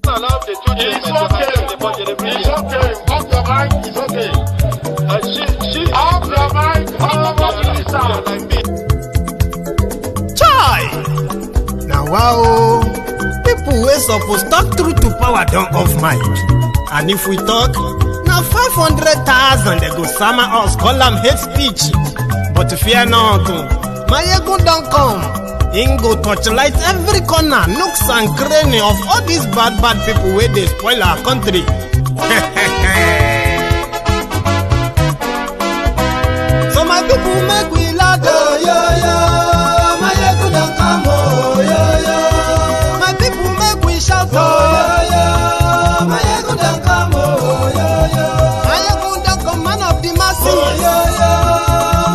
allow the children it's okay. It's okay. Off your mind. It's okay. Off your mind. Like me. Chai! Now wow, people wey suppose talk truth to power don't off mic. And if we talk, now 500,000 they go summer us, call them hate speech. But fear not, my ego don't come. Ingo torchlight every corner, nooks and cranny of all these bad people where they spoil our country. So my people make we laugh, oh, yo, yo. My ego don't come, oh, yo, yo. My people make we shout, oh, yo, yo. My ego don't come, oh, yo, yo. My ego don't come, man of the masses, oh, yo, yo.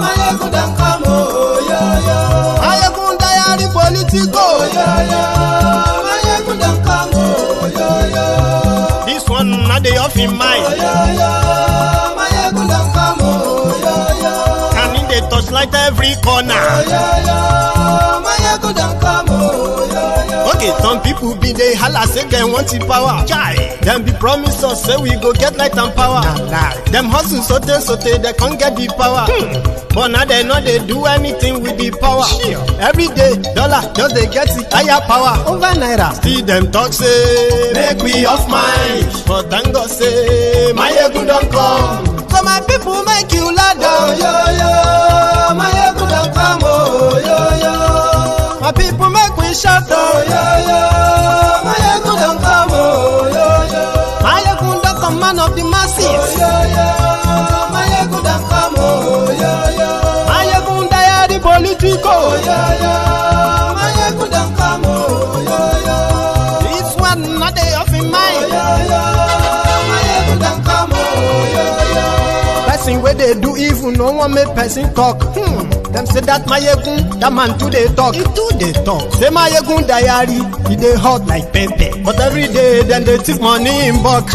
My ego don't come, oh, yo, yo. My ego diary politico, yo, yo. My ego don't come, oh, yo, yo. This one not the off in mind, oh, yo, yo. My ego don't come, oh, yo, yo. And in the touchlight every corner, oh, yo, yo. My ego don't come, oh, yo, yo. Okay, some people be they holla say they want the power. Chai, them be promise us say we go get light and power. Nah. Them hustle sote they can't get the power. But now they know they do anything with the power. Every day, dollar just they get the higher power over naira. See them talk say make we off mind. But thank God say my ego don't come. So my people make you ladder, oh, yo yo. My ego don't come, oh yo yo. My people make we shout, oh yo yo. My ego don't come, oh yo yo. My ego don't come, man of the masses, oh yo yo. My ego don't come, oh yo yo. My ego diary politico, oh yo yo. My ego don't come, oh yo yo. This one not the off in mind, oh yo yo. My ego don't come, oh yo yo. Person where they do evil, no one make person talk. Them say that my yegun, that man too they talk. He too they talk. Say my yegun diary, he they hot like pepper. But every day then they take money in bulk.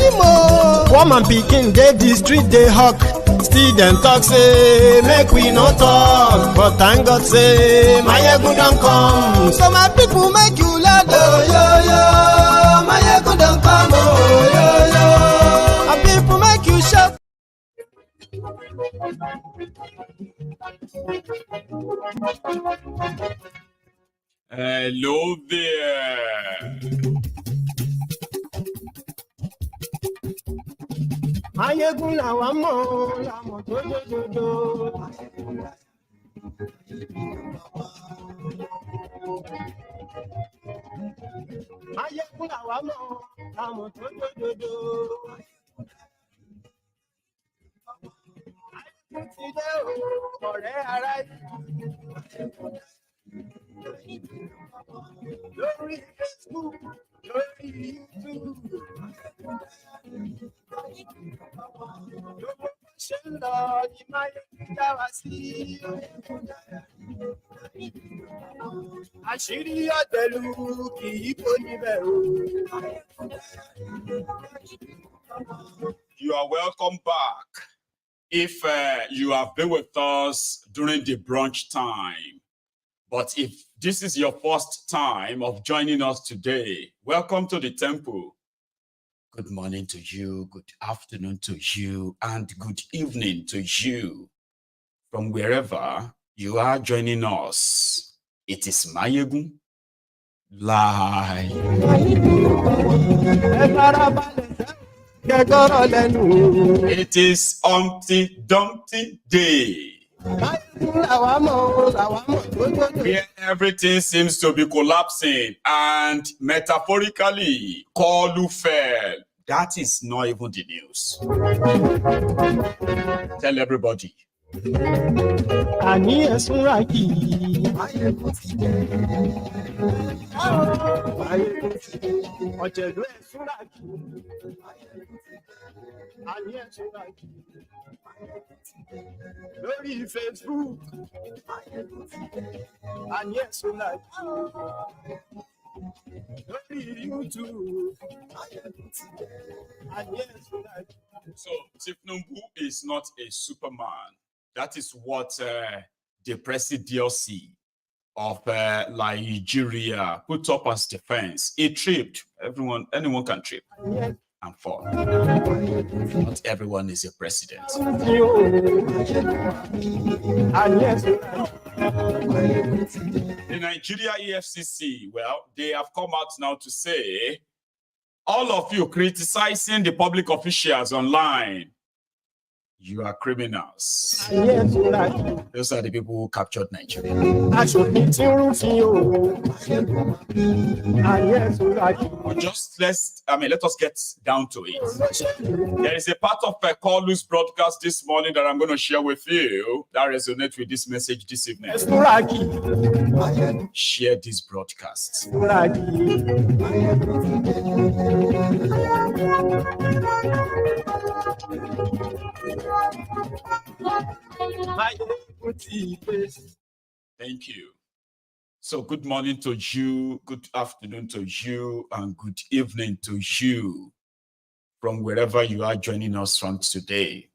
Woman picking, they the street they hawk. Still them talk say make we no talk. But thank God say my yegun don't come. So my people make you laugh, oh yo yo. My yegun don't come, oh yo yo. My people make you shout. Hello there. Mayegun la wa mo jojojojo. Mayegun la wa mo jojojojo. Ọ̀rẹ́ ara lórí Facebook, lórí YouTube, lówó ṣe ń lọ ní Mayegun dá wa sí. Àṣírí ọ̀tẹ̀lú kì í kó níbẹ̀ o. You are welcome back. If you have been with us during the brunch time, but if this is your first time of joining us today, welcome to the temple. Good morning to you, good afternoon to you, and good evening to you. From wherever you are joining us, it is Mayegun Live. It is Humpty-Dumpty Day, where everything seems to be collapsing and metaphorically Koolu fell. That is not even the news. Tell everybody. Lórí Facebook, lórí YouTube, So Tinubu is not a superman. That is what the Presidency of Nigeria put up as defense. He tripped. Anyone can trip and fall. Not everyone is a president. The Nigeria EFCC, well, they have come out now to say, all of you criticizing the public officials online, you are criminals. Those are the people who captured Nigeria. But let us get down to it. There is a part of Koolu's broadcast this morning that I'm going to share with you that resonates with this message this evening. Share this broadcast. Thank you. So good morning to you, good afternoon to you, and good evening to you from wherever you are joining us from today.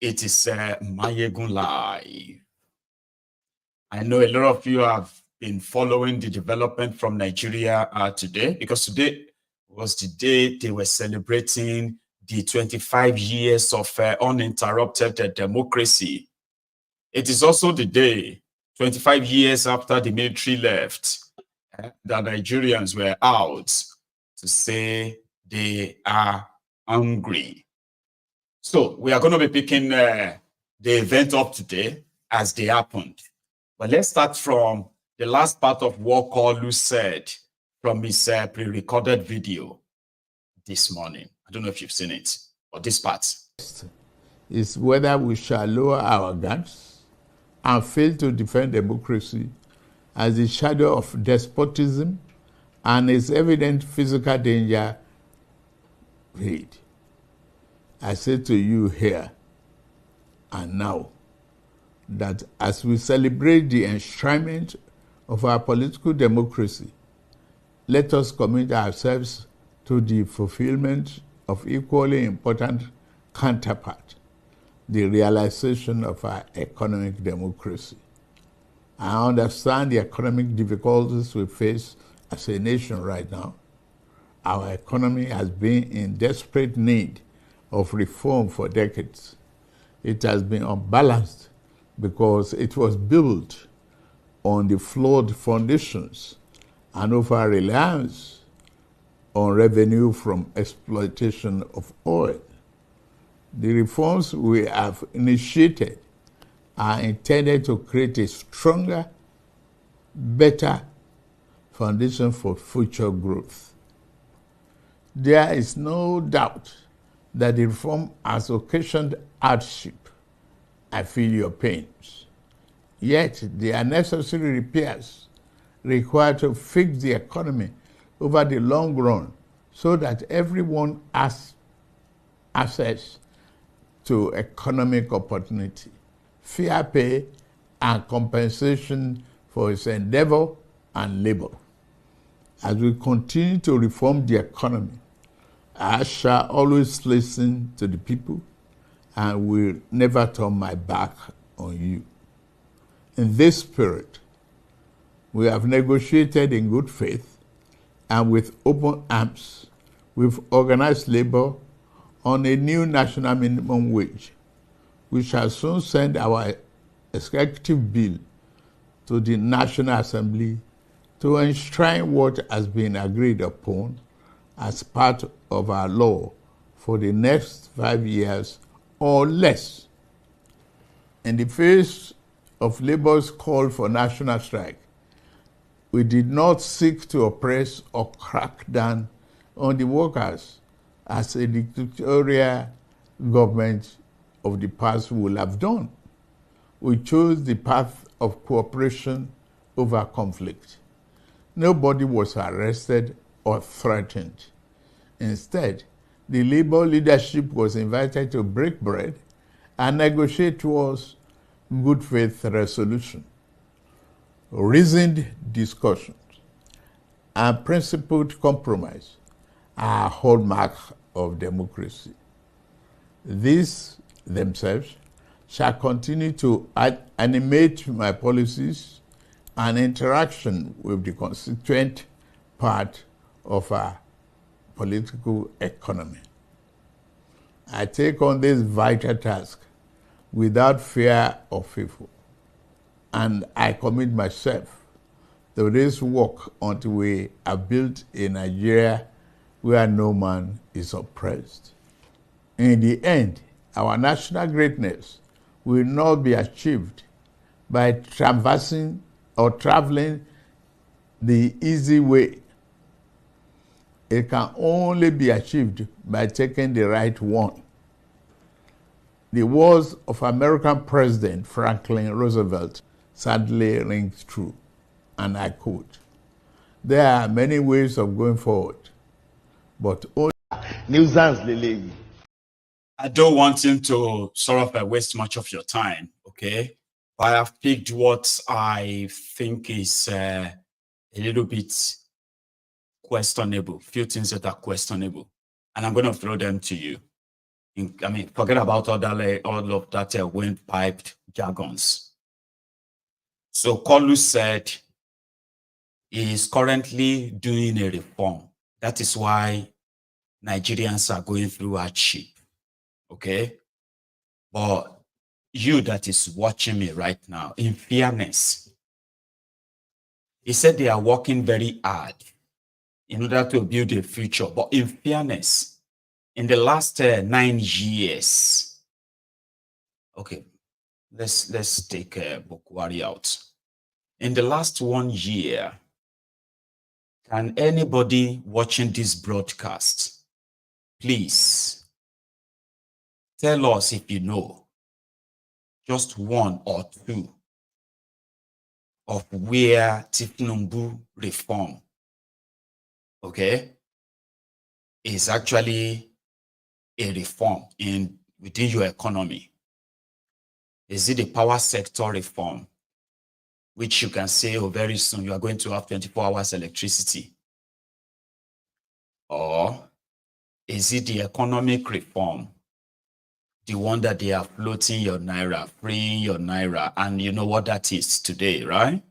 It is Mayegun Live. I know a lot of you have been following the development from Nigeria today, because today was the day they were celebrating the 25 years of uninterrupted democracy. It is also the day, 25 years after the military left, the Nigerians were out to say they are hungry. So we are going to be picking the event up today as they happened. But let's start from the last part of what Koolu said from his pre-recorded video this morning. I don't know if you've seen it, or this part. Is whether we shall lower our guards and fail to defend democracy as the shadow of despotism and its evident physical danger paid. I say to you here and now that as we celebrate the enshrinement of our political democracy, let us commit ourselves to the fulfillment of equally important counterpart, the realization of our economic democracy. I understand the economic difficulties we face as a nation right now. Our economy has been in desperate need of reform for decades. It has been unbalanced because it was built on the flawed foundations and over-reliance on revenue from exploitation of oil. The reforms we have initiated are intended to create a stronger, better foundation for future growth. There is no doubt that the reform has occasioned hardship. I feel your pains. Yet, there are necessary repairs required to fix the economy over the long run so that everyone has access to economic opportunity, fair pay, and compensation for its endeavor and labor. As we continue to reform the economy, I shall always listen to the people and will never turn my back on you. In this spirit, we have negotiated in good faith and with open arms with organized labor on a new national minimum wage. We shall soon send our executive bill to the National Assembly to enshrine what has been agreed upon as part of our law for the next 5 years or less. In the face of labor's call for national strike, we did not seek to oppress or crack down on the workers as a dictatorial government of the past would have done. We chose the path of cooperation over conflict. Nobody was arrested or threatened. Instead, the labor leadership was invited to break bread and negotiate towards good faith resolution. Reasoned discussions and principled compromise are a hallmark of democracy. These themselves shall continue to animate my policies and interaction with the constituent part of our political economy. I take on this vital task without fear of favor, and I commit myself to this work until we have built a Nigeria where no man is oppressed. In the end, our national greatness will not be achieved by traversing or traveling the easy way. It can only be achieved by taking the right one. The words of American President Franklin Roosevelt sadly ring true, and I quote, "There are many ways of going forward, but only..." I don't want him to sort of waste much of your time, okay? I have picked what I think is a little bit questionable, few things that are questionable, and I'm going to throw them to you. I mean, forget about all of that wind-piped jargons. So Koolu said he is currently doing a reform. That is why Nigerians are going through hardship, okay? But you that is watching me right now, in fairness, he said they are working very hard in order to build a future. But in fairness, in the last 9 years, okay, let's take Buhari out. In the last 1 year, can anybody watching this broadcast please tell us if you know just one or two of where Tinubu reform, okay, is actually a reform within your economy? Is it the power sector reform, which you can say, oh, very soon you are going to have 24 hours electricity? Or is it the economic reform, the one that they are floating your naira, freeing your naira, and you know what that is today, right?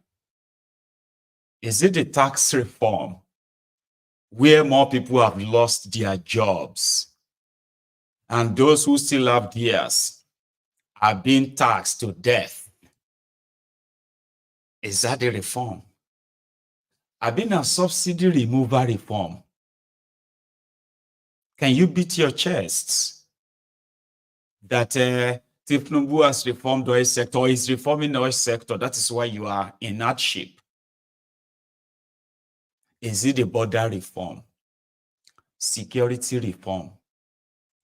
Is it the tax reform, where more people have lost their jobs, and those who still have theirs are being taxed to death? Is that the reform? I've been a subsidy removal reform. Can you beat your chests that Tinubu has reformed the oil sector, or is reforming the oil sector? That is why you are in hardship. Is it the border reform? Security reform?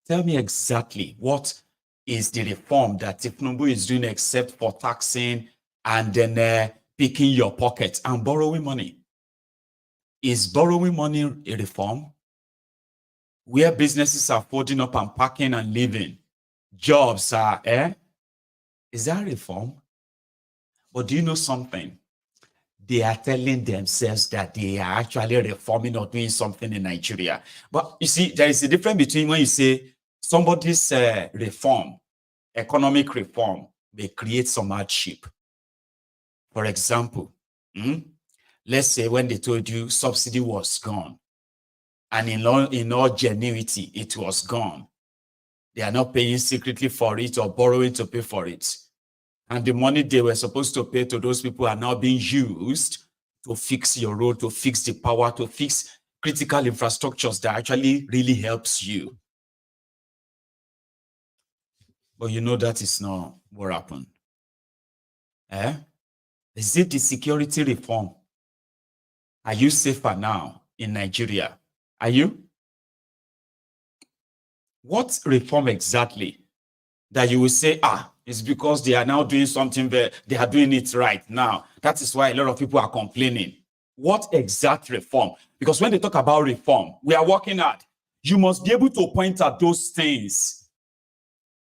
Tell me exactly what is the reform that Tinubu is doing except for taxing and then picking your pocket and borrowing money? Is borrowing money a reform? Where businesses are folding up and packing and leaving, jobs are, is that reform? But do you know something? They are telling themselves that they are actually reforming or doing something in Nigeria. But you see, there is a difference between when you say somebody's reform, economic reform, may create some hardship. For example, let's say when they told you subsidy was gone, and in all genuinity, it was gone. They are not paying secretly for it or borrowing to pay for it. And the money they were supposed to pay to those people are now being used to fix your road, to fix the power, to fix critical infrastructures that actually really helps you. But you know that is not what happened. Is it the security reform? Are you safer now in Nigeria? Are you? What reform exactly that you will say, it's because they are now doing something there, they are doing it right now. That is why a lot of people are complaining. What exact reform? Because when they talk about reform, we are working hard. You must be able to point at those things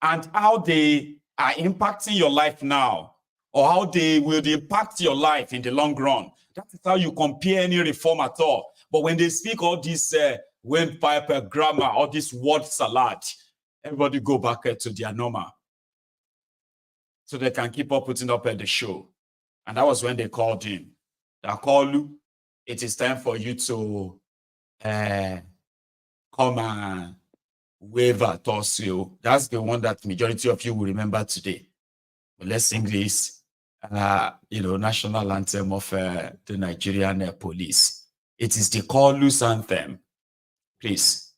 and how they are impacting your life now, or how they will impact your life in the long run. That is how you compare any reform at all. But when they speak all this windpipe grammar, all this word salad, everybody go back to their normal, so they can keep up putting up at the show. And that was when they called him. Koolu, it is time for you to come and wave at us. That's the one that majority of you will remember today. But let's sing this, national anthem of the Nigerian police. It is the Koolu's anthem. Please.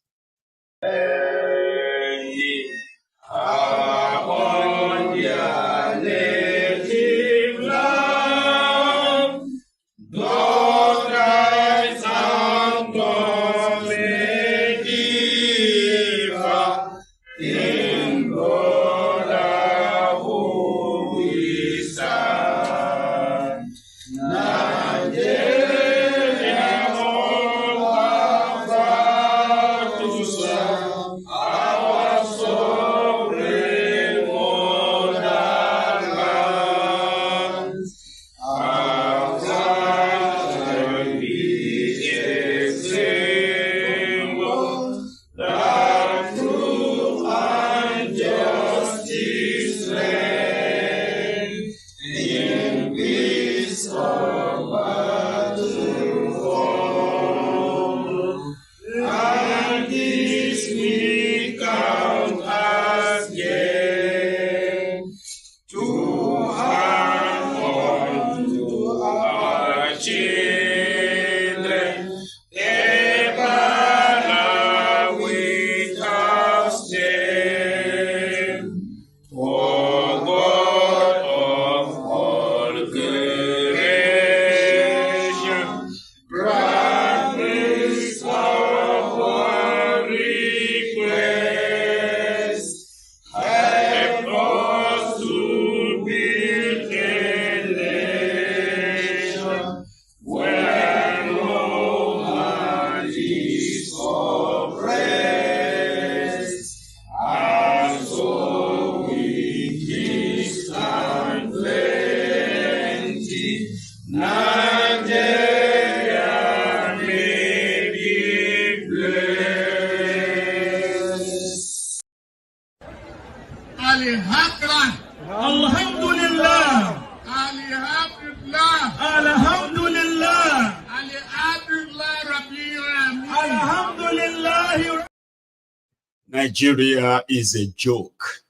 Nigeria is a joke,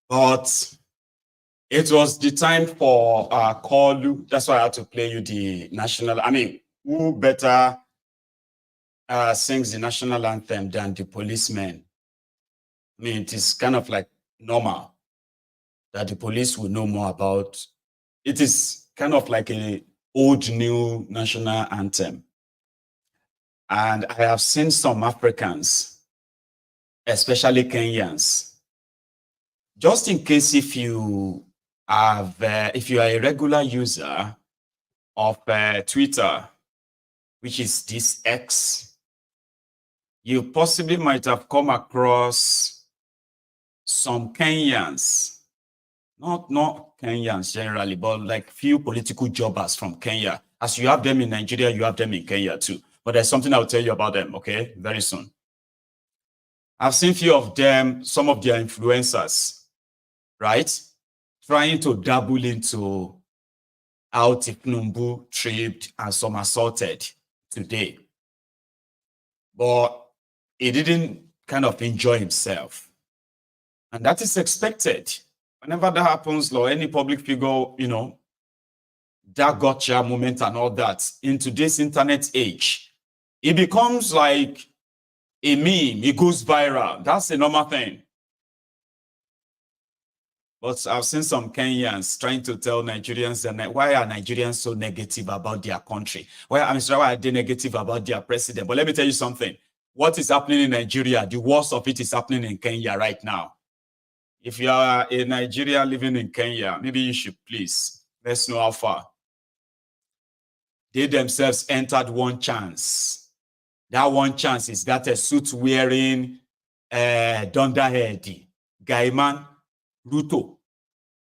but it was the time for Koolu. That's why I had to play you the national. I mean, who better sings the national anthem than the policemen? I mean, it is kind of like normal that the police will know more about. It is kind of like an old new national anthem. And I have seen some Africans, especially Kenyans, just in case if you are a regular user of Twitter, which is this X, you possibly might have come across some Kenyans, not Kenyans generally, but like few political jobbers from Kenya. As you have them in Nigeria, you have them in Kenya too. But there's something I'll tell you about them, okay, very soon. I've seen few of them, some of their influencers, right, trying to dabble into how Tinubu tripped and some assaulted today. But he didn't kind of enjoy himself. And that is expected. Whenever that happens, or any public figure, that gotcha moment and all that, in today's internet age, it becomes like a meme. It goes viral. That's a normal thing. But I've seen some Kenyans trying to tell Nigerians that why are Nigerians so negative about their country? Why are they negative about their president? But let me tell you something. What is happening in Nigeria, the worst of it is happening in Kenya right now. If you are a Nigerian living in Kenya, maybe you should please, let's know how far. They themselves entered one chance. That one chance is that a suit-wearing dunderhead, Gaiman, Ruto.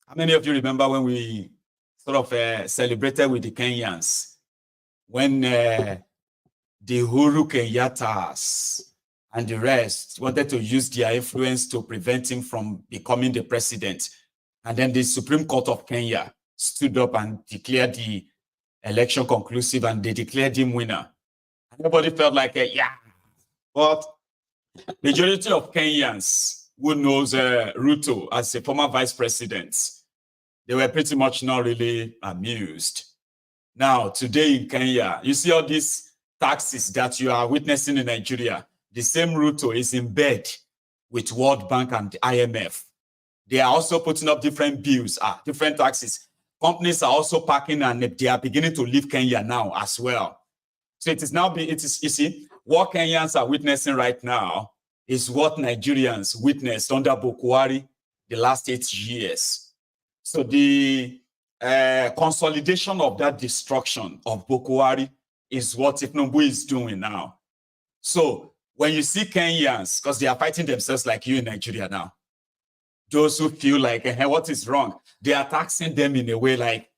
How many of you remember when we sort of celebrated with the Kenyans? When the Uhuru Kenyatas and the rest wanted to use their influence to prevent him from becoming the president. And then the Supreme Court of Kenya stood up and declared the election conclusive, and they declared him winner. Everybody felt like, yeah. But majority of Kenyans who knows Ruto as a former vice president, they were pretty much not really amused. Now, today in Kenya, you see all these taxes that you are witnessing in Nigeria. The same Ruto is in bed with World Bank and IMF. They are also putting up different bills, different taxes. Companies are also packing, and they are beginning to leave Kenya now as well. So it is now, you see, what Kenyans are witnessing right now is what Nigerians witnessed under Buhari the last 8 years. So the consolidation of that destruction of Buhari is what Tinubu is doing now. So when you see Kenyans, because they are fighting themselves like you in Nigeria now, those who feel like, hey, what is wrong? They are taxing them in a way like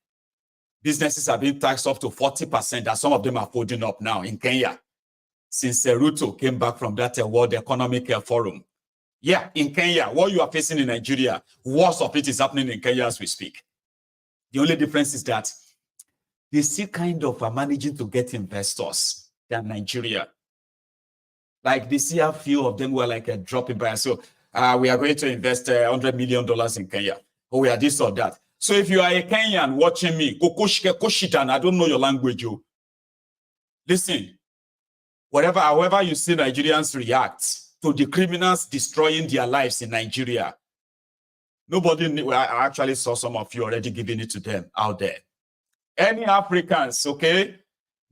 businesses are being taxed up to 40%, and some of them are folding up now in Kenya since Ruto came back from that World Economic Forum. Yeah, in Kenya, what you are facing in Nigeria, worst of it is happening in Kenya as we speak. The only difference is that they still kind of are managing to get investors than Nigeria. Like they see a few of them were like dropping by. So we are going to invest $100 million in Kenya. Or we are this or that. So if you are a Kenyan watching me, I don't know your language, you. Listen, however you see Nigerians react to the criminals destroying their lives in Nigeria, nobody knew. I actually saw some of you already giving it to them out there. Any Africans, okay,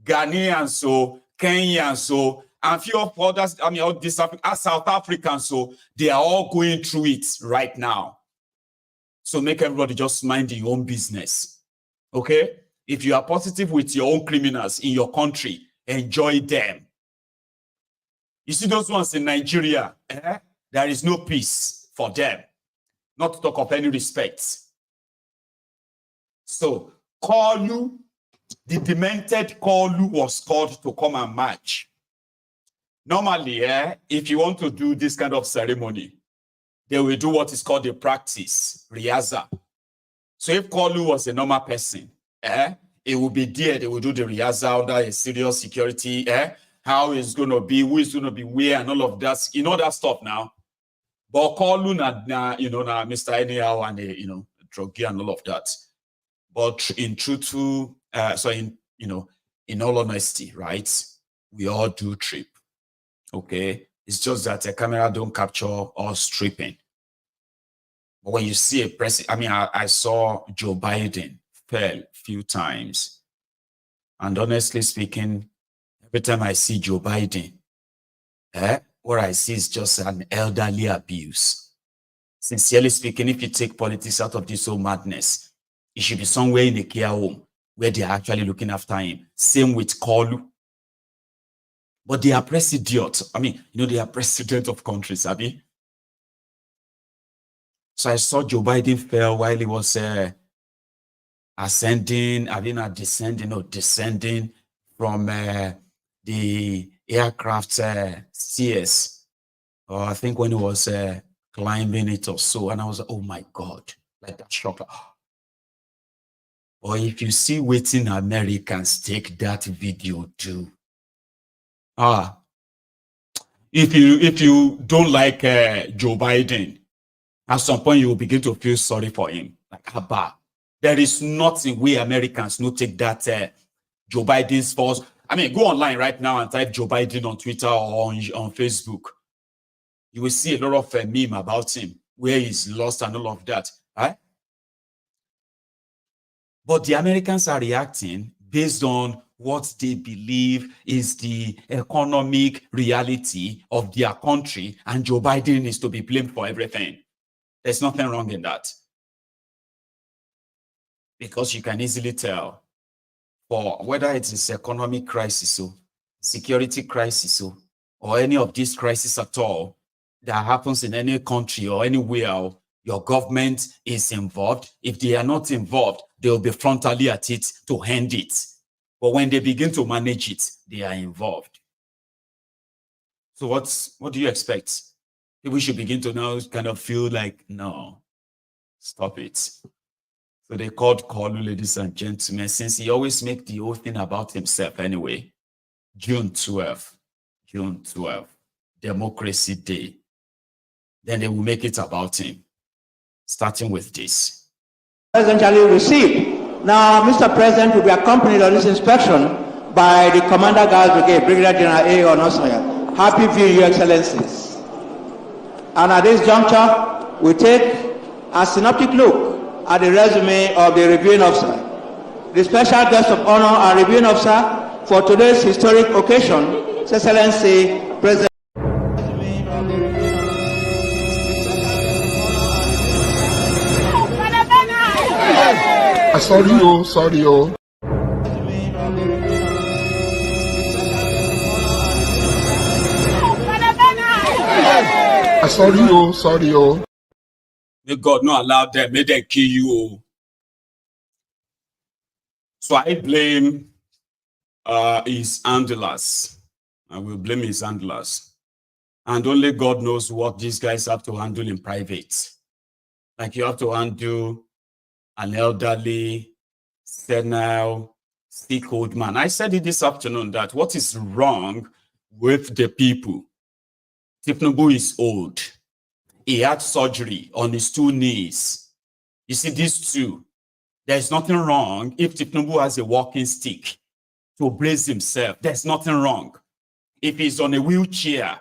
Ghanaians, so Kenyans, so and few of others, I mean, all these South Africans, so they are all going through it right now. So make everybody just mind your own business, okay? If you are positive with your own criminals in your country, enjoy them. You see those ones in Nigeria, there is no peace for them, not to talk of any respect. So Koolu, the demented Koolu was called to come and march. Normally, if you want to do this kind of ceremony, they will do what is called a practice, riaza. So if Koolu was a normal person, it will be there, they will do the riaza under a serious security, how it's going to be, who is going to be where, and all of that, you know that stuff now. But Koolu, Mr. Anyhow, and, druggy and all of that. But in truth, in all honesty, right, we all do trip, okay? It's just that a camera don't capture us tripping. But when you see a president, I mean, I saw Joe Biden fell a few times. And honestly speaking, every time I see Joe Biden, what I see is just an elderly abuse. Sincerely speaking, if you take politics out of this whole madness, it should be somewhere in a care home where they are actually looking after him. Same with Koolu. But they are Presidiots. I mean, they are president of countries, Abi. So I saw Joe Biden fell while he was descending from the aircraft CS. Or I think when he was climbing it or so. And I was like, oh my God, like that shock. Or if you see waiting Americans take that video too. If you don't like Joe Biden, at some point you will begin to feel sorry for him. Like, there is nothing we Americans no take that Joe Biden's false. I mean, go online right now and type Joe Biden on Twitter or on Facebook. You will see a lot of meme about him, where he's lost and all of that. Right? But the Americans are reacting based on what they believe is the economic reality of their country, and Joe Biden is to be blamed for everything. There's nothing wrong in that. Because you can easily tell, for whether it is economic crisis or security crisis or any of these crises at all that happens in any country or anywhere, your government is involved. If they are not involved, they will be frontally at it to end it. But when they begin to manage it, they are involved. So what do you expect? We should begin to now kind of feel like, no, stop it. So they called Koolu, ladies and gentlemen, since he always makes the whole thing about himself anyway. June 12, Democracy Day. Then they will make it about him, starting with this. Presidentially received. Now, Mr. President will be accompanied on this inspection by the Commander Guards Brigade, Brigadier General A. Onosanya. Happy View, Your Excellencies. And at this juncture, we take a synoptic look at the resume of the reviewing officer. The special guest of honor and reviewing officer for today's historic occasion, His Excellency President. Sorry, oh. Sorry, oh. May God not allow them, may they kill you. So I blame his handlers. I will blame his handlers. And only God knows what these guys have to handle in private. Like you have to handle an elderly, senile, sick old man. I said it this afternoon that what is wrong with the people? Tinubu is old. He had surgery on his 2 knees. You see, these two, there's nothing wrong if Tinubu has a walking stick to brace himself. There's nothing wrong. If he's on a wheelchair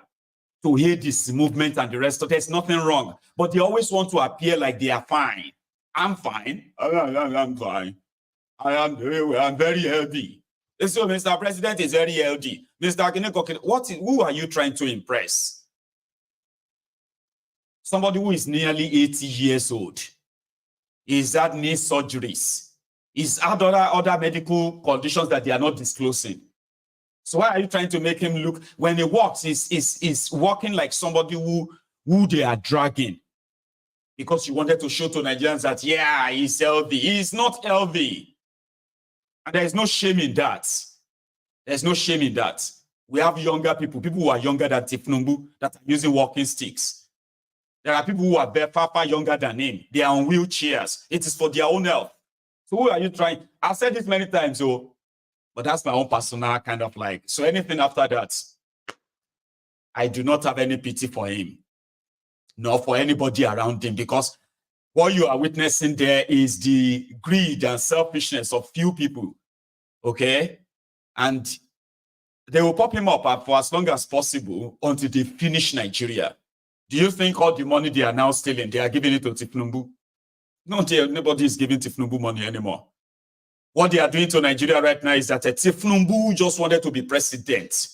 to aid his movement and the rest of it, there's nothing wrong. But they always want to appear like they are fine. I'm fine. I'm fine. I'm very healthy. So Mr. President is very healthy. Mr. Kineko, who are you trying to impress? Somebody who is nearly 80 years old. Is that needs surgeries? Is other medical conditions that they are not disclosing? So why are you trying to make him look, when he walks, is walking like somebody who they are dragging? Because you wanted to show to Nigerians that, yeah, he's healthy. He's not healthy. And there is no shame in that. There's no shame in that. We have younger people who are younger than Tinubu that are using walking sticks. There are people who are far younger than him. They are on wheelchairs. It is for their own health. So who are you trying? I've said this many times, but that's my own personal kind of like. So anything after that, I do not have any pity for him, nor for anybody around him, because what you are witnessing there is the greed and selfishness of few people, okay? And they will pop him up for as long as possible until they finish Nigeria. Do you think all the money they are now stealing, they are giving it to Tinubu? No, nobody is giving Tinubu money anymore. What they are doing to Nigeria right now is that Tinubu just wanted to be president.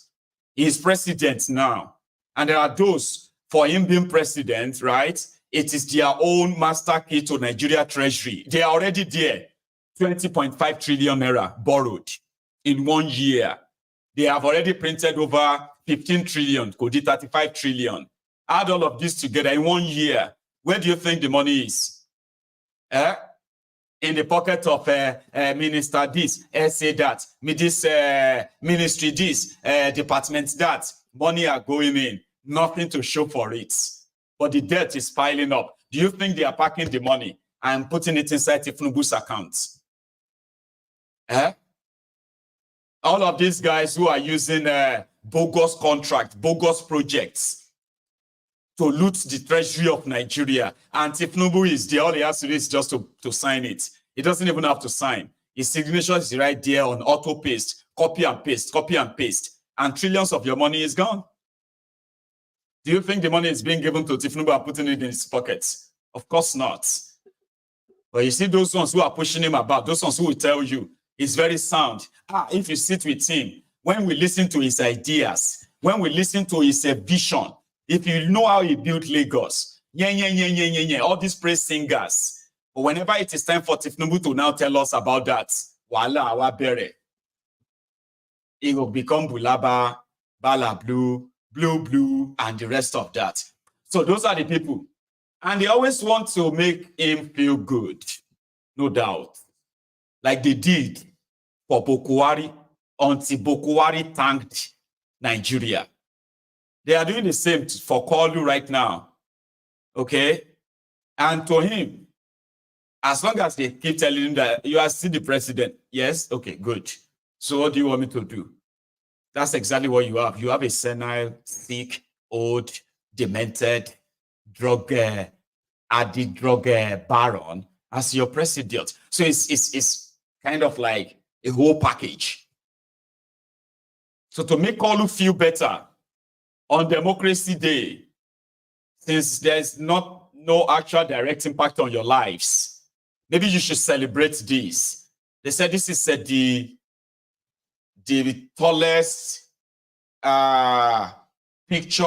He is president now. And there are those, for him being president, right? It is their own master key to Nigeria Treasury. They are already there. 20.5 trillion naira borrowed in 1 year. They have already printed over 15 trillion, could be 35 trillion. Add all of this together in 1 year. Where do you think the money is? In the pocket of minister this, say that, this ministry this, department that. Money are going in, nothing to show for it. But the debt is piling up. Do you think they are packing the money and putting it inside Tinubu's account? All of these guys who are using bogus contract, bogus projects to loot the treasury of Nigeria. And Tinubu is there, all he has to do is just to sign it. He doesn't even have to sign. His signature is right there on auto paste, copy and paste, copy and paste. And trillions of your money is gone. Do you think the money is being given to Tinubu and putting it in his pockets? Of course not. But you see those ones who are pushing him about, those ones who will tell you he's very sound. If you sit with him, when we listen to his ideas, when we listen to his vision, if you know how he built Lagos, all these praise singers. But whenever it is time for Tinubu to now tell us about that, wala awa bere, it will become Bulaba, Bala Blue, Blue, and the rest of that. So those are the people. And they always want to make him feel good, no doubt. Like they did for Buhari, until Buhari thanked Nigeria. They are doing the same for Koolu right now. Okay? And to him, As long as they keep telling him that you are still the president. Yes? Okay, good. So what do you want me to do? That's exactly what you have. You have a senile, sick, old, demented, drug addict, drug baron as your president. So it's kind of like a whole package. So to make Koolu feel better on Democracy Day, since there's no actual direct impact on your lives, maybe you should celebrate this. They said this is the tallest picture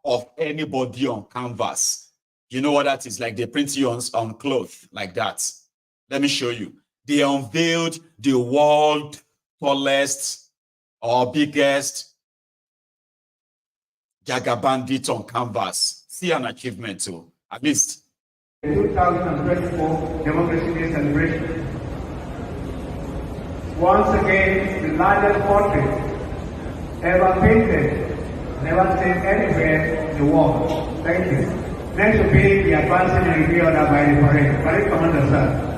of anybody on canvas. You know what that is? Like they print you on cloth like that. Let me show you. They unveiled the world tallest or biggest Jaga bandit on canvas. See an achievement too, at least. 2024 Democracy Day celebration. Once again, the largest portrait ever painted, never seen anywhere in the world. Thank you. Next will be the advancing review order by the parade. Parade Commander, sir.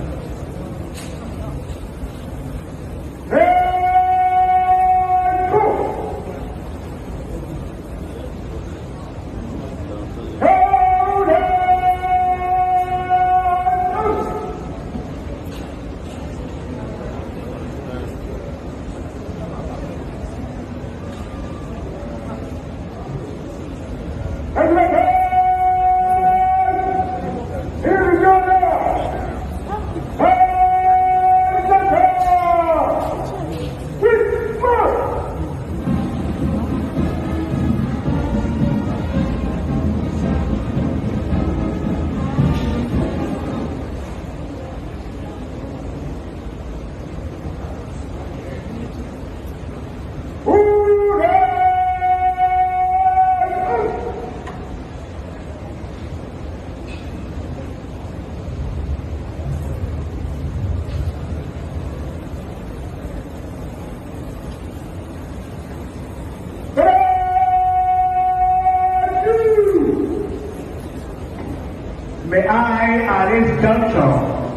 May I, at this juncture,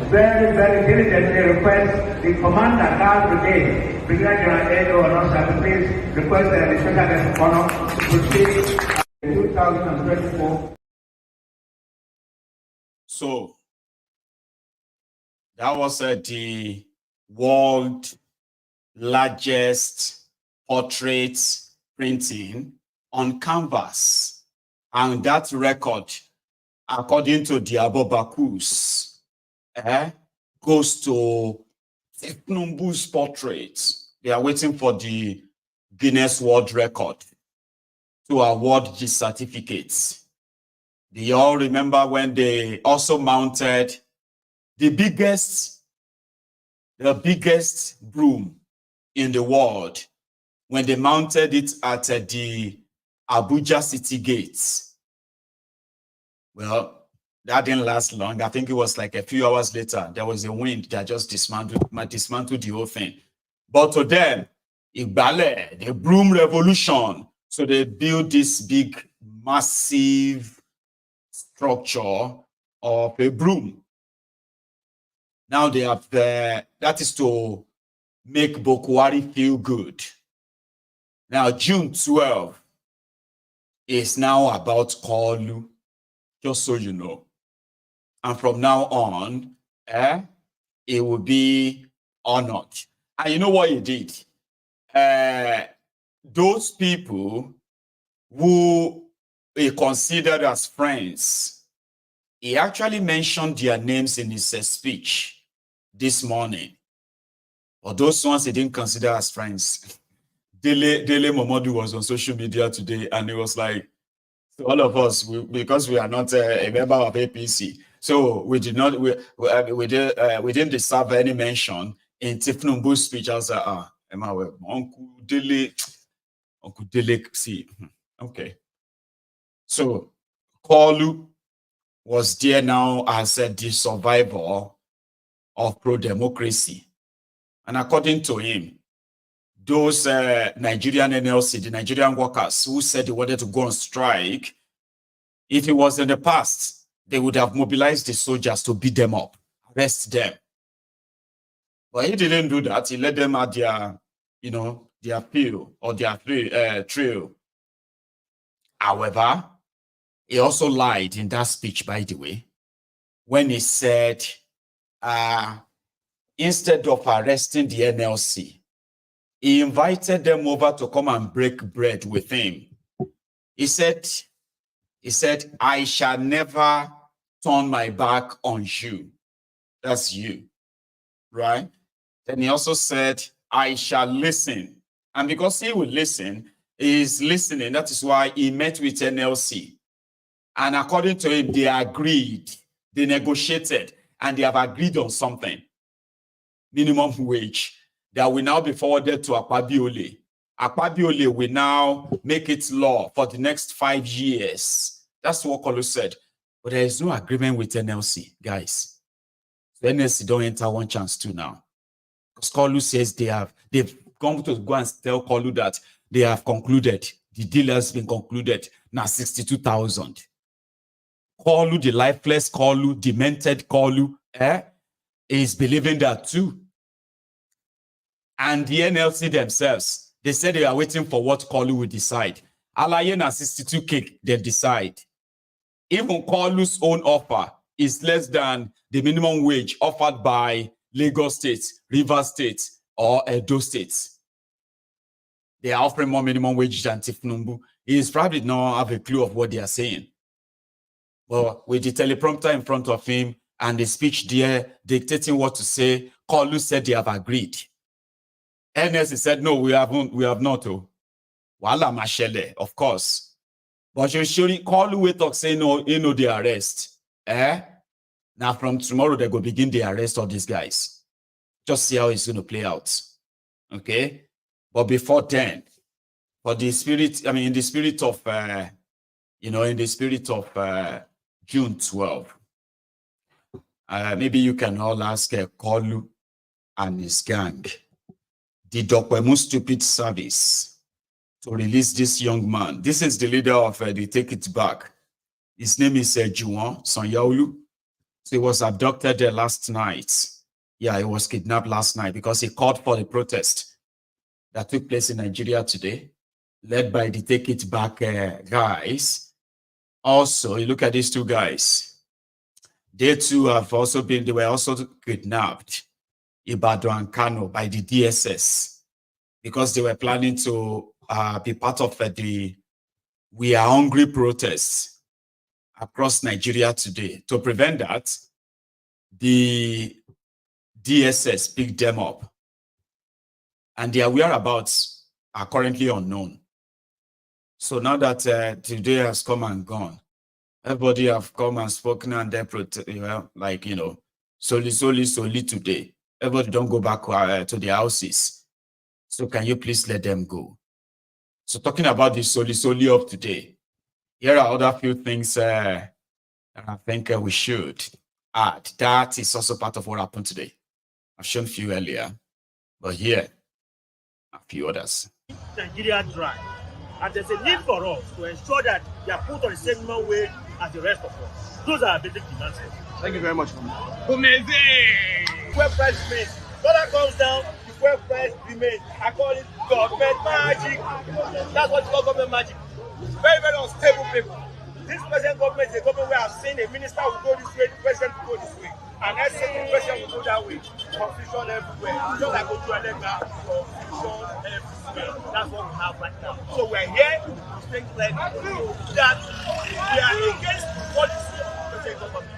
very, very diligently request the Commander, Guard Brigade, Brigadier General A.O. Onosa, to please request the special guest of honor to proceed in 2024. So, that was the world largest portrait printing on canvas. And that record, according to the Bakus, goes to Tinubu's portrait. They are waiting for the Guinness World Record to award the certificates. Do you all remember when they also mounted the biggest broom in the world, when they mounted it at the Abuja city gates? Well, that didn't last long. I think it was like a few hours later, there was a wind that just dismantled the whole thing. But to them, Igbale, the broom revolution. So they built this big, massive structure of a broom. Now they have, that is to make Buhari feel good. Now, June 12 is now about Koolu, just so you know. And from now on, it will be honored. And you know what he did? Those people who he considered as friends, he actually mentioned their names in his speech this morning. Or those ones he didn't consider as friends. Dele Momodu was on social media today, and he was like, so all of us, because we are not a member of APC, so we did not, we didn't deserve any mention in Tinubu's speech. I was like, Uncle Dele, see, okay. So Koolu was there now as the survivor of pro-democracy. And according to him, those Nigerian NLC, the Nigerian workers who said they wanted to go on strike, if it was in the past, they would have mobilized the soldiers to beat them up. arrest them. But he didn't do that. He let them at their, their field or their trail. However, he also lied in that speech, by the way, when he said, instead of arresting the NLC, he invited them over to come and break bread with him. He said, I shall never turn my back on you. That's you, right? Then he also said, I shall listen. And because he will listen, he is listening. That is why he met with NLC. And according to him, they agreed, they negotiated, and they have agreed on something. Minimum wage that will now be forwarded to Akpabiole. Akpabiole will now make it law for the next 5 years. That's what Koolu said. But there is no agreement with NLC, guys. The NLC don't enter one chance too now. Because Koolu says they've come to go and tell Koolu that they have concluded. The deal has been concluded. Now 62,000. Koolu, the lifeless Koolu, demented Koolu, is believing that too. And the NLC themselves, they said they are waiting for what Koolu will decide. Alaye na 62K, they decide. Even Koolu's own offer is less than the minimum wage offered by Lagos State, Rivers State, or Edo State. They are offering more minimum wage than Tinubu. He is probably not have a clue of what they are saying. But with the teleprompter in front of him and the speech there dictating what to say, Koolu said they have agreed. NLC said, no, we have not. Wala mashele, of course. But you surely Koolu will talk, say no, the arrest. Now from tomorrow, they go begin the arrest of these guys. Just see how it's going to play out. Okay? But before then, for the spirit, in the spirit of, June 12, maybe you can all ask Koolu and his gang, the Dokwemu stupid service to release this young man. This is the leader of the Take It Back. His name is Juwon Sanyaolu. So he was abducted last night. Yeah, he was kidnapped last night because he called for the protest that took place in Nigeria today, led by the Take It Back guys. Also, you look at these two guys. They too they were also kidnapped, Ibadan and Kano, by the DSS because they were planning to be part of the We Are Hungry protests across Nigeria today. To prevent that, the DSS picked them up, and their whereabouts are currently unknown. So now that today has come and gone, everybody have come and spoken and then solely today. Everybody don't go back to their houses. So can you please let them go? So talking about the solely of today, here are other few things that I think we should add. That is also part of what happened today. I've shown a few earlier, but here a few others. Nigeria dry, and there's a need for us to ensure that they are put on the same minimum wage as the rest of us. Those are our basic demands. Thank you very much. Amazing. Fuel price remains. Dollar comes down, the fuel price remains. I call it government magic. That's what you call government magic. Very, very unstable people. This present government is a government where I've seen a minister will go this way, the president will go this way, and let's say the president will go that way. Confusion everywhere. Just like go to a leg now, confusion everywhere. That's what we have right now. So we're here to take clear that we are against the policy of the present government.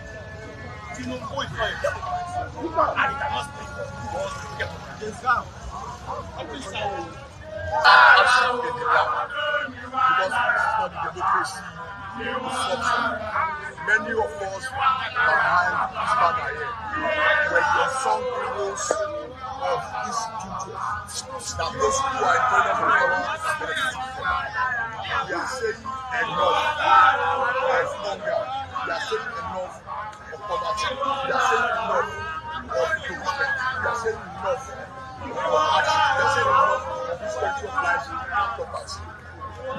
Tinubu is not a democrat, and it cannot speak for us to get because this is not the democracy. Many of us behind this banner here were the unsung heroes of this duty. That those who are in power they are saying enough of hunger. They are saying enough of poverty. They are saying enough of hypocrisy. They are saying enough of hardship. They are saying enough of this country of life and property.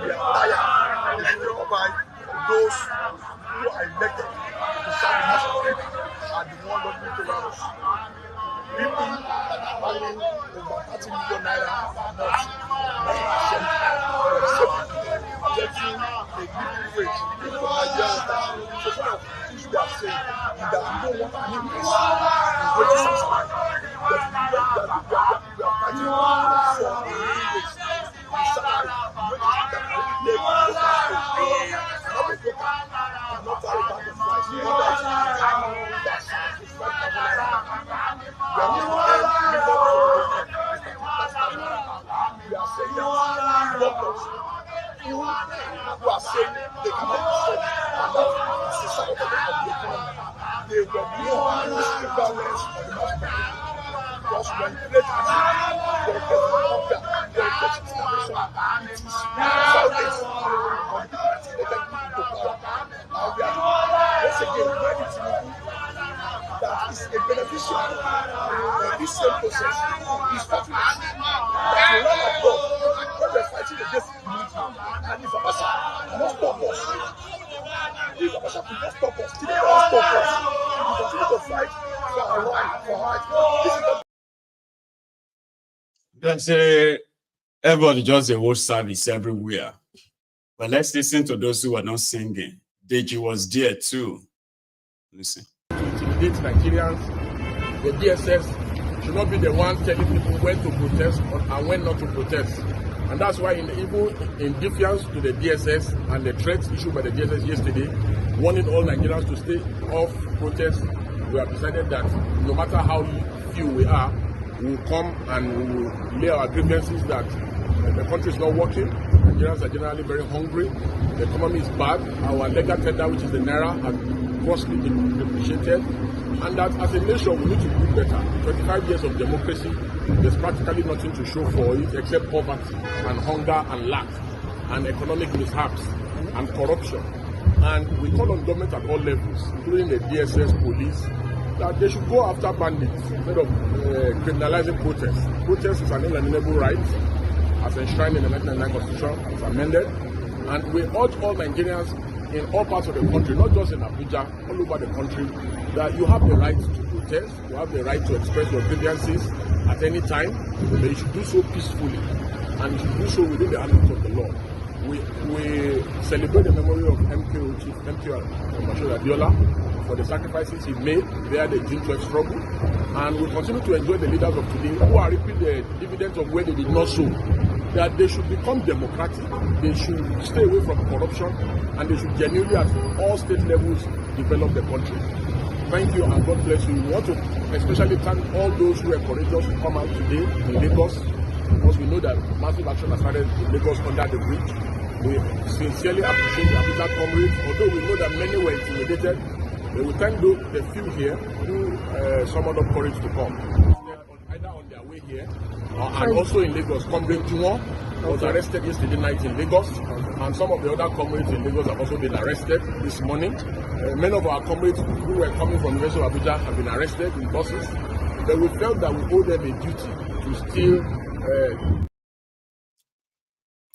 We are tired. They should occupy those who are elected to serve the mass of people are the ones looking to us. paying over 30 million naira not getting a living wage for Nigerians. So one of the things we are saying is that we don't want an increase in wages and salary. That we are fighting for a living wage. The salary, the wages that really pay for workers to not be broken, not carry back the price. You know that that's it's not we are going to end minimum we are saying that workers who are saying they cannot afford and that is the side of the economy. They were more risky violence on the market because when great action, when great hunger, when great starvation, it is violence on the articulated people to power. And we are once again ready to that is a beneficiary of this same process is fortunate that we run abroad when we're fighting against the military and if Abasha cannot stop us, if Abasha could not stop us, Tinubu cannot stop us, we continue to fight for our right, for our right. This is the Let's say everybody just a whole service everywhere. But let's listen to those who are not singing. Deji was there too. Listen. To intimidate Nigerians, the DSS should not be the one telling people when to protest and when not to protest. And that's why even in defiance to the DSS and the threats issued by the DSS yesterday, warning all Nigerians to stay off protest, we have decided that no matter how few we are, we will come and we will lay our grievances that the country is not working. Nigerians are generally very hungry. The economy is bad. Our legal tender, which is the naira, has grossly depreciated. And that as a nation, we need to do better. 25 years of democracy, there's practically nothing to show for it except poverty and hunger and lack and economic mishaps and corruption. And we call on government at all levels, including the DSS, police, that they should go after bandits instead of criminalizing protests. Protest is an inalienable right, as enshrined in the 1999 Constitution, as amended. And we urge all Nigerians in all parts of the country, not just in Abuja, all over the country, that you have the right to protest, you have the right to express your grievances at any time, but you should do so peacefully, and you should do so within the ambit of the law. We celebrate the memory of MKO Chief MKO Abiola for the sacrifices he made via the June 12 struggle, and we continue to enjoy the leaders of today who are reaping the dividends of where they did not sow. That they should become democratic, they should stay away from corruption, and they should genuinely at all state levels develop the country. Thank you and God bless you. We want to especially thank all those who were courageous to come out today in Lagos, because we know that massive action has started in Lagos under the bridge. We sincerely appreciate the Abuja comrades, although we know that many were intimidated. But we thank the few here who summoned up courage to come. Either on their way here and also in Lagos. Comrade Juwon was arrested yesterday night in Lagos, and some of the other comrades in Lagos have also been arrested this morning. Many of our comrades who were coming from the University of Abuja have been arrested in buses, but we felt that we owe them a duty to still.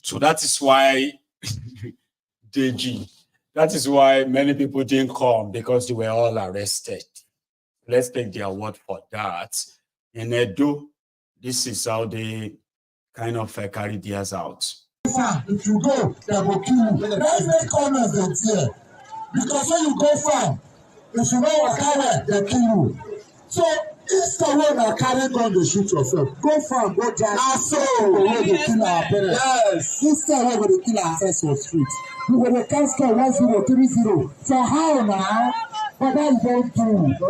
So that is why, DG, that is why many people didn't come, because they were all arrested. Let's take their word for that. In Edo, this is how they kind of carry theirs out. If you go, they will kill you. Let's make corners there. Because when you go far, if you know what carry, they kill you. So instead when I carry gun, they shoot yourself. Go far, go down. So when they kill our parents. Yes. Instead when they kill our friends on street. We will cancel 1030. So how now? But that don't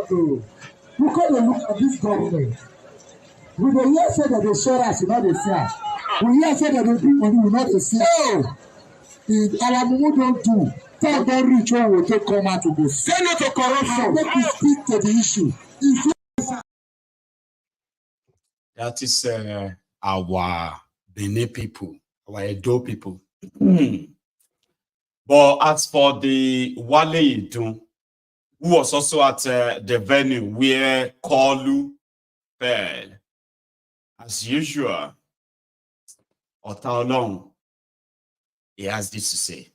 do. You can't look at this government. We don't hear say that they show us, you know they say. We hear say that they bring money, we know they say. Our mumu don't do. Time don't reach when we take come out to go. Say no to corruption. Let me speak to the issue. That is our Benin people, our Edo people. But as for the Wale Idun, who was also at the venue where Koolu fell, as usual, Otaolong, he has this to say.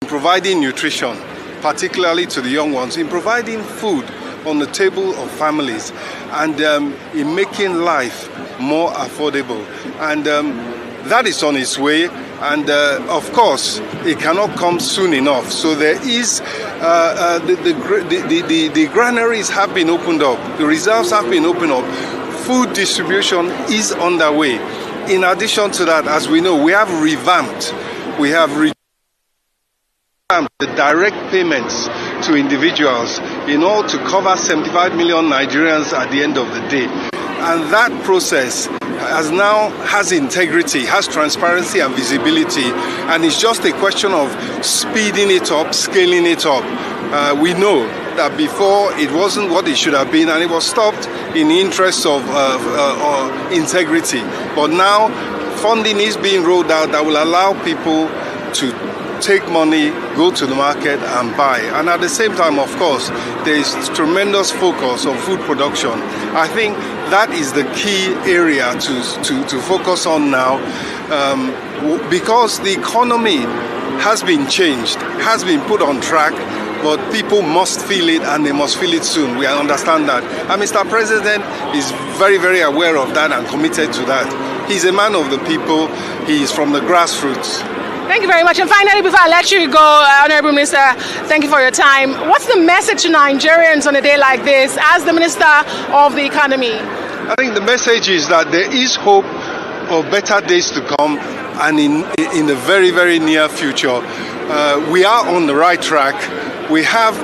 Providing nutrition, particularly to the young ones, in providing food on the table of families. and in making life more affordable. And that is on its way. And of course, it cannot come soon enough. So there is the granaries have been opened up, the reserves have been opened up, food distribution is underway. In addition to that, as we know, we have revamped the direct payments to individuals in order to cover 75 million Nigerians at the end of the day. And that process has integrity, has transparency and visibility, and it's just a question of speeding it up, scaling it up. We know that before it wasn't what it should have been, and it was stopped in the interest of integrity. But now funding is being rolled out that will allow people to take money, go to the market and buy. And at the same time, of course, there is tremendous focus on food production. I think that is the key area to focus on now, because the economy has been changed, has been put on track, but people must feel it, and they must feel it soon. We understand that. And Mr. President is very, very aware of that and committed to that. He's a man of the people. He is from the grassroots. Thank you very much. And finally, before I let you go, Honorable Minister, thank you for your time. What's the message to Nigerians on a day like this as the Minister of the Economy? I think the message is that there is hope of better days to come, and in the very, very near future. We are on the right track. We have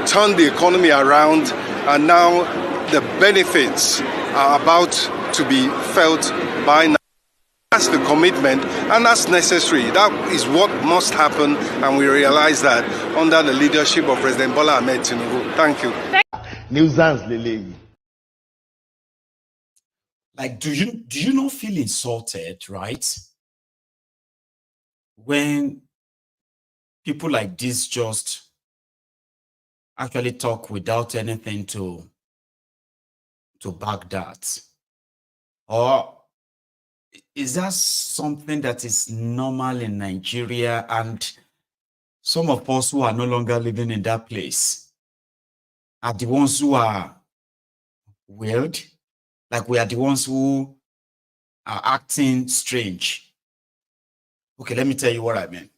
turned the economy around, and now the benefits are about to be felt by Nigerians. That's the commitment, and that's necessary. That is what must happen, and we realize that under the leadership of President Bola Ahmed Tinubu. Thank you. Like, do you not feel insulted, right? When people like this just actually talk without anything to back that? Or is that something that is normal in Nigeria, and some of us who are no longer living in that place are the ones who are weird? Like, we are the ones who are acting strange? Okay, let me tell you what I mean.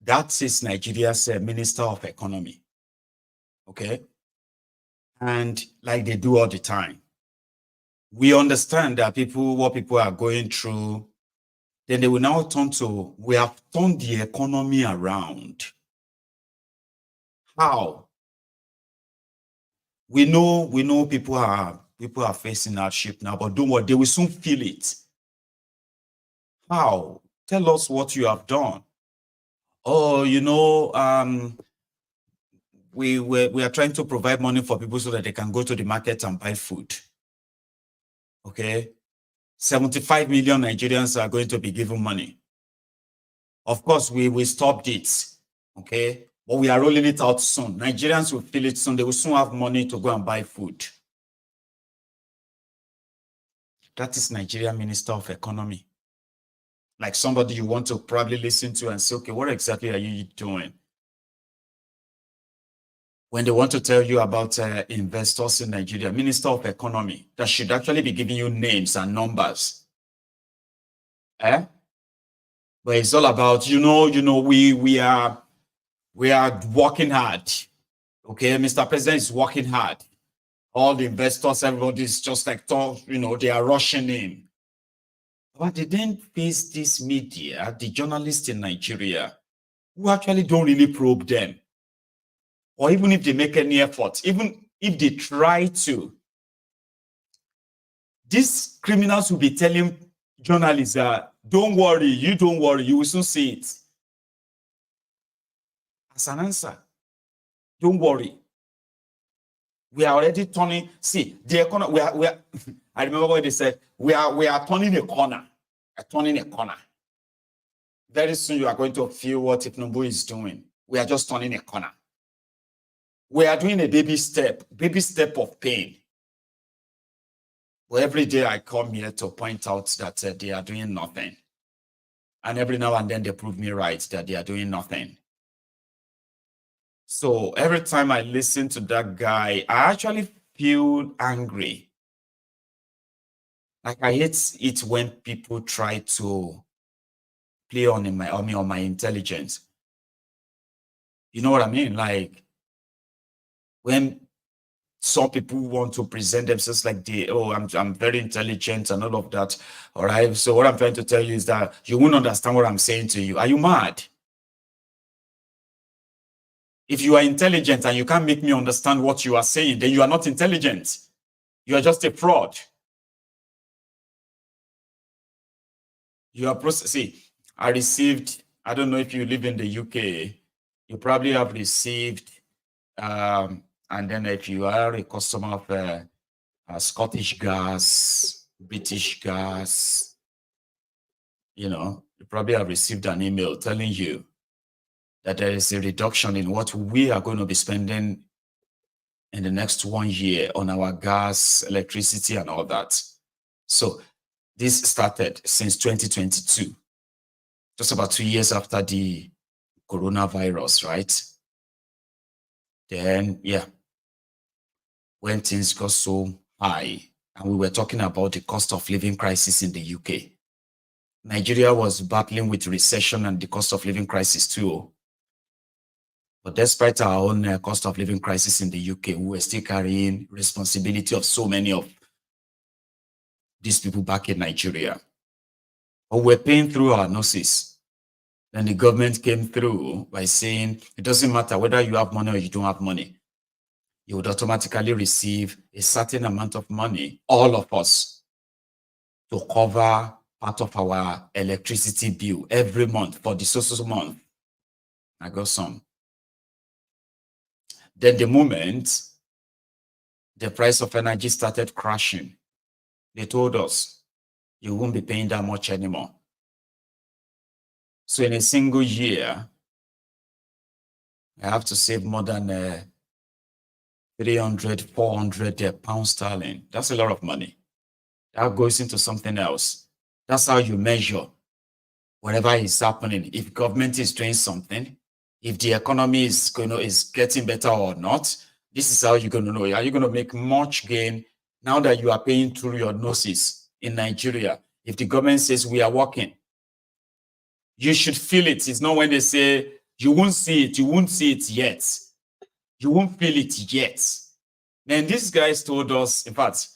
That is Nigeria's Minister of Economy. Okay? And like they do all the time. We understand that what people are going through, then they will now turn to, we have turned the economy around. How? We know people are facing hardship now, but don't worry, they will soon feel it. How? Tell us what you have done. Oh, we are trying to provide money for people so that they can go to the market and buy food. Okay, 75 million Nigerians are going to be given money. Of course, we stopped it, okay, but we are rolling it out soon. Nigerians will feel it soon. They will soon have money to go and buy food. That is Nigeria Minister of Economy. Like somebody you want to probably listen to and say, okay, what exactly are you doing? When they want to tell you about investors in Nigeria, Minister of Economy, that should actually be giving you names and numbers. But it's all about, we are working hard. Okay, Mr. President is working hard. All the investors, everybody is just like, they are rushing in. But they didn't face this media, the journalists in Nigeria, who actually don't really probe them. Or even if they make any effort, even if they try to, these criminals will be telling journalists that, don't worry, you will soon see it. As an answer, don't worry. We are already turning, see, the economy, we are I remember what they said, we are turning a corner. Very soon you are going to feel what Tinubu is doing. We are just turning a corner. We are doing a baby step of pain. But every day I come here to point out that they are doing nothing. And every now and then they prove me right that they are doing nothing. So every time I listen to that guy, I actually feel angry. Like I hate it when people try to play on my intelligence. You know what I mean? Like when some people want to present themselves like I'm very intelligent and all of that. All right. So what I'm trying to tell you is that you won't understand what I'm saying to you. Are you mad? If you are intelligent and you can't make me understand what you are saying, then you are not intelligent. You are just a fraud. You are see, I don't know if you live in the UK, you probably have received, and then if you are a customer of Scottish gas, British gas, you probably have received an email telling you that there is a reduction in what we are going to be spending in the next 1 year on our gas, electricity, and all that. So this started since 2022, just about 2 years after the coronavirus, right? Then, yeah, when things got so high, and we were talking about the cost of living crisis in the UK. Nigeria was battling with recession and the cost of living crisis too. But despite our own cost of living crisis in the UK, we were still carrying responsibility of so many of these people back in Nigeria. But we're paying through our noses. Then the government came through by saying, it doesn't matter whether you have money or you don't have money. You would automatically receive a certain amount of money, all of us, to cover part of our electricity bill every month for the social month. I got some. Then the moment the price of energy started crashing, they told us, you won't be paying that much anymore. So in a single year, I have to save more than 300, 400 pounds sterling. That's a lot of money. That goes into something else. That's how you measure whatever is happening. If government is doing something, if the economy is getting better or not, this is how you're going to know. Are you going to make much gain now that you are paying through your noses in Nigeria? If the government says we are working, you should feel it. It's not when they say you won't see it, you won't see it yet. You won't feel it yet. Then these guys told us, in fact,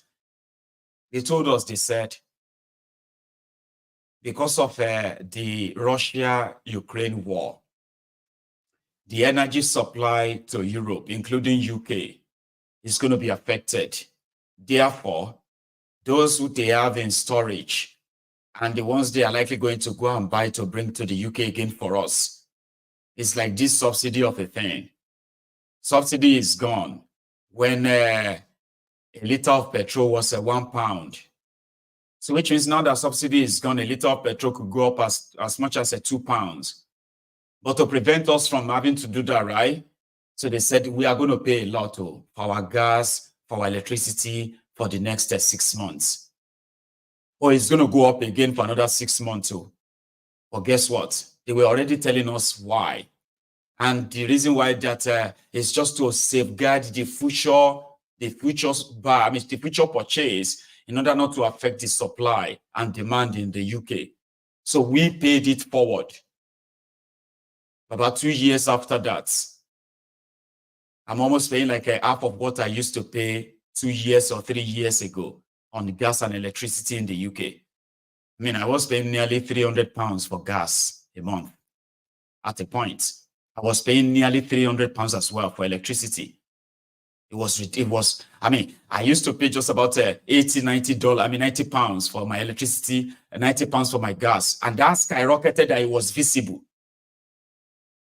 they said, because of the Russia-Ukraine war, the energy supply to Europe, including UK, is going to be affected. Therefore, those who they have in storage and the ones they are likely going to go and buy to bring to the UK again for us, it's like this subsidy of a thing. Subsidy is gone. When a liter of petrol was £1. So which means now that subsidy is gone, a liter of petrol could go up as much as £2. But to prevent us from having to do that, right? So they said, we are going to pay a lot for our gas, for our electricity for the next 6 months. Or it's going to go up again for another 6 months too. But guess what? They were already telling us why. And the reason why that is just to safeguard the future purchase in order not to affect the supply and demand in the UK. So we paid it forward. About 2 years after that, I'm almost paying like half of what I used to pay 2 years or 3 years ago on gas and electricity in the UK. I mean, I was paying nearly £300 for gas a month at a point. I was paying nearly £300 as well for electricity. It was, I mean, I used to pay just about £90 for my electricity and £90 for my gas. And that skyrocketed that it was visible.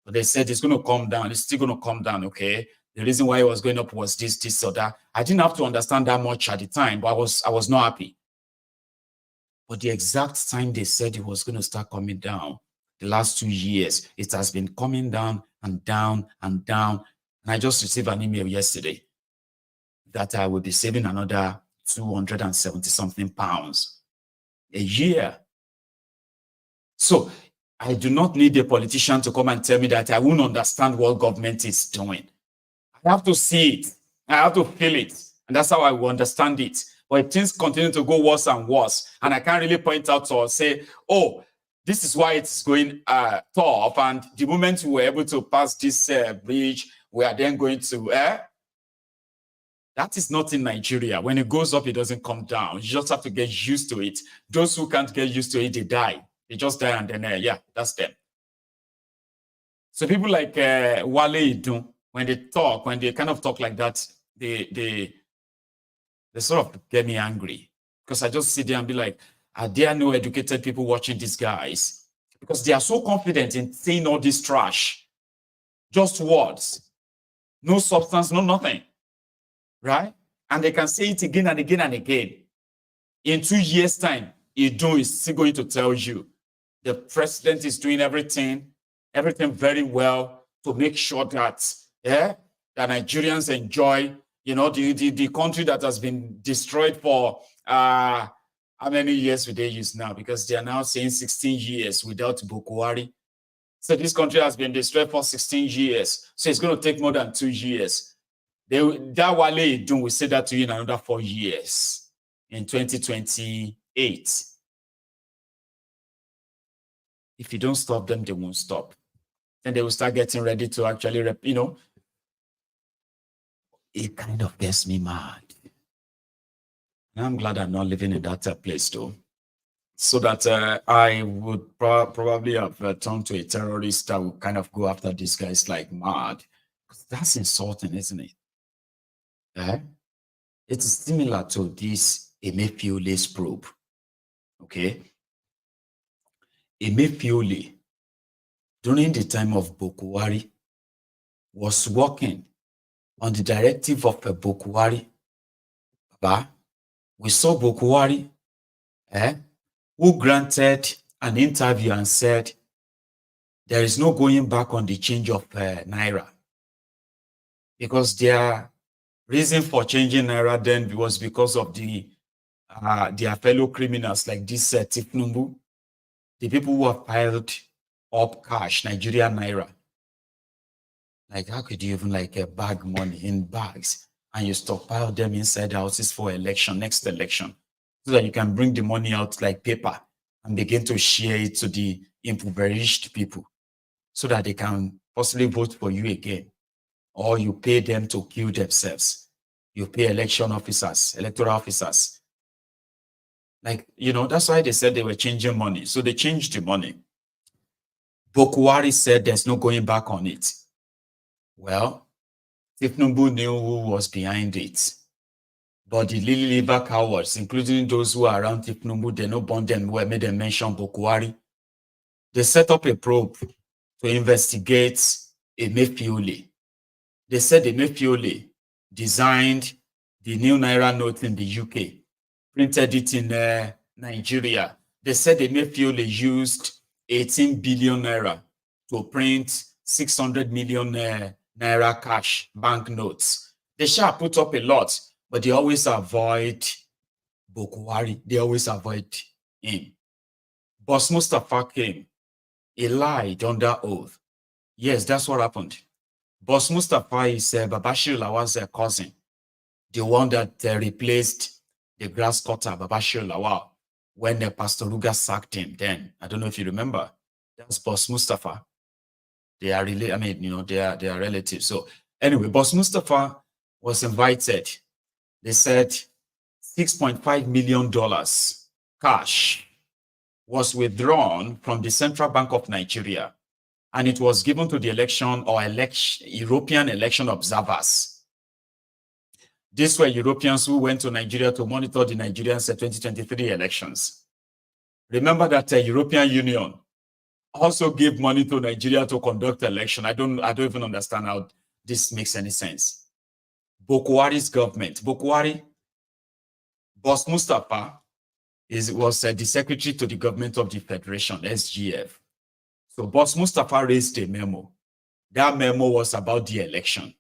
But they said it's going to come down. It's still going to come down, okay? The reason why it was going up was this, or that. I didn't have to understand that much at the time, but I was not happy. But the exact time they said it was going to start coming down, the last 2 years, it has been coming down and down and down. And I just received an email yesterday that I will be saving another 270 something pounds a year. So I do not need a politician to come and tell me that I won't understand what government is doing. I have to see it. I have to feel it. And that's how I will understand it. But if things continue to go worse and worse, and I can't really point out or say, oh, this is why it's going tough. And the moment we were able to pass this bridge, we are then going to, that is not in Nigeria. When it goes up, it doesn't come down. You just have to get used to it. Those who can't get used to it, they die. They just die and then, yeah, that's them. So people like Wale Idun, when they kind of talk like that, they sort of get me angry. Because I just sit there and be like, are there no educated people watching these guys? Because they are so confident in saying all this trash. Just words. No substance, no nothing. Right? And they can say it again and again and again. In 2 years' time, Idun is still going to tell you the president is doing everything very well to make sure that, that Nigerians enjoy, the country that has been destroyed for, how many years would they use now? Because they are now saying 16 years without Buhari. So this country has been destroyed for 16 years. So it's going to take more than 2 years. That Wale Idun will say that to you in another 4 years, in 2028. If you don't stop them, they won't stop. Then they will start getting ready to actually, it kind of gets me mad. And I'm glad I'm not living in that place, though. So that I would probably have turned to a terrorist that would kind of go after these guys like mad. That's insulting, isn't it? It's similar to this emefiole's probe. Okay? Emefiole, during the time of Buhari, was working on the directive of Buhari. We saw Buhari, who granted an interview and said, there is no going back on the change of naira. Because their reason for changing naira then was because of their fellow criminals like this Tinubu, the people who have piled up cash, Nigerian naira. Like, how could you even bag money in bags and you stockpile them inside houses for next election, so that you can bring the money out like paper and begin to share it to the impoverished people so that they can possibly vote for you again, or you pay them to kill themselves. You pay electoral officers. That's why they said they were changing money. So they changed the money. Buhari said there's no going back on it. Well, Tinubu knew who was behind it. But the Lily Liver cowards, including those who are around Tinubu, they no bond them where made them mention Buhari. They set up a probe to investigate Emefiole. They said Emefiole designed the new naira note in the UK, printed it in Nigeria. They said Emefiole used 18 billion naira to print 600 million naira cash banknotes. They shall put up a lot, but they always avoid Buhari. They always avoid him. Boss Mustafa came. He lied under oath. Yes, that's what happened. Boss Mustafa is Babashir Lawal's cousin, the one that replaced the grass cutter, Babashir Lawal, when Pastor Ruga sacked him then. I don't know if you remember. That's Boss Mustafa. They are really, they are relatives. So anyway, Boss Mustafa was invited. They said $6.5 million cash was withdrawn from the Central Bank of Nigeria, and it was given to the European election observers. These were Europeans who went to Nigeria to monitor the Nigerian 2023 elections. Remember that the European Union also gave money to Nigeria to conduct election. I don't even understand how this makes any sense. Buhari's government, Boss Mustafa was the secretary to the government of the Federation, SGF. So Boss Mustafa raised a memo. That memo was about the election.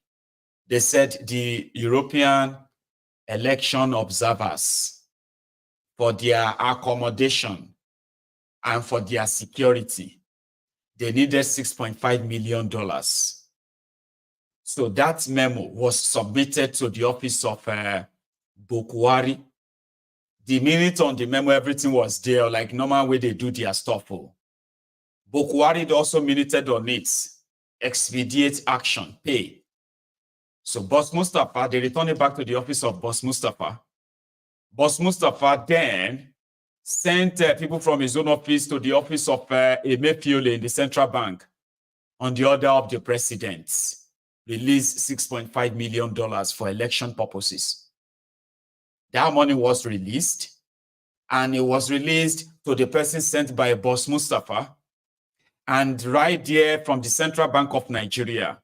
They said the European election observers, for their accommodation and for their security, they needed $6.5 million. So that memo was submitted to the office of Buhari. The minute on the memo, everything was there, like normal way they do their stuff. Buhari also minuted on it, expedite action, pay. So Boss Mustafa, they returned it back to the office of Boss Mustafa. Boss Mustafa then sent people from his own office to the office of Emefiole in the central bank on the order of the president. Released $6.5 million for election purposes. That money was released, and it was released to the person sent by Boss Mustafa. And right there from the Central Bank of Nigeria,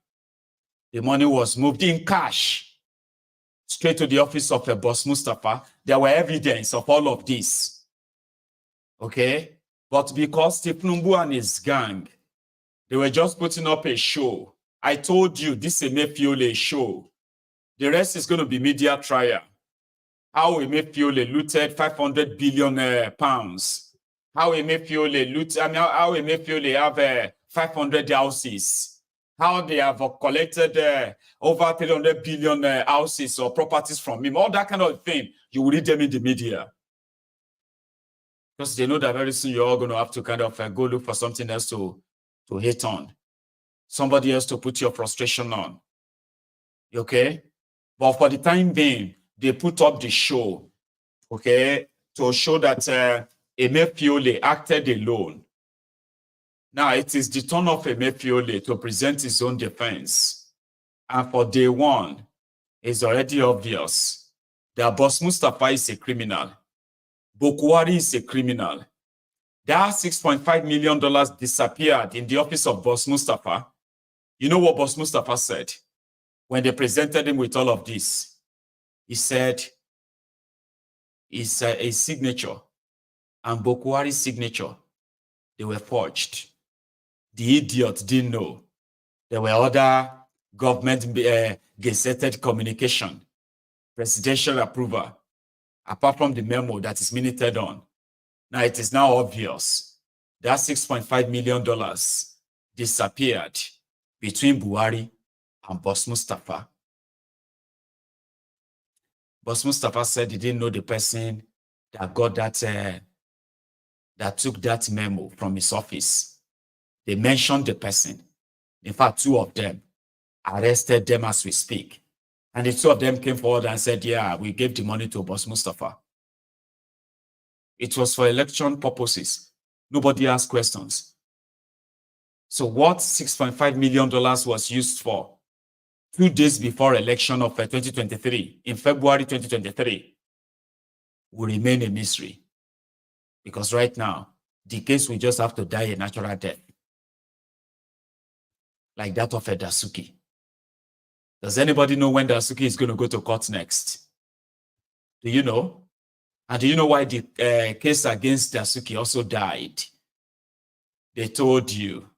the money was moved in cash straight to the office of Boss Mustafa. There were evidence of all of this. Okay? But because Tinubu and his gang, they were just putting up a show. I told you, this is a emefiole show. The rest is going to be media trial. How emefiole looted 500 billion pounds. How emefiole looted, how emefiole have 500 houses. How they have collected over 300 billion houses or properties from him. All that kind of thing. You will read them in the media. Because they know that very soon you're all going to have to kind of go look for something else to hate on. Somebody else to put your frustration on. Okay? But for the time being, they put up the show, okay, to show that Emefiole acted alone. Now, it is the turn of Emefiole to present his own defense. And for day one, it's already obvious that Boss Mustafa is a criminal. Buhari is a criminal. That $6.5 million disappeared in the office of Boss Mustafa. You know what Boss Mustafa said when they presented him with all of this? He said it's a signature, and Buhari's signature, they were forged. The idiot didn't know. There were other government gazetted communication, presidential approval, apart from the memo that is minuted on. Now it is now obvious that $6.5 million disappeared between Buhari and Boss Mustafa. Boss Mustafa said he didn't know the person that got that, that took that memo from his office. They mentioned the person. In fact, two of them arrested them as we speak. And the two of them came forward and said, yeah, we gave the money to Boss Mustafa. It was for election purposes. Nobody asked questions. So what $6.5 million was used for 2 days before election of 2023, in February 2023, will remain a mystery. Because right now, the case will just have to die a natural death. Like that of Dasuki. Does anybody know when Dasuki is going to go to court next? Do you know? And do you know why the case against Dasuki also died? They told you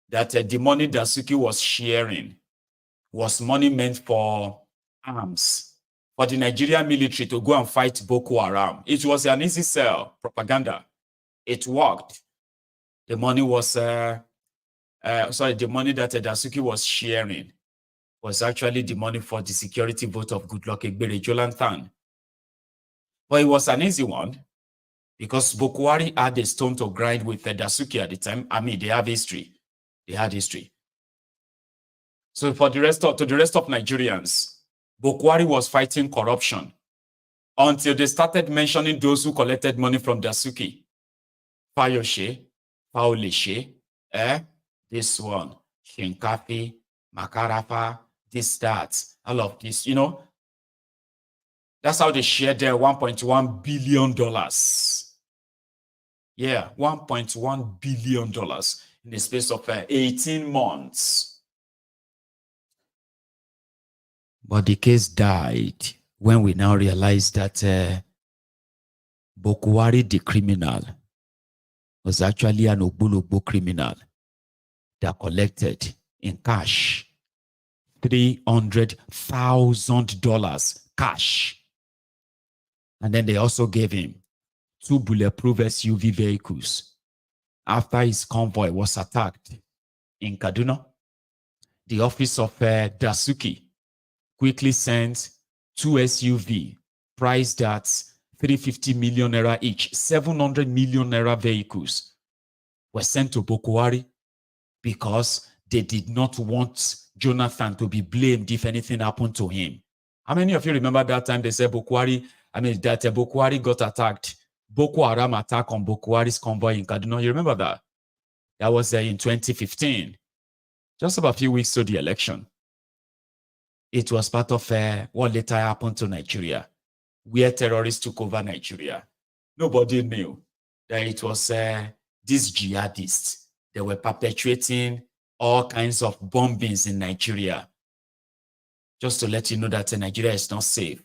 that the money Dasuki was sharing was money meant for arms, for the Nigerian military to go and fight Boko Haram. It was an easy sell, propaganda. It worked. The money was, the money that Dasuki was sharing was actually the money for the security vote of Goodluck Egbere Jonathan. But it was an easy one because Buhari had a stone to grind with Dasuki at the time. I mean, they have history. They had history. So for the rest of Nigerians, Buhari was fighting corruption until they started mentioning those who collected money from Dasuki. Fayoshe, Paulishe, this one, Shinkafi, Makarafa, this, that, all of this, you know. That's how they shared their $1.1 billion. Yeah, $1.1 billion in the space of 18 months. But the case died when we now realize that Buhari, the criminal, was actually an Ogbulogbo criminal that collected in cash $300,000 cash. And then they also gave him 2 bulletproof SUV vehicles after his convoy was attacked in Kaduna, the office of Dasuki quickly sent 2 SUV priced at 350 million naira each, 700 million naira vehicles were sent to Buhari because they did not want Jonathan to be blamed if anything happened to him. How many of you remember that time they said Buhari got attacked? Boko Haram attack on Buhari's convoy in Kaduna. You remember that? That was in 2015, just about a few weeks to the election. It was part of what later happened to Nigeria, where terrorists took over Nigeria. Nobody knew that it was these jihadists that were perpetuating all kinds of bombings in Nigeria. Just to let you know that Nigeria is not safe.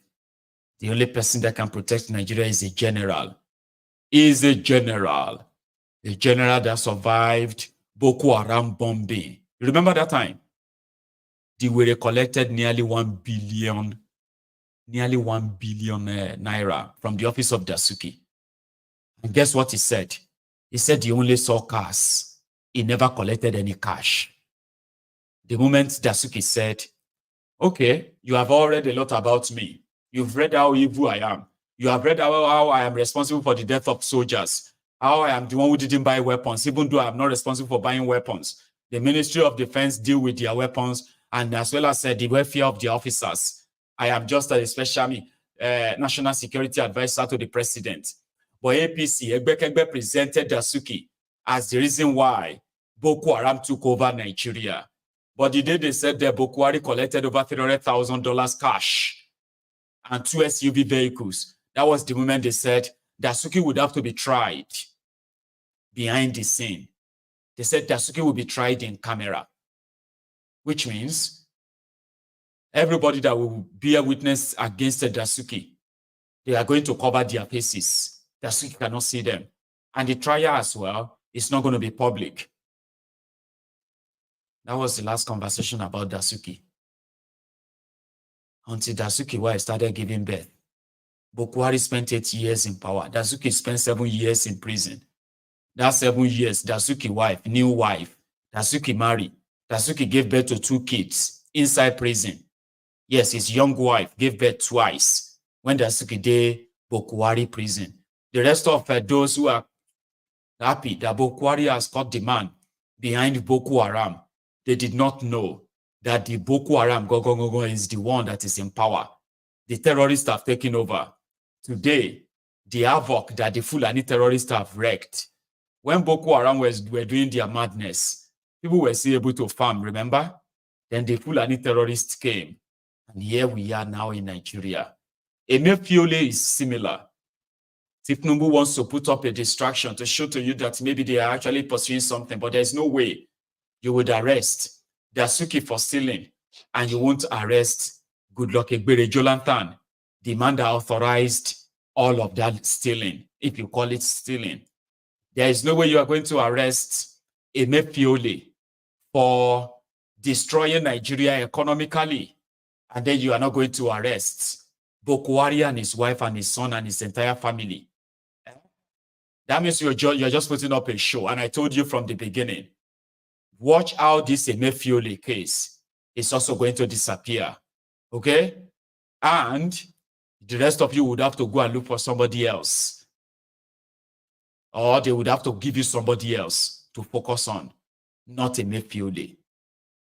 The only person that can protect Nigeria is a general. Is a general. A general that survived Boko Haram bombing. You remember that time? They were collected nearly 1 billion naira from the office of Dasuki. And guess what he said? He said he only saw cars. He never collected any cash. The moment Dasuki said, okay, you have all read a lot about me. You've read how evil I am. You have read how I am responsible for the death of soldiers, how I am the one who didn't buy weapons, even though I am not responsible for buying weapons. The Ministry of Defense deal with their weapons, and as well as the welfare of the officers. I am just a special national security advisor to the president. But APC, Egbekegbe presented Dasuki as the reason why Boko Haram took over Nigeria. But the day they said that Boko Haram collected over $300,000 cash and 2 SUV vehicles, that was the moment they said Dasuki would have to be tried behind the scene. They said Dasuki will be tried in camera, which means everybody that will bear witness against Dasuki, they are going to cover their faces. Dasuki cannot see them. And the trial as well is not going to be public. That was the last conversation about Dasuki. Until Dasuki started giving birth. Buhari spent 8 years in power. Dasuki spent 7 years in prison. That 7 years, Dasuki wife, new wife, Dasuki married. Dasuki gave birth to 2 kids inside prison. Yes, his young wife gave birth twice when Dasuki did Buhari prison. The rest of those who are happy that Buhari has caught the man behind Boko Haram, they did not know that the Boko Haram is the one that is in power. The terrorists have taken over. Today, the havoc that the Fulani terrorists have wreaked. When Boko Haram were doing their madness, people were still able to farm, remember? Then the Fulani terrorists came. And here we are now in Nigeria. Emefiole is similar. Tinubu wants to put up a distraction to show to you that maybe they are actually pursuing something, but there's no way you would arrest Dasuki for stealing and you won't arrest Goodluck Egbere Jonathan, the man that authorized all of that stealing, if you call it stealing. There is no way you are going to arrest Emefiole for destroying Nigeria economically, and then you are not going to arrest Buhari and his wife and his son and his entire family. That means you're just putting up a show. And I told you from the beginning, watch how this Emefiole case is also going to disappear. Okay? And the rest of you would have to go and look for somebody else. Or they would have to give you somebody else to focus on, not Emefiole.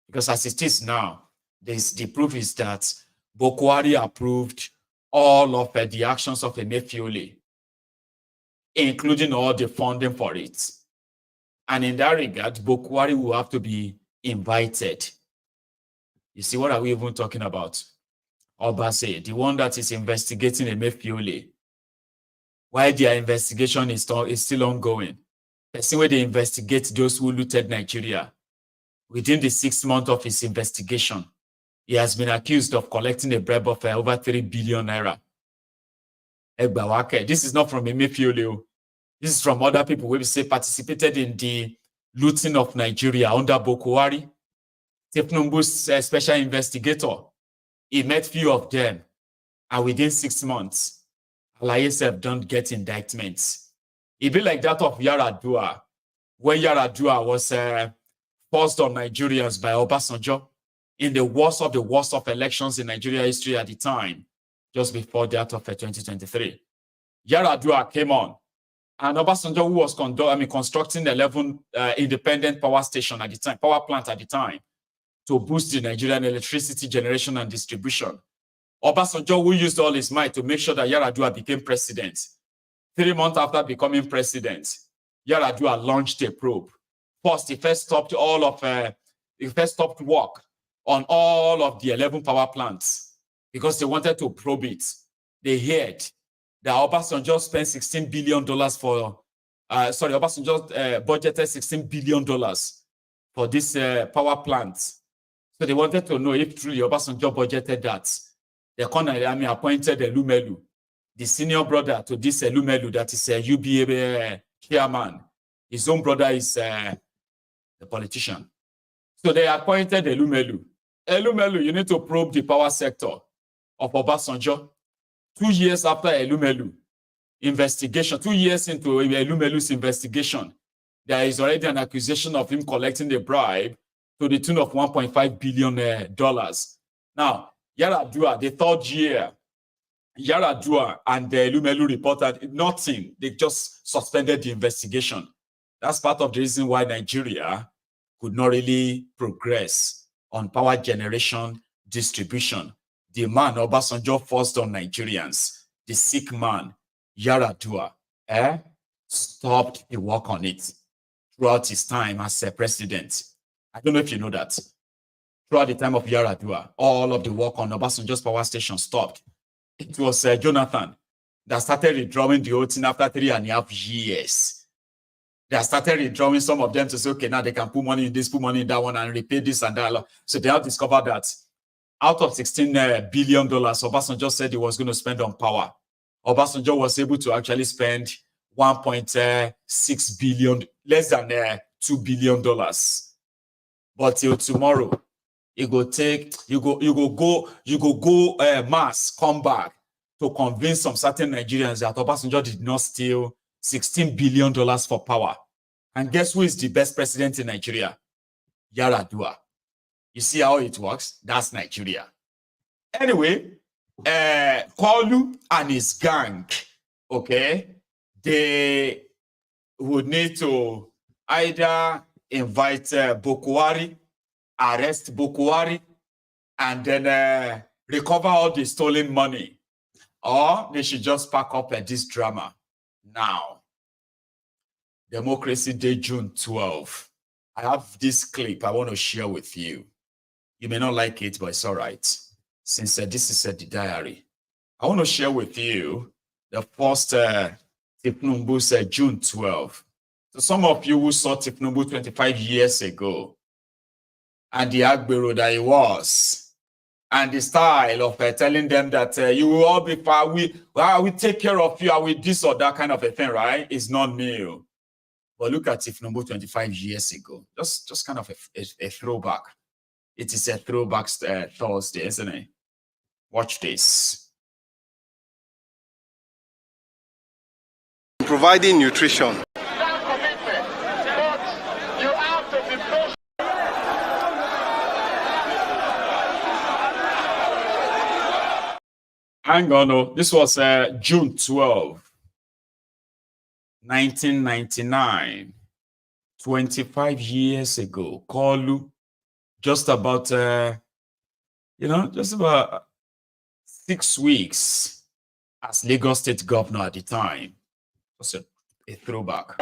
Because as it is now, the proof is that Buhari approved all of the actions of Emefiole, including all the funding for it. And in that regard, Buhari will have to be invited. You see, what are we even talking about? Obase, the one that is investigating Emefiole, while their investigation is still ongoing. The same way they investigate those who looted Nigeria. Within the 6 months of his investigation, he has been accused of collecting a bribe of over 3 billion naira. This is not from Emefiole. This is from other people who say participated in the looting of Nigeria under Buhari. Tinubu's special investigator. He met few of them, and within 6 months, Alaye don't get indictments. It be like that of Yaradua. when Yaradua was forced on Nigerians by Obasanjo in the worst of elections in Nigeria history at the time, just before that of 2023. Yaradua came on, and Obasanjo, who was constructing 11 independent power station at the time, power plant at the time, to boost the Nigerian electricity generation and distribution. Obasanjo, who used all his might to make sure that Yaradua became president. 3 months after becoming president, Yaradua launched a probe. First, he first stopped work on all of the 11 power plants because they wanted to probe it. They heard that Obasanjo spent $16 billion for, Obasanjo budgeted $16 billion for this power plant. So they wanted to know if truly Obasanjo budgeted that. They appointed Elumelu, the senior brother to this Elumelu that is a UBA chairman. His own brother is the politician. So they appointed Elumelu. Elumelu, you need to probe the power sector of Obasanjo. 2 years after Elumelu investigation, 2 years into Elumelu's investigation, there is already an accusation of him collecting a bribe to the tune of $1.5 billion. Now, Yaradua, the 3rd year, Yaradua and the Elumelu reported nothing. They just suspended the investigation. That's part of the reason why Nigeria could not really progress on power generation distribution. The man Obasanjo forced on Nigerians, the sick man, Yaradua, stopped the work on it throughout his time as a president. I don't know if you know that. Throughout the time of Yaradua, all of the work on Obasanjo's power station stopped. It was Jonathan that started redrawing the whole thing after 3.5 years. They started redrawing some of them to say, okay, now they can put money in this, put money in that one, and repay this and that. So they have discovered that out of $16 billion, Obasanjo said he was going to spend on power. Obasanjo was able to actually spend $1.6 billion, less than $2 billion. But till tomorrow, you go mass come back to convince some certain Nigerians that Obasanjo did not steal $16 billion for power. And guess who is the best president in Nigeria? Yaradua. You see how it works? That's Nigeria. Anyway, Koolu and his gang, okay, they would need to either invite Buhari, arrest Buhari, and then recover all the stolen money, or they should just pack up this drama. Now, Democracy Day, June 12. I have this clip I want to share with you. You may not like it, but it's all right. Since this is the diary, I want to share with you the first Tinubu's June 12. So some of you who saw Tinubu 25 years ago, and the Agbero that he was, and the style of telling them that you will all be fine, we take care of you, I will this or that kind of a thing, right? It's not new. But look at Tinubu 25 years ago. Just kind of a throwback. It is a throwback Thursday, isn't it? Watch this. Providing nutrition. Hang on, no. This was June 12, 1999, 25 years ago. Koolu, just about, just about 6 weeks as Lagos State Governor at the time. Just a throwback.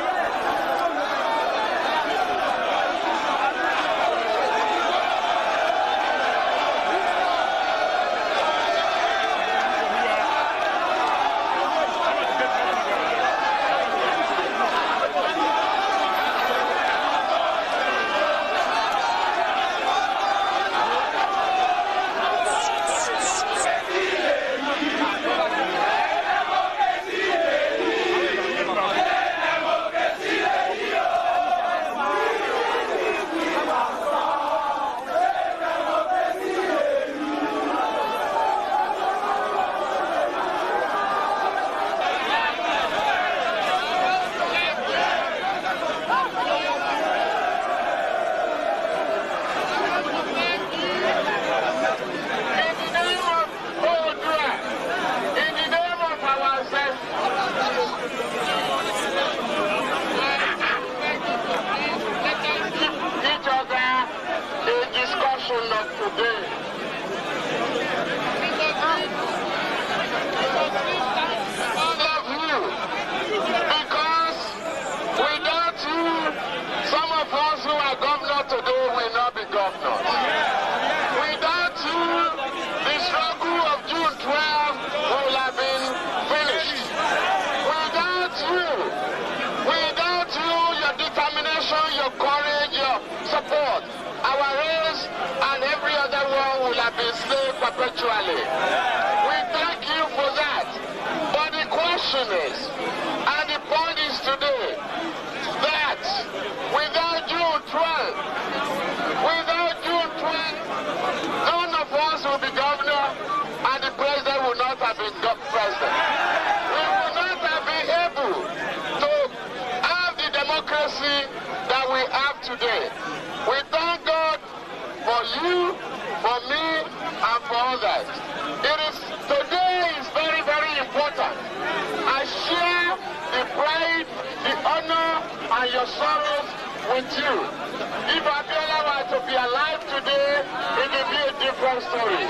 governors. Without you, the struggle of June 12 will have been finished. Without you, your determination, your courage, your support, our race and every other one will have been enslaved perpetually. We thank you for that. But the question is, and the point is today, that without June 12, none of us will be governor and the president will not have been president. We will not have been able to have the democracy that we have today. We thank God for you, for me, and for others. Today is very, very important. I share the pride, the honor, and your sorrows with you. If Abiola were to be alive today, it would be a different story.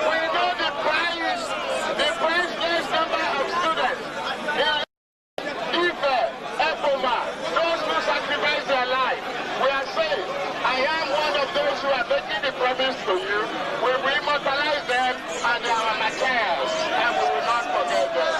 We know the priceless number of students in Ekoma, those who sacrifice their life. We are saying, I am one of those who are making the promise to you. We will immortalize them and they are our materials, and we will not forget them.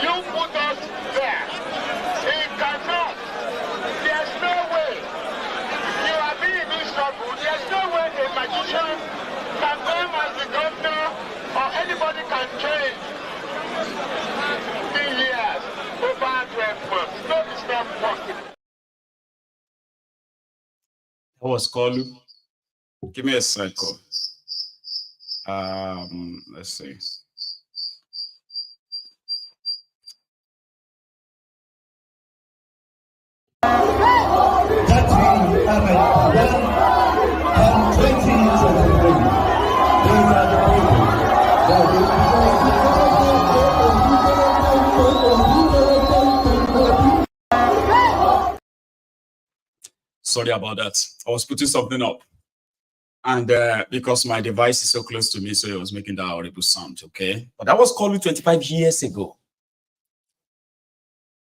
You put us there. It cannot. There's no way. You are being in trouble. There's no way a magician can come as the governor or anybody can change 3 years over 12 months. No, it's not possible. That was Koolu. Give me a second. Let's see. Sorry about that. I was putting something up. And because my device is so close to me, so it was making that horrible sound, okay? But that was Koolu 25 years ago.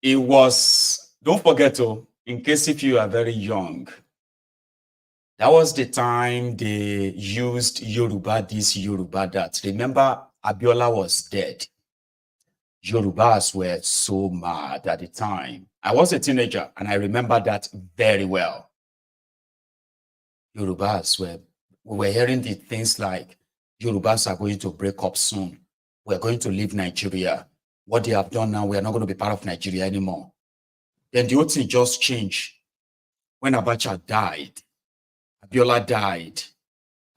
It was, don't forget, in case if you are very young, that was the time they used Yoruba this, Yoruba that. Remember, Abiola was dead. Yorubas were so mad at the time. I was a teenager, and I remember that very well. Yorubas we were hearing the things like Yorubas are going to break up soon. We're going to leave Nigeria. What they have done now, we are not going to be part of Nigeria anymore. Then the whole thing just changed when Abacha died. Abiola died.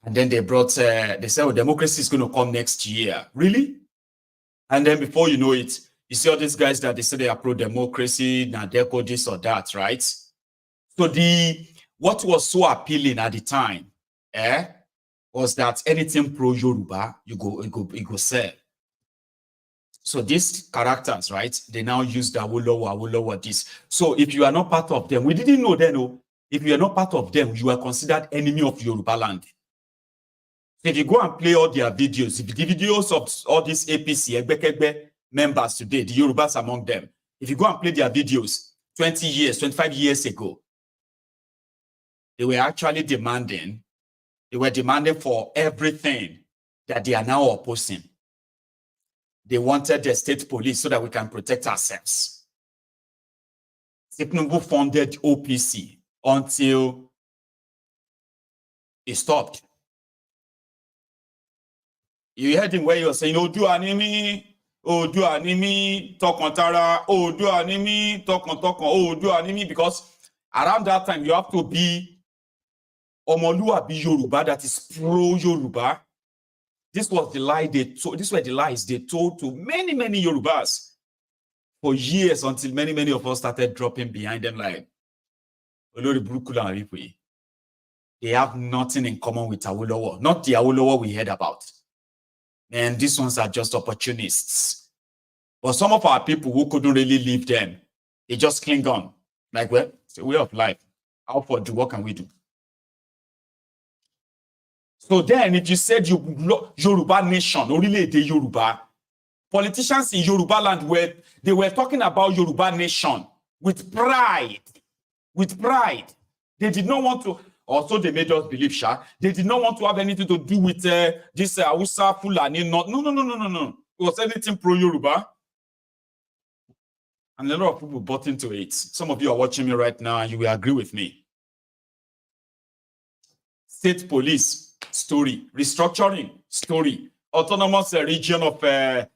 And then they brought, they said, oh, democracy is going to come next year. Really? And then before you know it, you see all these guys that they say they are pro-democracy, Nadeco, this or that, right? So what was so appealing at the time, was that anything pro-Yoruba, you go sell. So these characters, right, they now use the Awolowo, this. So if you are not part of them, we didn't know then, no. If you are not part of them, you are considered enemy of Yoruba land. So if you go and play all their videos, if the videos of all these APC, Egbekegbe members today, the Yorubas among them, if you go and play their videos 20 years, 25 years ago, they were actually demanding for everything that they are now opposing. They wanted the state police so that we can protect ourselves. Tinubu funded OPC until it stopped. You heard him where he was saying, oh, do animi, talk on tara, oh, do animi, talk on, oh, do animi, because around that time you have to be Omoluabi Yoruba, that is pro-Yoruba. This was the lie they told. These were the lies they told to many, many Yorubas for years, until many of us started dropping behind them like, they have nothing in common with Awolowo, not the Awolowo we heard about. And these ones are just opportunists. But some of our people who couldn't really leave them, they just cling on. Like, well, it's a way of life. How for do? What can we do? So then, if you said Yoruba nation, or really the Yoruba, politicians in Yoruba land they were talking about Yoruba nation with pride. With pride. They did not want to, also they made us believe, they did not want to have anything to do with this Hausa, Fulani, no. It was anything pro-Yoruba. And a lot of people bought into it. Some of you are watching me right now and you will agree with me. State police, story. Restructuring, story. Autonomous region of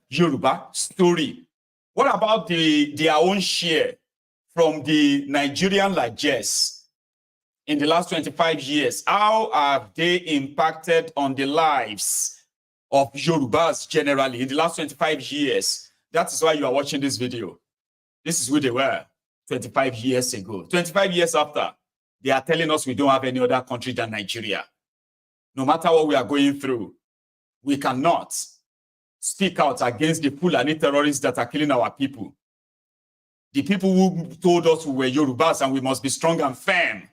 Yoruba, story. What about their own share from the Nigerian largesse in the last 25 years? How have they impacted on the lives of Yorubas generally in the last 25 years? That is why you are watching this video. This is who they were 25 years ago. 25 years after, they are telling us we don't have any other country than Nigeria. No matter what we are going through, we cannot speak out against the Fulani terrorists that are killing our people. The people who told us we were Yorubas and we must be strong and firm.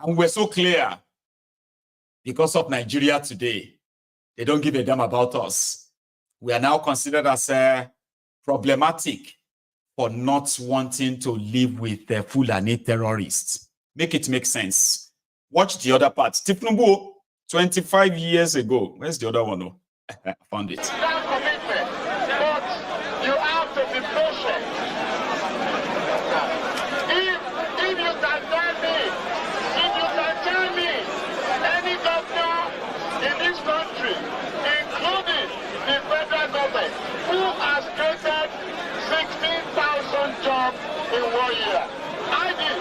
And we're so clear. Because of Nigeria today, they don't give a damn about us. We are now considered as problematic for not wanting to live with the Fulani terrorists. Make it make sense. Watch the other part. Tinubu, 25 years ago. Where's the other one? Oh, I found it. That commitment, but you have to be patient. If you can tell me, any governor in this country, including the federal government, who has created 16,000 jobs in 1 year, I did.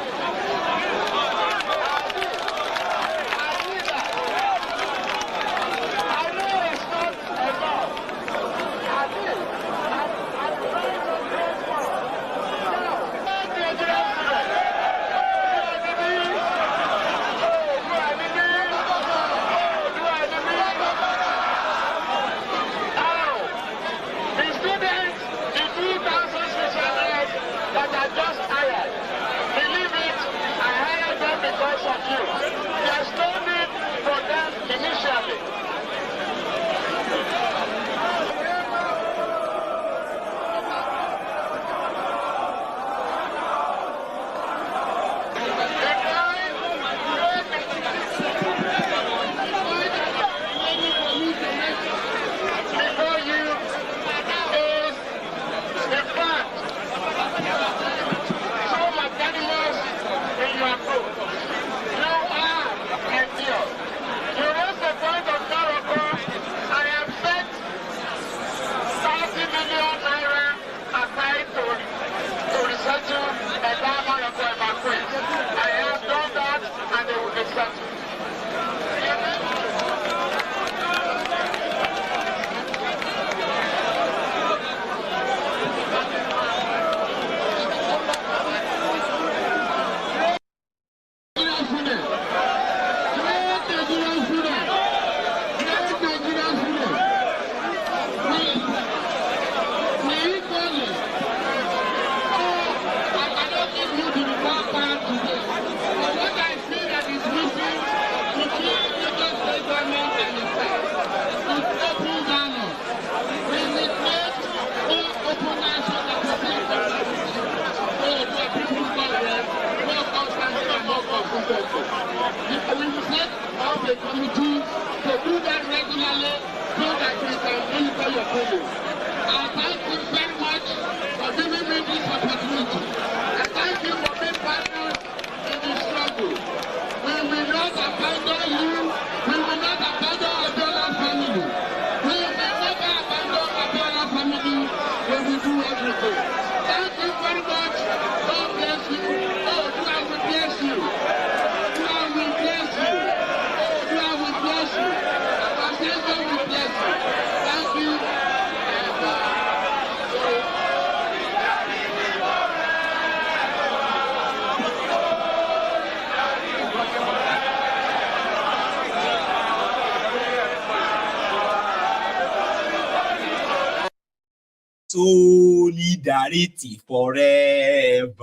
Solidarity forever.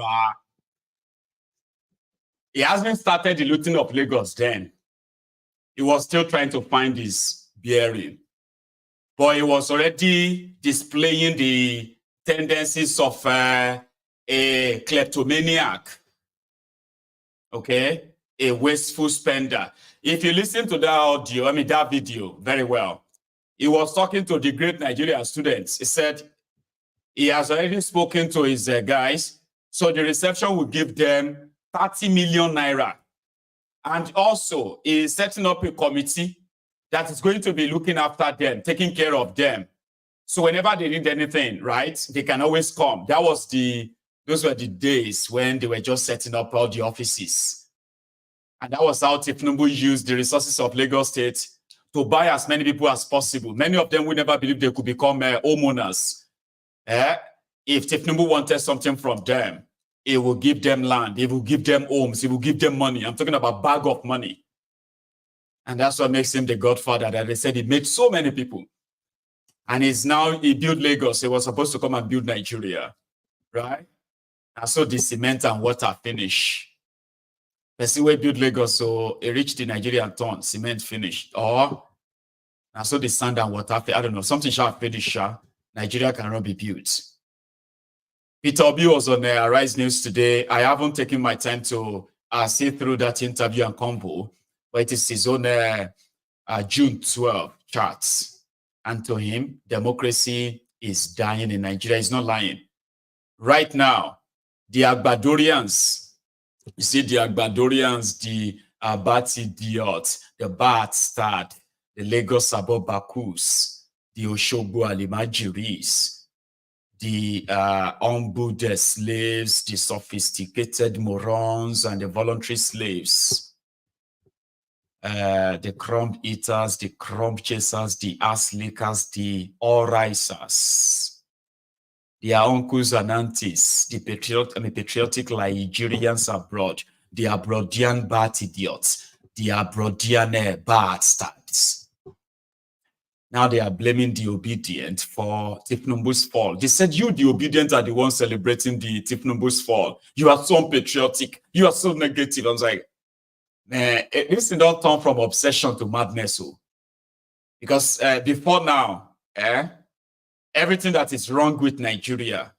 He hasn't started the looting of Lagos then. He was still trying to find his bearing. But he was already displaying the tendencies of a kleptomaniac. Okay? A wasteful spender. If you listen to that audio, that video very well, he was talking to the great Nigerian students. He said he has already spoken to his guys, so the reception will give them 30 million naira. And also, he is setting up a committee that is going to be looking after them, taking care of them. So whenever they need anything, right, they can always come. Those were the days when they were just setting up all the offices. And that was how Tinubu used the resources of Lagos State to buy as many people as possible. Many of them would never believe they could become homeowners. If Tinubu wanted something from them, he will give them land, he will give them homes, he will give them money. I'm talking about bag of money. And that's what makes him the godfather, that they said he made so many people. And he built Lagos. He was supposed to come and build Nigeria, right? And so the cement and water finish. Person we build Lagos, so he reached the Nigerian town, cement finished. Or, and so the sand and water, I don't know, something shall finish, Nigeria cannot be built. Peter Obi was on Arise News today. I haven't taken my time to see through that interview and combo, but it is his own June 12 charts. And to him, democracy is dying in Nigeria. He's not lying. Right now, the Agbadorians, you see the Agbadorians, the Batidiots, the Bastard, the Lagos Abobakus, the Oshogbo Alimajiris, the humbled slaves, the sophisticated morons, and the voluntary slaves, the crumb eaters, the crumb chasers, the ass lickers, the all-risers, their uncles and aunties, the patriotic Nigerians abroad, the Abroadian Batidiots, the Abroadian bastards. Now they are blaming the Obidient for Tinubu's fall. They said, you, the Obidient, are the ones celebrating the Tinubu's fall. You are so unpatriotic. You are so negative. I was like, man, this don't turn from obsession to madness. Because before now, everything that is wrong with Nigeria,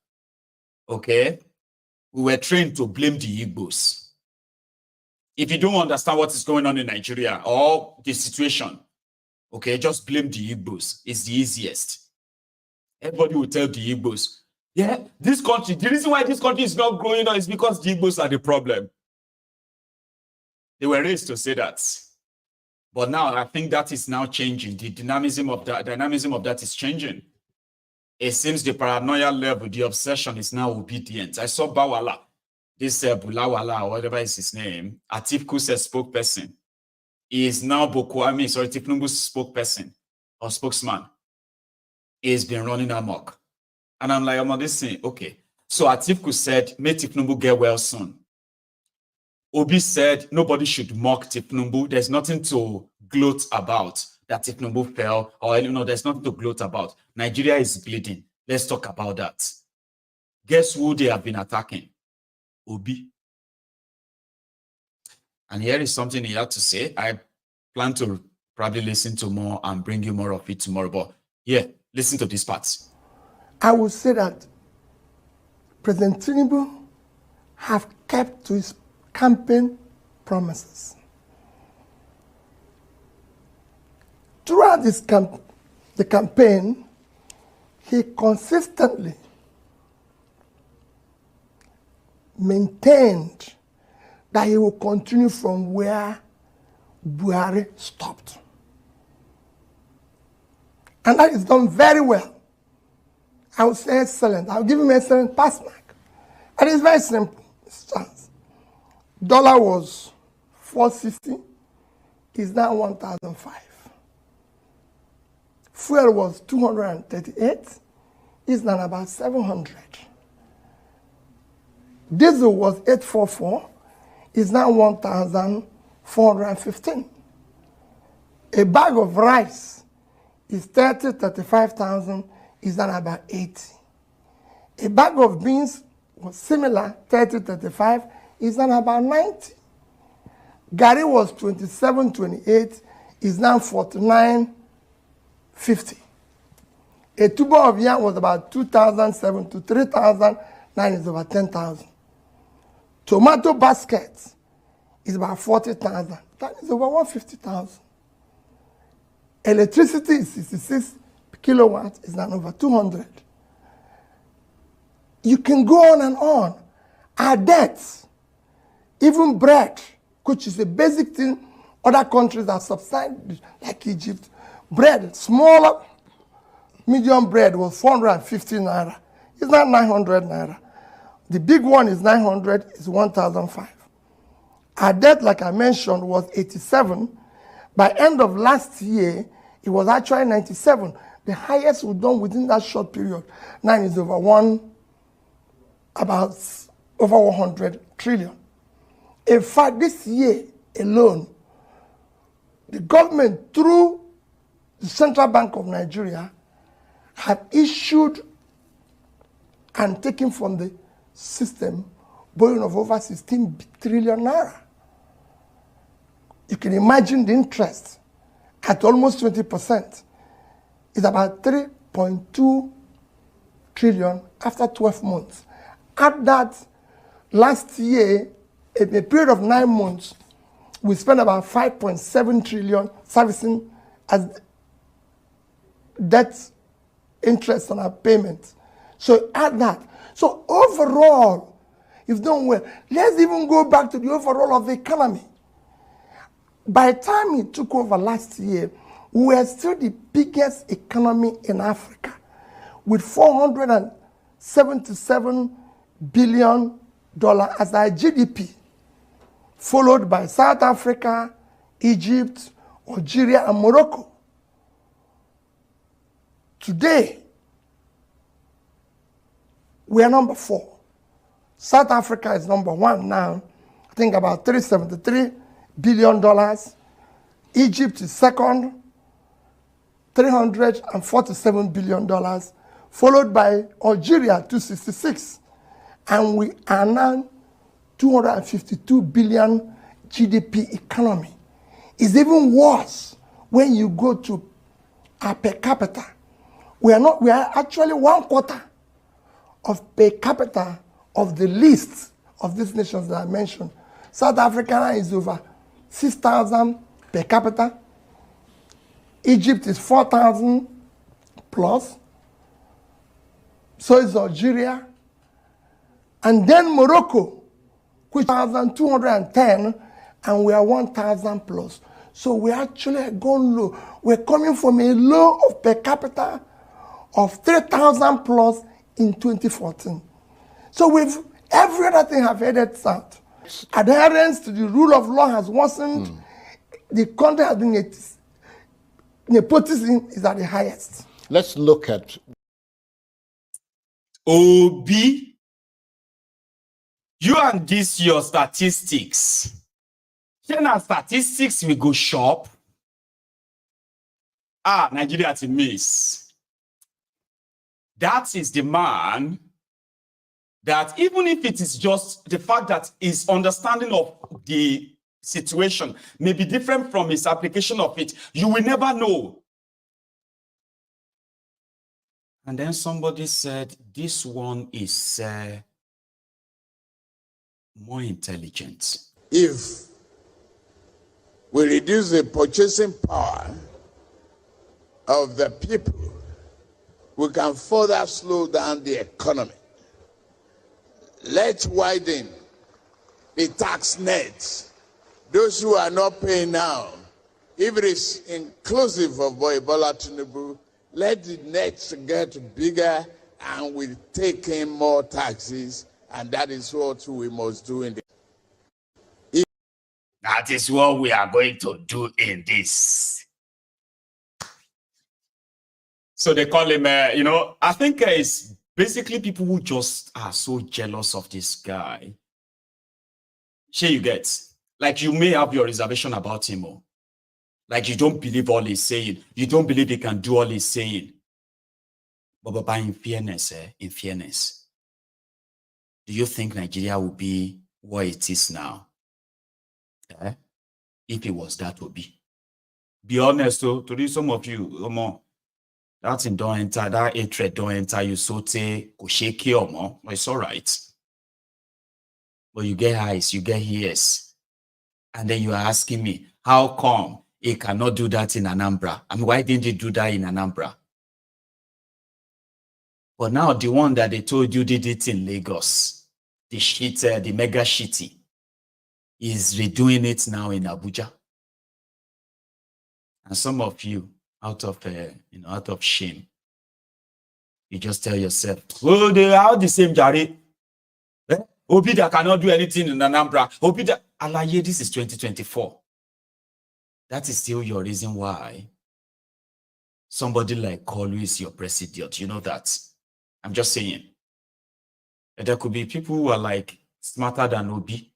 okay, we were trained to blame the Igbos. If you don't understand what is going on in Nigeria or the situation, okay, just blame the Igbos. It's the easiest. Everybody will tell the Igbos, yeah, this country, the reason why this country is not growing is because the Igbos are the problem. They were raised to say that. But now I think that is now changing. The dynamism of that is changing. It seems the paranoia level, the obsession is now obedient. I saw Bawala, this Bulawala, or whatever is his name, Atiku's spokesperson. He is now Tinubu's spokesperson or spokesman. He has been running amok. And I'm like, I'm on this thing. Okay. So Atiku said, may Tinubu get well soon. Obi said, nobody should mock Tinubu. There's nothing to gloat about that Tinubu fell, or there's nothing to gloat about. Nigeria is bleeding. Let's talk about that. Guess who they have been attacking? Obi. And here is something he had to say. I plan to probably listen to more and bring you more of it tomorrow. But yeah, listen to these parts. I would say that President Tinubu have kept to his campaign promises. Throughout the campaign, he consistently maintained that he will continue from where Buhari stopped. And that is done very well. I would say excellent. I'll give him excellent pass mark. And it's very simple. Dollar was 460, is now 1,005. Fuel was 238, is now about 700. Diesel was 844, is now 1,415. A bag of rice is 35,000, is now about 80. A bag of beans was similar, 30, 35, is now about 90. Gari was 27, 28, is now 49, 50. A tuber of yam was about 2,007 to 3,000, now is about 10,000. Tomato basket is about 40,000, that is over 150,000. Electricity is 66 kilowatts, is now over 200. You can go on and on. Our debts, even bread, which is a basic thing, other countries that subside, like Egypt, bread, smaller, medium bread was 450 naira. It's not 900 naira. The big one is 900, is 1,005. Our debt, like I mentioned, was 87. By end of last year, it was actually 97. The highest we've done within that short period. Now is over 100 trillion. In fact, this year alone, the government, through the Central Bank of Nigeria, have issued and taken from the system borrowing of over 16 trillion naira. You can imagine the interest at almost 20%. It's about 3.2 trillion after 12 months. At that, last year, in a period of 9 months, we spent about 5.7 trillion servicing as debt interest on our payments. So add that. So overall, you've done well. Let's even go back to the overall of the economy. By the time he took over last year, we were still the biggest economy in Africa with $477 billion as our GDP, followed by South Africa, Egypt, Algeria, and Morocco. Today, we are number 4. South Africa is number 1 now, I think about $373 billion. Egypt is second, $347 billion, followed by Algeria, 266. And we are now 252 billion GDP economy. It's even worse when you go to our per capita. We are actually 1/4 of per capita of the list of these nations that I mentioned. South Africa is over 6,000 per capita. Egypt is 4,000 plus. So is Algeria. And then Morocco, which is 1,210, and we are 1,000 plus. So we actually gone low. We're coming from a low of per capita of 3,000 plus in 2014. So every other thing have headed south. Adherence to the rule of law has worsened. The country has been, nepotism is at the highest. Let's look at Obi. You and this your statistics. Then our statistics we go shop. Nigeria to miss. That is the man that even if it is just the fact that his understanding of the situation may be different from his application of it, you will never know. And then somebody said, this one is more intelligent. if we reduce the purchasing power of the people, we can further slow down the economy. Let's widen the tax net. Those who are not paying now, if it is inclusive of Bola Tinubu, let the net get bigger and we'll take in more taxes, and that is what we must do in the. That is what we are going to do in this. So they call him, I think it's basically people who just are so jealous of this guy. Sure, you get, like you may have your reservation about him, or like you don't believe all he's saying. You don't believe he can do all he's saying. But in fairness, do you think Nigeria will be what it is now? If it was that would be. Be honest, though, to read some of you, that in don't enter, that hatred don't enter, you so say, kosheki omo, it's all right. But you get eyes, you get ears. And then you are asking me, how come he cannot do that in Anambra? I mean, why didn't he do that in Anambra? But now the one that they told you did it in Lagos, the mega shitty, is redoing it now in Abuja. And some of you, out of shame, you just tell yourself, well, they are the same, Jari. Obida cannot do anything in Anambra. Obida, Alaye, this is 2024. That is still your reason why somebody like Koolu is your Presidiot. You know that. I'm just saying. There could be people who are like smarter than Obi.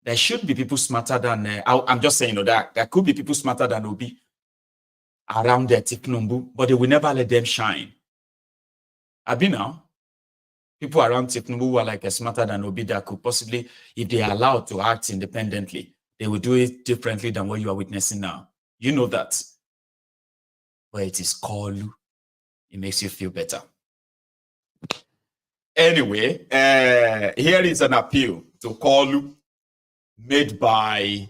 There should be people smarter than, I'm just saying, that there could be people smarter than Obi around the Tinubu, but they will never let them shine. Abi now, people around Tinubu who are like smarter than Obi that could possibly, if they are allowed to act independently, they will do it differently than what you are witnessing now. You know that. But it is Koolu. It makes you feel better. Anyway, here is an appeal to Koolu made by